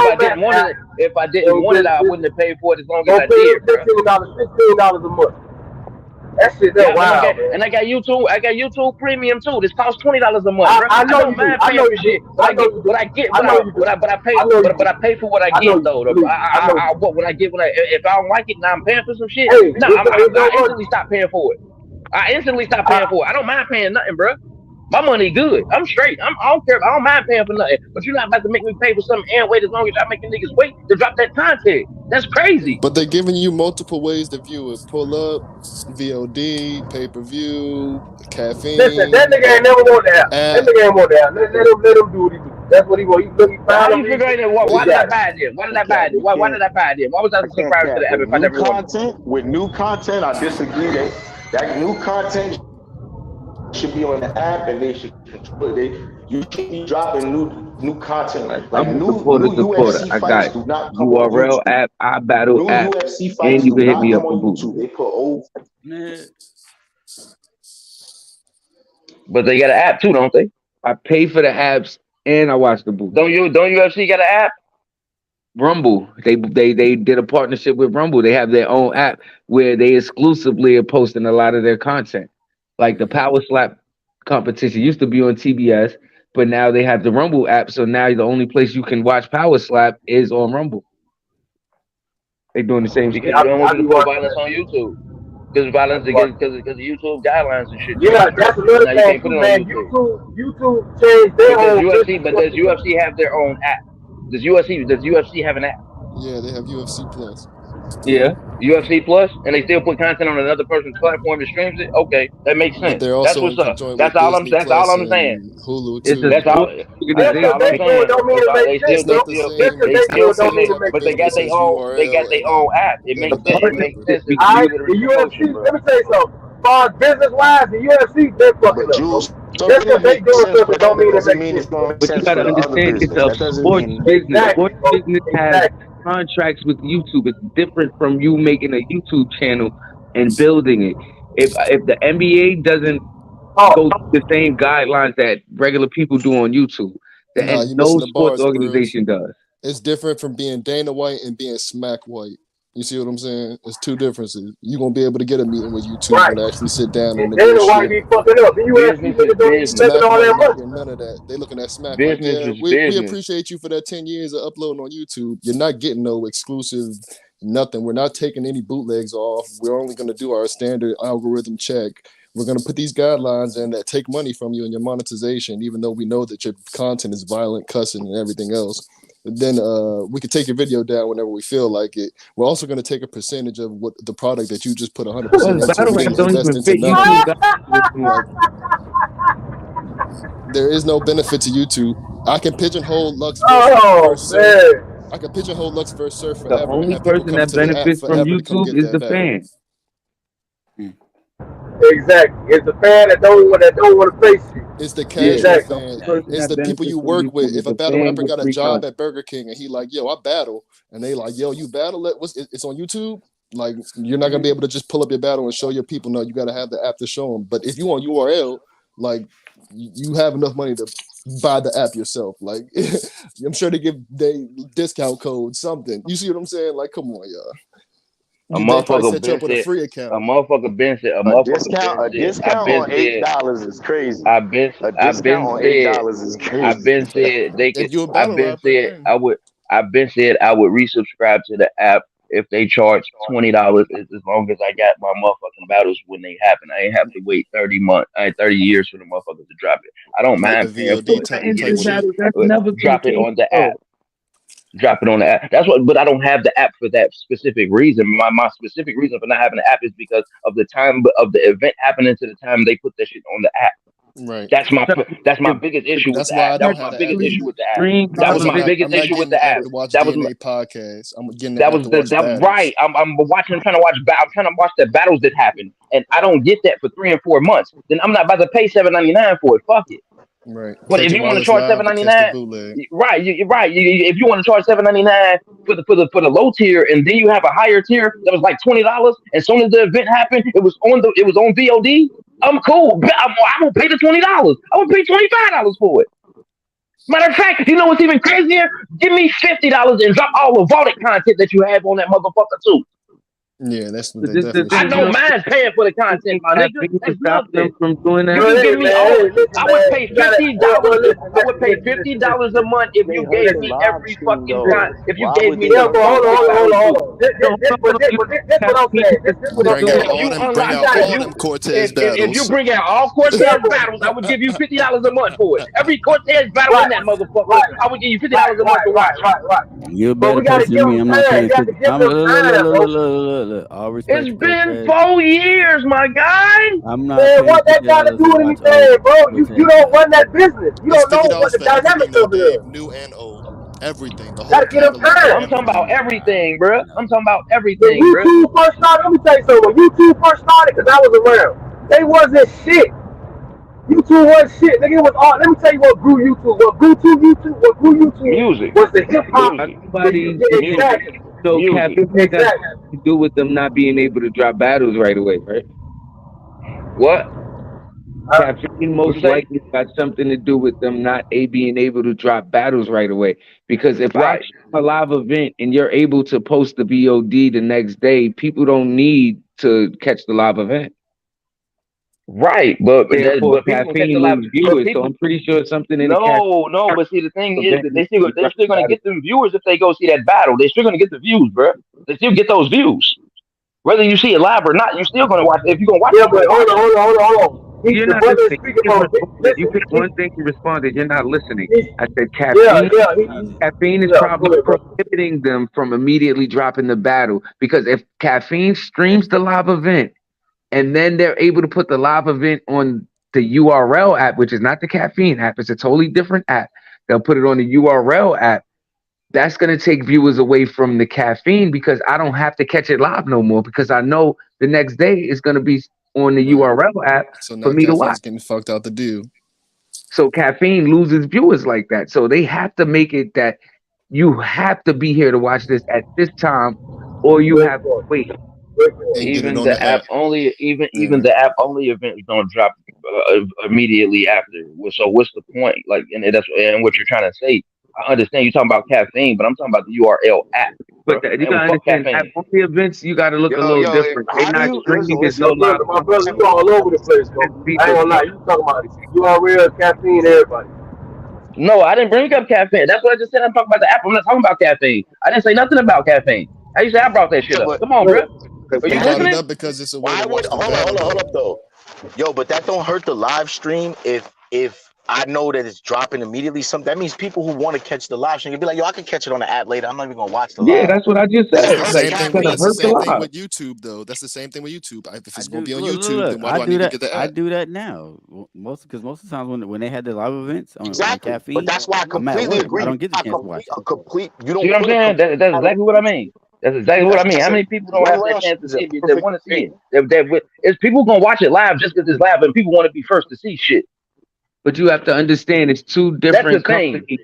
didn't want it, I wouldn't have paid for it as long as I did. $16 a month. That shit, that's wild. And I got YouTube. I got YouTube Premium too. This costs $20 a month. I know you. I know shit. But I pay for what I get though. If I don't like it, now I'm paying for some shit. I instantly stop paying for it. I don't mind paying nothing, bro. My money good. I'm straight. I don't care. I don't mind paying for nothing. But you're not about to make me pay for something and wait as long as y'all making niggas wait to drop that content. That's crazy. But they're giving you multiple ways to view it. Pull up, VOD, pay-per-view, caffeine. Listen, that nigga ain't never want that. That nigga ain't want that. Let him do what he do. That's what he want. Why did I buy it then? Why did I buy it then? Why did I buy it then? Why was I subscribed to the app if I never content? With new content, I disagree that new content should be on the app and they should control it. You should be dropping new content like new UFC I fights got do not come URL on app, iBattle app, UFC and you can hit me up on YouTube. They put old. But they got an app too, don't they? I pay for the apps and I watch the booth. Don't UFC got an app? Rumble. They did a partnership with Rumble. They have their own app where they exclusively are posting a lot of their content. Like the Power Slap competition used to be on TBS, but now they have the Rumble app. So now the only place you can watch Power Slap is on Rumble. They doing the same shit. You don't want to put violence on YouTube. Because violence because of YouTube guidelines and shit. Yeah, that's another thing too, man. YouTube changed their own. But does UFC have their own app? Does UFC have an app? Yeah, they have UFC Plus. Yeah, UFC Plus, and they still put content on another person's platform and streams it. Okay, that makes sense. That's what's up. That's all I'm saying. Hulu too. That's all I'm saying. But they got their own. They got their own app. It makes sense. It makes sense. The UFC. Let me tell you something. As far as business-wise, the UFC, they're fucking up. Just because they doing something don't mean it's going to make sense. But you gotta understand, it's a sports business. Sports business has contracts with YouTube. It's different from you making a YouTube channel and building it. If the NBA doesn't go through the same guidelines that regular people do on YouTube, no sports organization does. It's different from being Dana White and being Smack White. You see what I'm saying? It's two differences. You're gonna be able to get a meeting with YouTube and actually sit down and Dana White be fucking up. The UFC niggas don't be spending all that money. None of that. They looking at Smack like, we appreciate you for that 10 years of uploading on YouTube. You're not getting no exclusive nothing. We're not taking any bootlegs off. We're only gonna do our standard algorithm check. We're going to put these guidelines in that take money from you and your monetization, even though we know that your content is violent, cussing, and everything else. But then we can take your video down whenever we feel like it. We're also going to take a percentage of what the product that you just put 100% into. There is no benefit to YouTube. I can pigeonhole Lux. I could pigeonhole Lux versus Surf The forever. only and have people person come that to the app benefits from forever to come YouTube get is that the value. fan. Exactly. It's the fan that don't want to face you. It's the Yeah, casual the fan. only person It's that the people benefits you from work with. YouTube is If a the battle fan rapper with got a free job content. at Burger King and he like, yo, I battle, and they like, yo, you battle it? It's on YouTube? Like, you're not gonna be able to just pull up your battle and show your people. No, you gotta have the app to show them. But if you on URL, like, you have enough money to buy the app yourself. Like, I'm sure they give they discount code, something. You see what I'm saying? Like, come on, y'all. A They probably motherfucker set you up been with a said. free A account. motherfucker been said. A A motherfucker been discount said. on $8 is crazy. I've been A discount on said. $8 is I've crazy. been said they could. If you're a I've battle been rapper, said hey. I would. I've been said I would resubscribe to the app if they charge $20 as long as I got my motherfucking battles when they happen. I ain't have to wait 30 years for the motherfuckers to drop it. I don't Like the mind paying for VOD it type, to get type it when shit. That's never been drop the it case, on the though. app. Drop it on the app. That's what. But I don't have the app for that specific reason. My specific reason for not having the app is because of the time of the event happening to the time they put that shit on the app. Right. That's my biggest issue with That's the why app. I That don't was have my the app biggest issue either. with the app. Stream That was Because my biggest I'm not issue with getting the the app app. to watch That was DNA podcasts. I'm getting the that app was to the watch that battles. right. I'm trying to watch the battles that happen, and I don't get that for 3 and 4 months. Then I'm not about to pay $7.99 for it. Fuck it. Right. But Catch if a you want to wireless charge live to catch the $7.99, bootleg. right? You're right. If you want to charge $7.99 for the low tier, and then you have a higher tier that was like $20, as soon as the event happened, it was on VOD. I'm cool. I won't pay the $20. I would pay $25 for it. Matter of fact, you know what's even crazier? Give me $50 and drop all the vaulted content that you have on that motherfucker too. Yeah, that's what But they this the definitely I thing, should you don't know, do. mind paying for the content, my nigga. caffeine to That's stop them nothing. from doing that. You can give me Hey, listen, I would man. pay You gotta, $50. listen, I would pay listen. $50 a month if They you hurt gave the me live every stream fucking though. time. If you Why gave would me they Yeah, the but hurt hold on, the vaulted live hold battles. on. stream? No, This what I'm caffeine saying. is This what I'm Bring saying. out If all you them, You unlock, gotta, them Cortez if you battles. bring out all yeah, Cortez but, battles, I would give you $50 a month for it. Every Cortez battle in right, that motherfucker, right, I would give you $50 a month to watch it. right. You're a But better we gotta person give than me. them I'm not time. paying You have to 50. give them time, bro. Look. All respect It's to been Cortez. 4 years, my guy. I'm not Man, paying what that got to $50 do to with watch all anything, bro? You Cortez don't battles. run that business. You It's don't know $50 what the for everything dynamics though, over there. Dave. New and old. Everything. The whole Gotta get them catalog. I'm time. talking about everything, bruh. I'm talking about When everything, bruh. YouTube first started, let me tell you something. When YouTube first started, because I was around, they wasn't shit. YouTube wasn't shit. Nigga, it was all. Let me tell you what grew YouTube. What grew YouTube Music, was the hip hop. Nobody Exactly. so music. caffeine got Exactly. something to do with them not being able to drop battles right away, right? What? Caffeine You most say? likely got something to do with them not being able to drop battles right away. Because if I Right. show a live event and you're able to post the VOD the next day, people don't need to catch the live event. Right, but Therefore, people gonna catch caffeine the live. lose But viewers. So people, I'm pretty sure something in the no. But see, the thing is that they're still gonna get them viewers if they go see that battle. They're still gonna get the views, bro. They still get those views, whether you see it live or not. You're still gonna watch. If you're gonna watch Yeah, it, but hold on. You're The not brother is listening. speaking from. You picked one thing to respond that you're not listening. I said Yeah, caffeine. Caffeine is yeah, probably go ahead, bro. prohibiting them from immediately dropping the battle because if caffeine streams the live event and then they're able to put the live event on the URL app, which is not the caffeine app, it's a totally different app. They'll put it on the URL app. That's going to take viewers away from the caffeine because I don't have to catch it live no more because I know the next day it's going to be on the URL app So now for me to caffeine's watch. getting fucked out the deal. So caffeine loses viewers like that. So they have to make it that you have to be here to watch this at this time, or you have to wait. even the app only, even the app only event is gonna drop immediately after. So what's the point? Like, and that's what you're trying to say. I understand you're talking about caffeine, but I'm talking about the URL app. But you gotta understand, at only events, you gotta look a little different. They're not streaming this no live. My brother, you all over the place, bro. I ain't gonna lie. You talking about URL, caffeine, everybody. No, I didn't bring up caffeine. That's what I just said. I'm talking about the app. I'm not talking about caffeine. I didn't say nothing about caffeine. How you say I brought that shit up? Come on, bro. Are you brought listening? it up because it's a way Why to watch would the hold battle. up though? Yo, but that don't hurt the live stream if I know that it's dropping immediately. That means people who want to catch the live stream can be like, yo, I can catch it on the app later. I'm not even gonna watch the live. Yeah, that's what I just That's said. the Like, same it's thing. gonna That's the hurt the same thing live. with YouTube, though. That's the same thing with YouTube. If it's gonna be on Look, YouTube, then why do I need to get the I app? do that now. Most of the times when they had the live events on Exactly. Caffeine, But that's why I I'm at completely work. agree. I don't get the chance to watch it. A complete. You See don't what I'm put a saying? complete That's battle. exactly what I mean. That's exactly what I mean. How many people don't have that chance to see it that want to see it? It's people gonna watch it live just because it's live, and people want to be first to see shit. But you have to understand, it's two different thing. companies.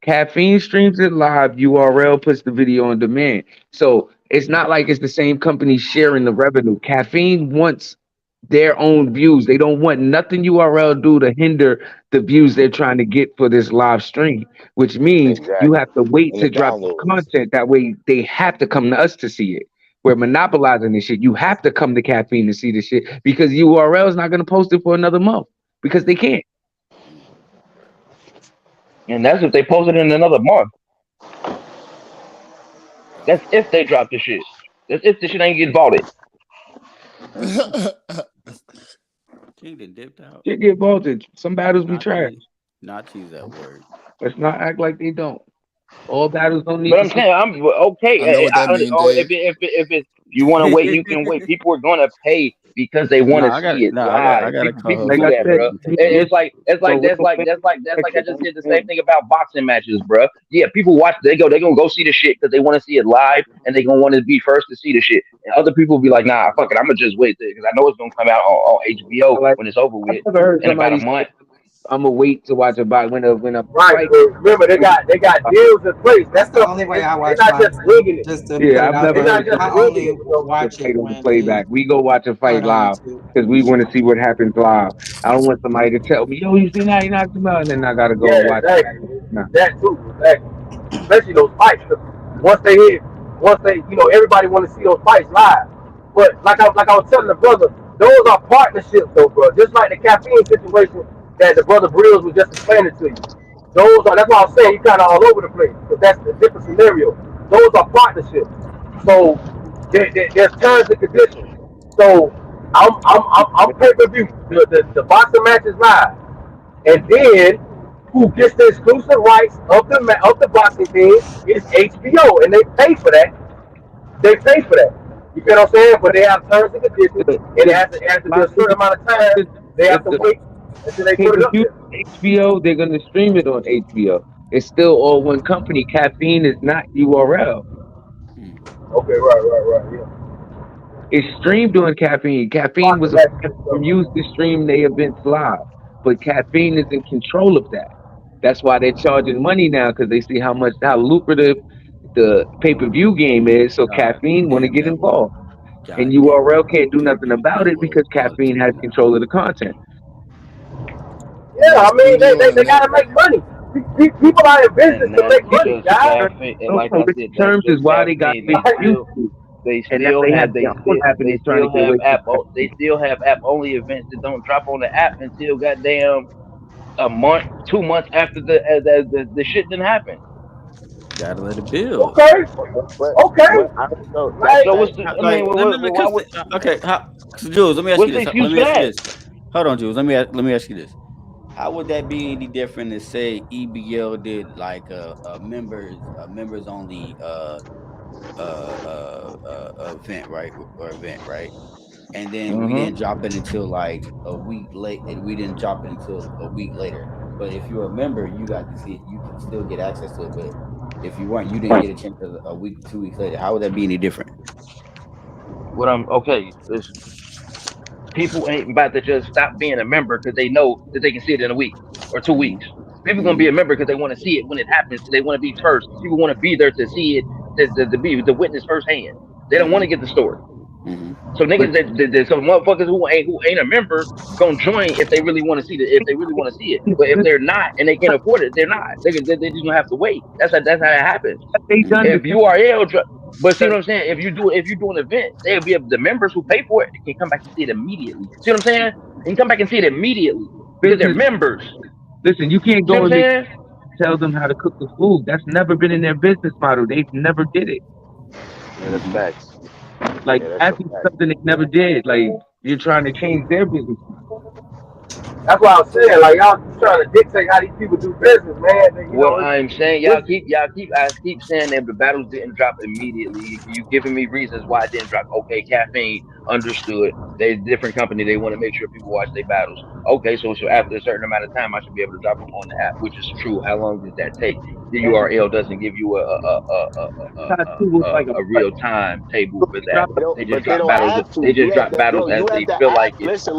Caffeine streams it live. URL puts the video on demand. So it's not like it's the same company sharing the revenue. Caffeine wants their own views. They don't want nothing URL do to hinder the views they're trying to get for this live stream, which means you have to wait to drop the content. That way they have to come to us to see it. We're monopolizing this shit. You have to come to Caffeine to see this shit because URL is not going to post it for another month because they can't. And that's if they post it in another month. That's if they drop the shit. That's if the shit ain't get vaulted. King done dipped out. Shit get vaulted. Some battles be trash. Not use that word. Let's not act like they don't. All battles don't need. But I'm saying, I'm okay. I know what that means, Dave. If you want to wait, you can wait. People are gonna pay because they want to see it live. I gotta People do that, bro. It's like I just did the same thing about boxing matches, bro. Yeah, people watch. They're gonna go see the shit because they want to see it live and they gonna want to be first to see the shit. And other people be like, nah, fuck it, I'm gonna just wait because I know it's gonna come out on HBO when it's over with in about a month. I'm gonna wait to watch a fight when a Right, fight. but remember they got deals in place. That's the only way I watch. They're not just winging it. Just to Yeah, put it I've out never there. heard I only watch it on when playback. We go watch a fight put on live because we want to see what happens live. I don't want somebody to tell me, "Yo, you seen that? You knocked him out," and then I gotta go and watch. Exactly. Nah. That too, exactly. Especially those fights. Once they, everybody want to see those fights live. But like I was telling the brother, those are partnerships, though, bro. Just like the Caffeine situation that the brother Brills was just explaining to you. That's why I'm saying you kind of all over the place because that's a different scenario. Those are partnerships. So there's terms and conditions. So I'm pay-per-view. The boxing match is live, and then who gets the exclusive rights of the boxing team is HBO, and they pay for that. You feel what I'm saying? But they have terms and conditions, and it has to be a certain amount of time. They have to wait until they put it up there. HBO, they're gonna stream it on HBO. It's still all one company. Caffeine is not URL. Okay, right, yeah. It's streamed on Caffeine. Caffeine was used to stream their events live, but Caffeine is in control of that. That's why they're charging money now because they see how lucrative the pay-per-view game is. So Caffeine want to get involved, and URL can't do nothing about it because Caffeine has control of the content. Yeah, I mean they gotta make money. People are in business to make money, guys. And like I said, terms is why they got they still have app only events that don't drop on the app until goddamn a month, 2 months after the shit didn't happen. Gotta let it build. Okay. So Jules, let me ask you this. Hold on, Jules. Let me ask you this. How would that be any different to say EBL did like a members only event, right? And then we didn't drop it until like a week late, and we didn't drop it until a week later. But if you're a member, you got to see it. You can still get access to it. But if you weren't, you didn't get a chance until a week, 2 weeks later. How would that be any different? Listen. People ain't about to just stop being a member because they know that they can see it in a week or 2 weeks. People gonna be a member because they want to see it when it happens. They want to be first. People want to be there to see it, to witness firsthand. They don't want to get the story. So niggas, some motherfuckers who ain't a member gonna join if they really want to see it. But if they're not and they can't afford it, they're not. They just gonna have to wait. That's how it happens. If URL. But see what I'm saying? If you do an event, they'll be able, the members who pay for it can come back and see it immediately. See what I'm saying? They can come back and see it immediately because they're members. Listen, you can't go and tell them how to cook the food. That's never been in their business model. They've never did it. Yeah, that's facts. Like that's something they never did. Like you're trying to change their business model. That's why I'm saying, like, y'all trying to dictate how these people do business, man. You What know, I'm saying, I keep saying that the battles didn't drop immediately. You giving me reasons why it didn't drop. Okay, Caffeine understood. They're a different company. They want to make sure people watch their battles. Okay, so after a certain amount of time, I should be able to drop them on the app, which is true. How long does that take? The URL doesn't give you a real time table for that. They just drop battles. They just drop battles as they feel like it. Listen.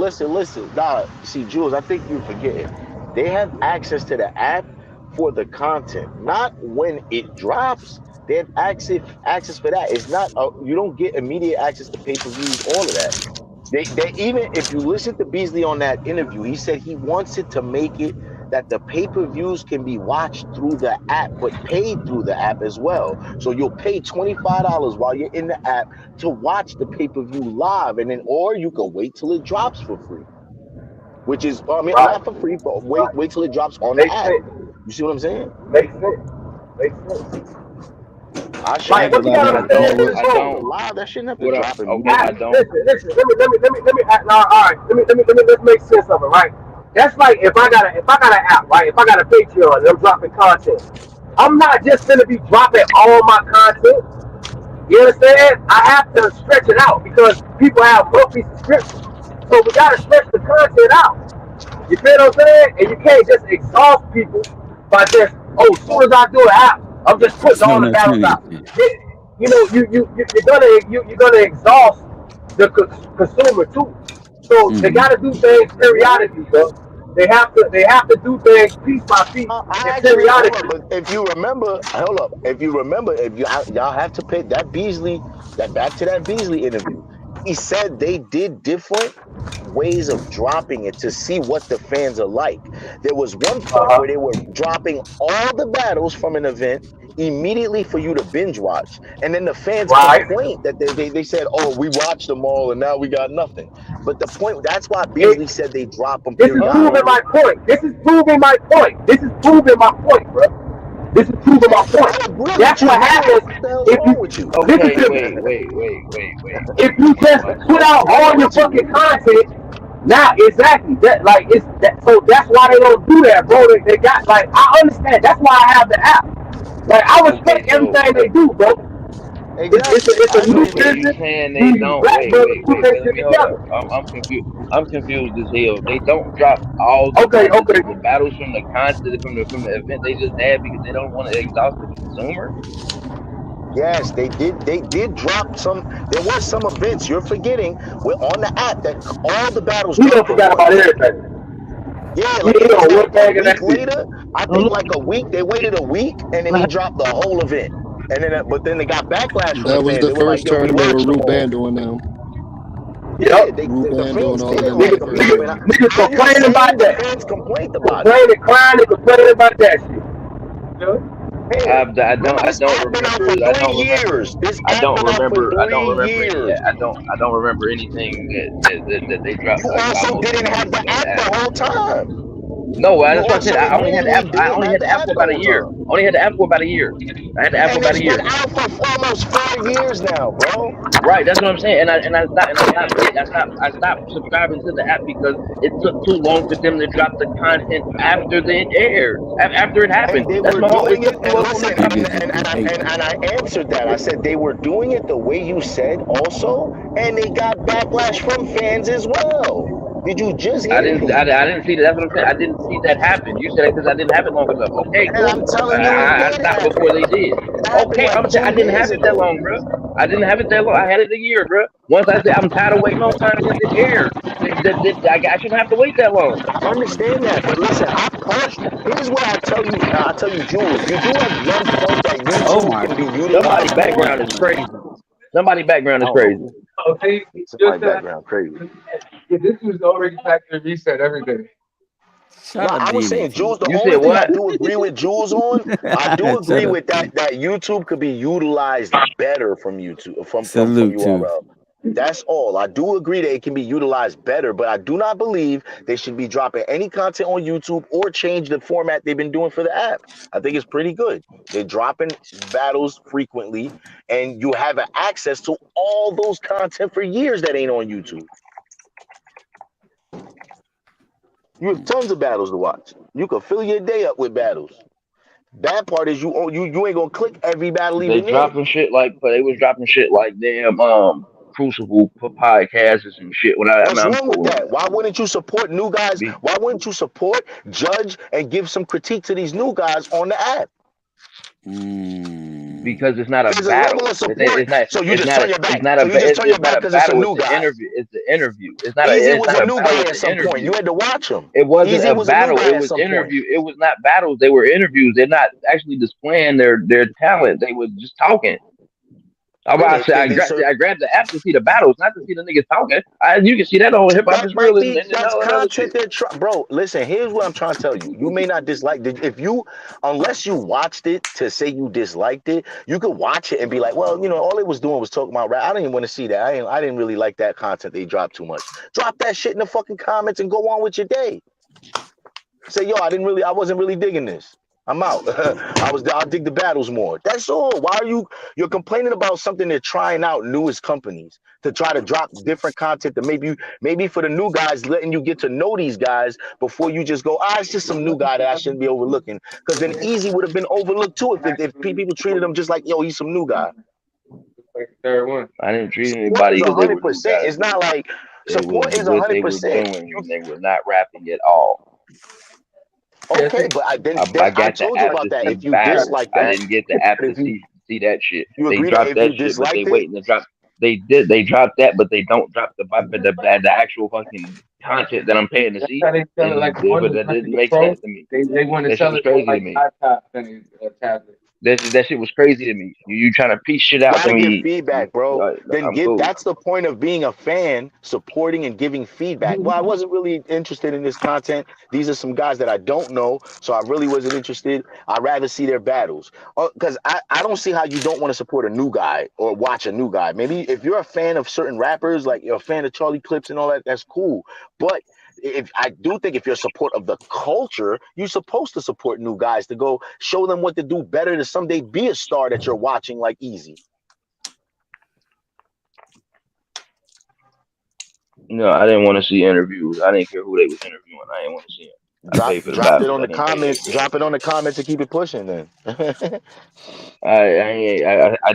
Nah, see, Jules, I think you're forgetting. They have access to the app for the content, not when it drops. They have access for that. It's not you don't get immediate access to pay-per-views, all of that. They even, if you listen to Beasley on that interview, he said he wants it to make it that the pay-per-views can be watched through the app, but paid through the app as well. So you'll pay $25 while you're in the app to watch the pay-per-view live, and then or you can wait till it drops for free. Which is, not for free, but wait till it drops on the app. You see what I'm saying? Makes sense. I shouldn't have to live. That shouldn't have to drop immediately. I don't. Listen. Let me. All right. Let me. Let's make sense of it, right? That's like if I got an app, right? If I got a Patreon and I'm dropping content, I'm not just gonna be dropping all my content. You understand? I have to stretch it out because people have monthly subscriptions. So we gotta stretch the content out. You feel what I'm saying? And you can't just exhaust people by just, as soon as I do an app, I'm just putting all the battles out. You know, you're gonna exhaust the consumer too. So they gotta do things periodically, bro. They have to do things piece by piece and periodically. But if you remember, y'all have to pay that Beasley, back to that Beasley interview. He said they did different ways of dropping it to see what the fans are like. There was one point where they were dropping all the battles from an event immediately for you to binge watch, and then the fans complained that they said, we watched them all and now we got nothing. But the point, that's why Beasley said they drop them. This is proving my point. This is proving my point, bro. This is proving my point. That's what happens if you. Wait. If you just put out all your fucking content, now exactly that, like it's that. So that's why they don't do that, bro. They got, like, I understand. That's why I have the app. Like, I respect everything they do, bro. It's a new business. They don't. Wait. I'm confused as hell. They don't drop all the battles from the content from the event. They just add because they don't want to exhaust the consumer. Yes, they did. They did drop some. There was some events you're forgetting. We're on the app that all the battles. You don't forget about everything. Yeah, like a week later. I think like a week. They waited a week and then he dropped the whole event. And then, but then they got backlash. That was the first tournament with Rubando and them. Yeah, niggas complaining about that. Fans complained about it. Crying and complaining about that shit. I don't remember anything that they dropped. You also didn't have the app the whole time. No, that's what I said. I only had the app. I only had the app for about a year. I had the app for about a year. It's been out for almost 5 years now, bro. Right, that's what I'm saying. I stopped subscribing to the app because it took too long for them to drop the content after it aired, after it happened. That's my whole. And I answered that. I said they were doing it the way you said, also, and they got backlash from fans as well. Did you just hear I didn't see that. That's what I'm saying. I didn't see that happen. You said it because I didn't have it long enough. Okay, cool. I'm telling you, I stopped before they did. Okay, I didn't have it that long, bro. I didn't have it that long. I had it a year, bro. Once I said I'm tired of waiting on time to get it aired, I shouldn't have to wait that long. I understand that, but listen, here's what I tell you. I tell you, Jules, you do have one point that YouTube can be utilized. Somebody's background is crazy. Somebody's background is crazy. Okay, somebody's background crazy. This was already factory reset everything. No, I was saying, Jules, the only thing I do agree with Jules on, I do agree with that YouTube could be utilized better from YouTube, from URL. That's all. I do agree that it can be utilized better, but I do not believe they should be dropping any content on YouTube or change the format they've been doing for the app. I think it's pretty good. They're dropping battles frequently, and you have access to all those content for years that ain't on YouTube. You have tons of battles to watch. You can fill your day up with battles. Bad part is you ain't gonna click every battle They even dropping shit like, but they was dropping shit like damn Crucible podcasts and shit. What's wrong with that? Why wouldn't you support new guys? Why wouldn't you support, judge, and give some critique to these new guys on the app? Because it's not a There's battle. a level of support. It's not. So you it's just not turn a, your back. It's not So a. you just turn your It's back not a because it's a battle. new It's the guy. interview. It's the interview. It's not a. Easy It's was not a a new battle. guy It's at an some point. interview. You had to watch him. It wasn't Easy a was a new battle. guy It at was some point. interview. It was not battles. They were interviews. They're not actually displaying their talent. They were just talking. I'd say I grabbed the app to see the battles, not to see the niggas talking. You can see that on Hip Hop is Real and That's all that other shit. content that bro, listen, here's what I'm trying to tell you. You may not dislike it. Unless you watched it to say you disliked it, you could watch it and be like, well, all it was doing was talking about rap. I didn't want to see that. I didn't really like that content they dropped too much. Drop that shit in the fucking comments and go on with your day. Say, yo, I wasn't really digging this. I'm out. I'll dig the battles more. That's all. Why are you're complaining about something they're trying out newest companies to try to drop different content that maybe for the new guys, letting you get to know these guys before you just go, it's just some new guy that I shouldn't be overlooking. Because then Easy would have been overlooked too if people treated him just like, yo, he's some new guy. Third one. I didn't treat anybody because they were 100%. It's not like support is 100%. They were doing, and they were not rapping at all. Okay, but I told you about that. If you dislike that, I didn't get the app to see that shit. They dropped that shit, but they waiting to drop. They dropped that, but they don't drop the actual fucking content that I'm paying to see. That's how they sell it, like but that didn't make sense to me. They want to sell it like iPad and tablet. That shit was crazy to me. You trying to piece shit out to me? Get feedback, bro. Cool. That's the point of being a fan, supporting and giving feedback. Well, I wasn't really interested in this content. These are some guys that I don't know, so I really wasn't interested. I'd rather see their battles. Because I don't see how you don't want to support a new guy or watch a new guy. Maybe if you're a fan of certain rappers, like you're a fan of Charlie Clips and all that, that's cool. But I do think if you're support of the culture, you're supposed to support new guys to go show them what to do better to someday be a star that you're watching like Easy. No, I didn't want to see interviews. I didn't care who they was interviewing. I didn't want to see it. Drop it on the comments. Drop it on the comments and keep it pushing. Then I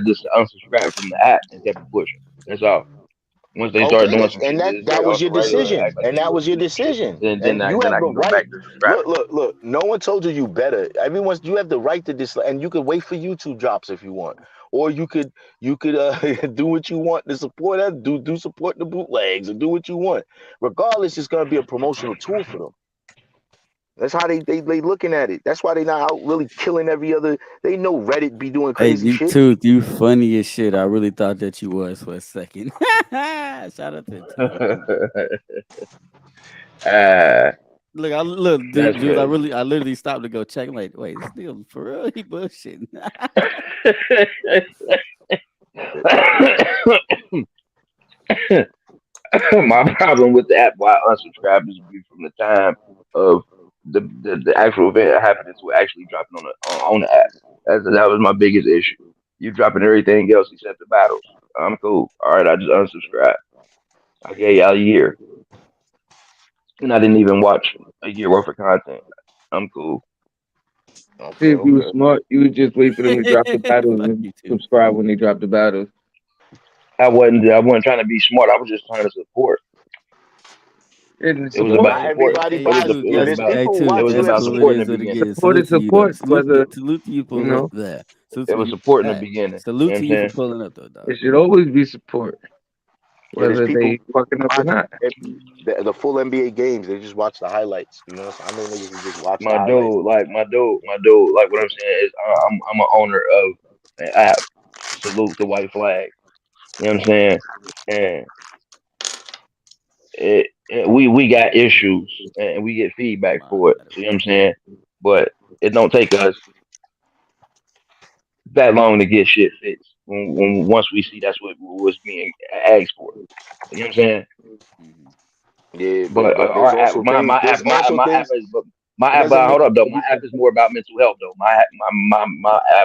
just unsubscribed from the app and kept it pushing. That's all. Once they started doing some and shit, that was your decision. And that was your decision. Then I can go back to subscribe. Look. No one told you better. You have the right to dislike, and you can wait for YouTube drops if you want, or you could do what you want to support us. Do support the bootlegs or do what you want. Regardless, it's gonna be a promotional tool for them. That's how they looking at it. That's why they not out really killing every other. They know Reddit be doing crazy shit. Tooth, you funny as shit. I really thought that you was for a second. Shout out to look, dude. I literally stopped to go check. I'm like, wait, this nigga for real? He bullshitting. My problem with the app, why I unsubscribed, is from the time of the actual event happening to actually dropping on the app. That was my biggest issue. You dropping everything else except the battles. I'm cool. All right, I just unsubscribed. I gave y'all a year, and I didn't even watch a year worth of content. I'm cool. See, if you were smart, you would just wait for them to drop the battles and subscribe when they drop the battles. I wasn't trying to be smart. I was just trying to support. It was about support. It was about supporting the beginning. Support. Salute to you pulling up there. It was support in the beginning. Salute to you for pulling up though, dog. It should always be support, whether they fucking up or not. The full NBA games, they just watch the highlights. You know, so I know niggas who just watch. My dude, like what I'm saying is, I'm an owner of an app. Salute the white flag. You know what I'm saying? And we got issues and we get feedback for it. You know what I'm saying? But it don't take us that long to get shit fixed. When once we see that's what was being asked for. You know what I'm saying? Yeah, but our app, my app is more about mental health though. My app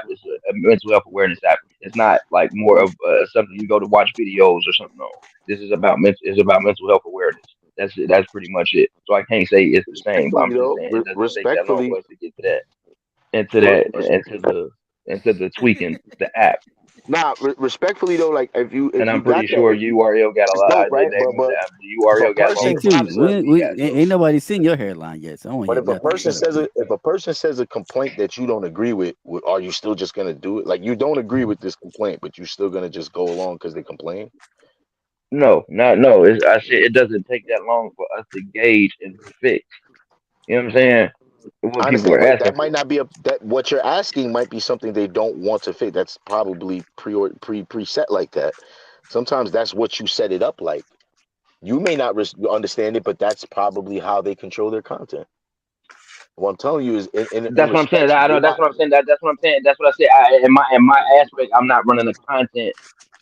is a mental health awareness app. It's not like more of something you go to watch videos or something. No, this is about mental health awareness. That's pretty much it. So I can't say it's the same, but I'm just saying it doesn't take that long Respectfully, for us to get to that, into the tweaking the app. Nah, respectfully though, like if you And I'm got pretty sure that, URL got a it's lot. dope, right? The If a URL got a lot person, more Too. followers than We he got. So. ain't nobody seen your hairline yet, so I want but to if hear a nothing. person says a complaint that you don't agree with, are you still just gonna do it? Like you don't agree with this complaint, but you're still gonna just go along because they complain? No. I said it doesn't take that long for us to gauge and fix. You know what I'm saying? What I people understand, are but asking that might not be that what you're asking might be something they don't want to fit. That's probably preset like that. Sometimes that's what you set it up like. You may not understand it, but that's probably how they control their content. What I'm telling you is, in That's what I'm saying. respect, I know. That's what I'm saying. That's what I'm saying. That's what I said. In my aspect, I'm not running a content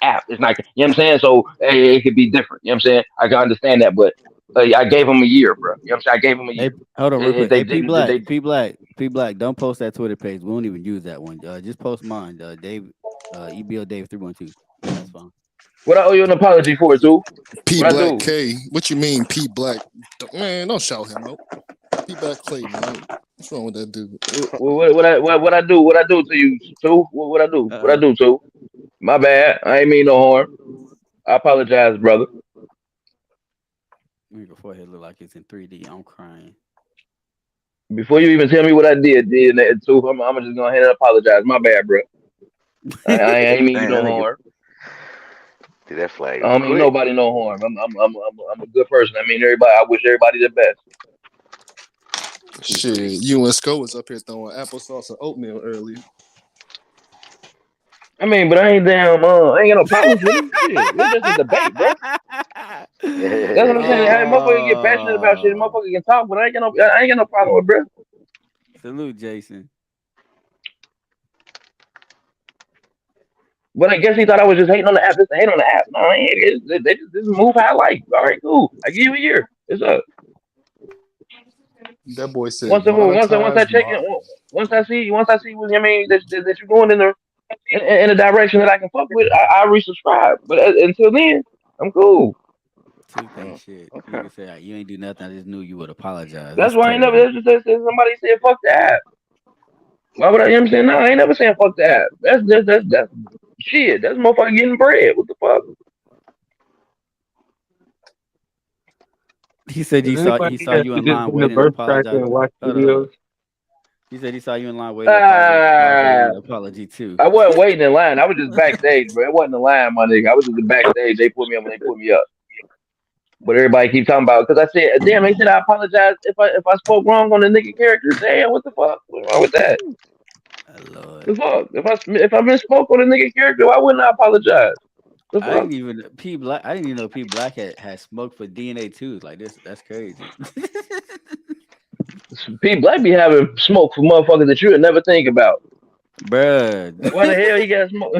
app. It's not. You know what I'm saying? So it could be different. You know what I'm saying? I can understand that, but I gave him a year, bro. You know what I'm saying? I gave him a year. Hold on, real quick. They Hey, didn't. P Black. Don't post that Twitter page. We won't even use that one. Just post mine. Dave, EBO Dave 312. That's fine. What I owe you an apology for, too? P What Black K. What you mean, P Black? Man, don't shout him out. P Black Clay, man. What's wrong with that dude? What I do? What I do to you, too? What I do? What I do, too? My bad. I ain't mean no harm. I apologize, brother. Your forehead look like it's in 3D. I'm crying. Before you even tell me what I did, too, I'm just go ahead and apologize. My bad, bro. I ain't mean you no harm. Did that flag? I don't mean nobody no harm. I'm a good person. I mean everybody. I wish everybody the best. Shit, you and Sco was up here throwing applesauce and oatmeal earlier. I mean, but I ain't damn. I ain't got no problems with him. Shit, it's just a debate, bro. That's what I'm saying. Hey, motherfucker get passionate about shit. Motherfucker can talk, but I ain't got no problem with, bro. Salute, Jason. But I guess he thought I was just hating on the app. Just hate on the app. No, I ain't. They just move how I like. All right, cool. I give you a year. It's up. That boy said. Once I check in, once I see what I mean that you're going in a direction that I can fuck with, I resubscribe. But until then, I'm cool. Two-thing shit. Okay. Nigga say you ain't do nothing. I just knew you would apologize. That's why I ain't never. That's somebody said fuck the app. Why would I? You know what I'm saying? No, I ain't never saying fuck the app. That's shit. That's motherfucker getting bread. What the fuck? He said he saw you in line waiting to apologize. He said he saw you in line waiting to apology too. I wasn't waiting in line. I was just backstage, bro. It wasn't a line, my nigga. I was just backstage. They put me up when they put me up. But everybody keep talking about because I said, damn, they said I apologize if I spoke wrong on the nigga character. Damn, what the fuck? What's wrong with that? Lord. The fuck? If I misspoke on the nigga character, why wouldn't I apologize? I didn't even know P Black had smoked for DNA too. Like this, that's crazy. P Black be having smoke for motherfuckers that you would never think about. Bruh. Like, why the hell you got smoke?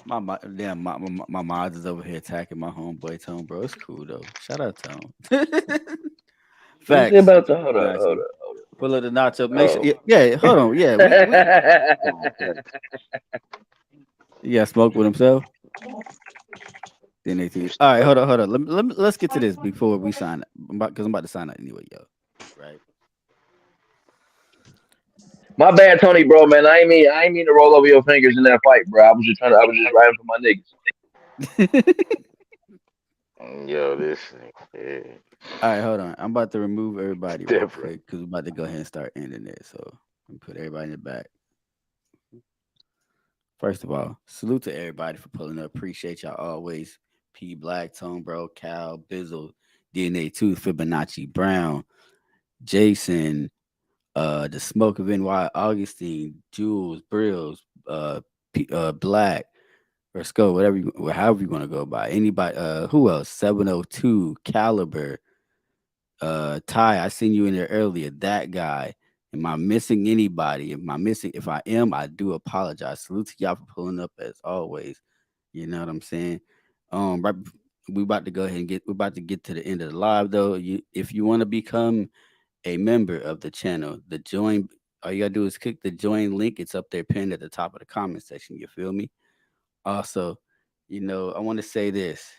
My mods is over here attacking my homeboy Tone, bro. It's cool though. Shout out Tone. Facts. About to hold up. Pull up the nacho. Make sure, yeah, hold on. Yeah. You got smoke with himself? Then they teach. All right, hold on. Let's get to this before we sign up. Because I'm about to sign up anyway, yo. Right. My bad, Tony, bro, man. I ain't mean to roll over your fingers in that fight, bro. I was just riding for my niggas. Yo, this thing. Yeah. All right, hold on. I'm about to remove everybody real quick because we're about to go ahead and start ending it. So I'm put everybody in the back. First of all, salute to everybody for pulling up. Appreciate y'all always. P Black, Tone Bro, Cal, Bizzle, DNA Tooth, Fibonacci Brown, Jason, the Smoke of NY, Augustine, Jules, Brills, Black, or Sco, however you want to go by. Anybody, who else? 702, Caliber, Ty, I seen you in there earlier. That guy. Am I missing anybody? If I am, I do apologize. Salute to y'all for pulling up as always. You know what I'm saying? Right, we're about to go ahead and we're about to get to the end of the live though. If you want to become a member of the channel, All you gotta do is click the join link. It's up there pinned at the top of the comment section. You feel me? Also, I want to say this.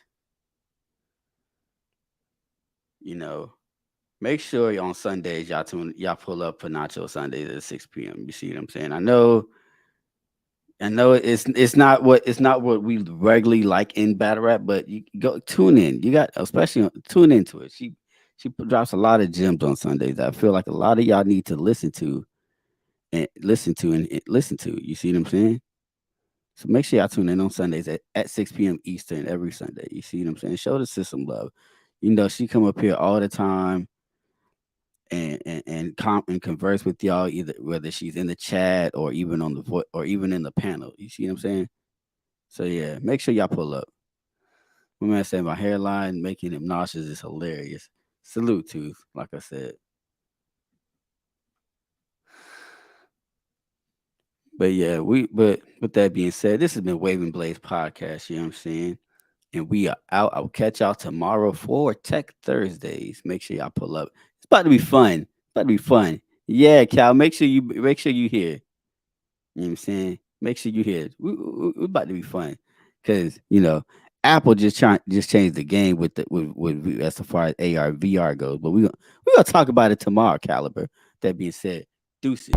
Make sure on Sundays y'all pull up for Nacho Sundays at 6 p.m. You see what I'm saying? I know it's not what we regularly like in battle rap, but you go tune in. You got tune into it. She drops a lot of gems on Sundays that I feel like a lot of y'all need to listen to. You see what I'm saying? So make sure y'all tune in on Sundays at 6 p.m. Eastern every Sunday. You see what I'm saying? Show the system love. She come up here all the time and converse with y'all, either whether she's in the chat or even on the or even in the panel. You see what I'm saying? So yeah, make sure y'all pull up. My man said my hairline making him nauseous is hilarious. Salute to, like I said. But yeah, but with that being said, this has been Waving Blades Podcast, you know what I'm saying? And we are out. I'll catch y'all tomorrow for Tech Thursdays. Make sure y'all pull up. It's about to be fun. Yeah, Cal, make sure you hear. You know what I'm saying? Make sure you hear. We're about to be fun. Cause Apple just changed the game with as far as AR VR goes. But we're gonna talk about it tomorrow, Caliber. That being said, deuces.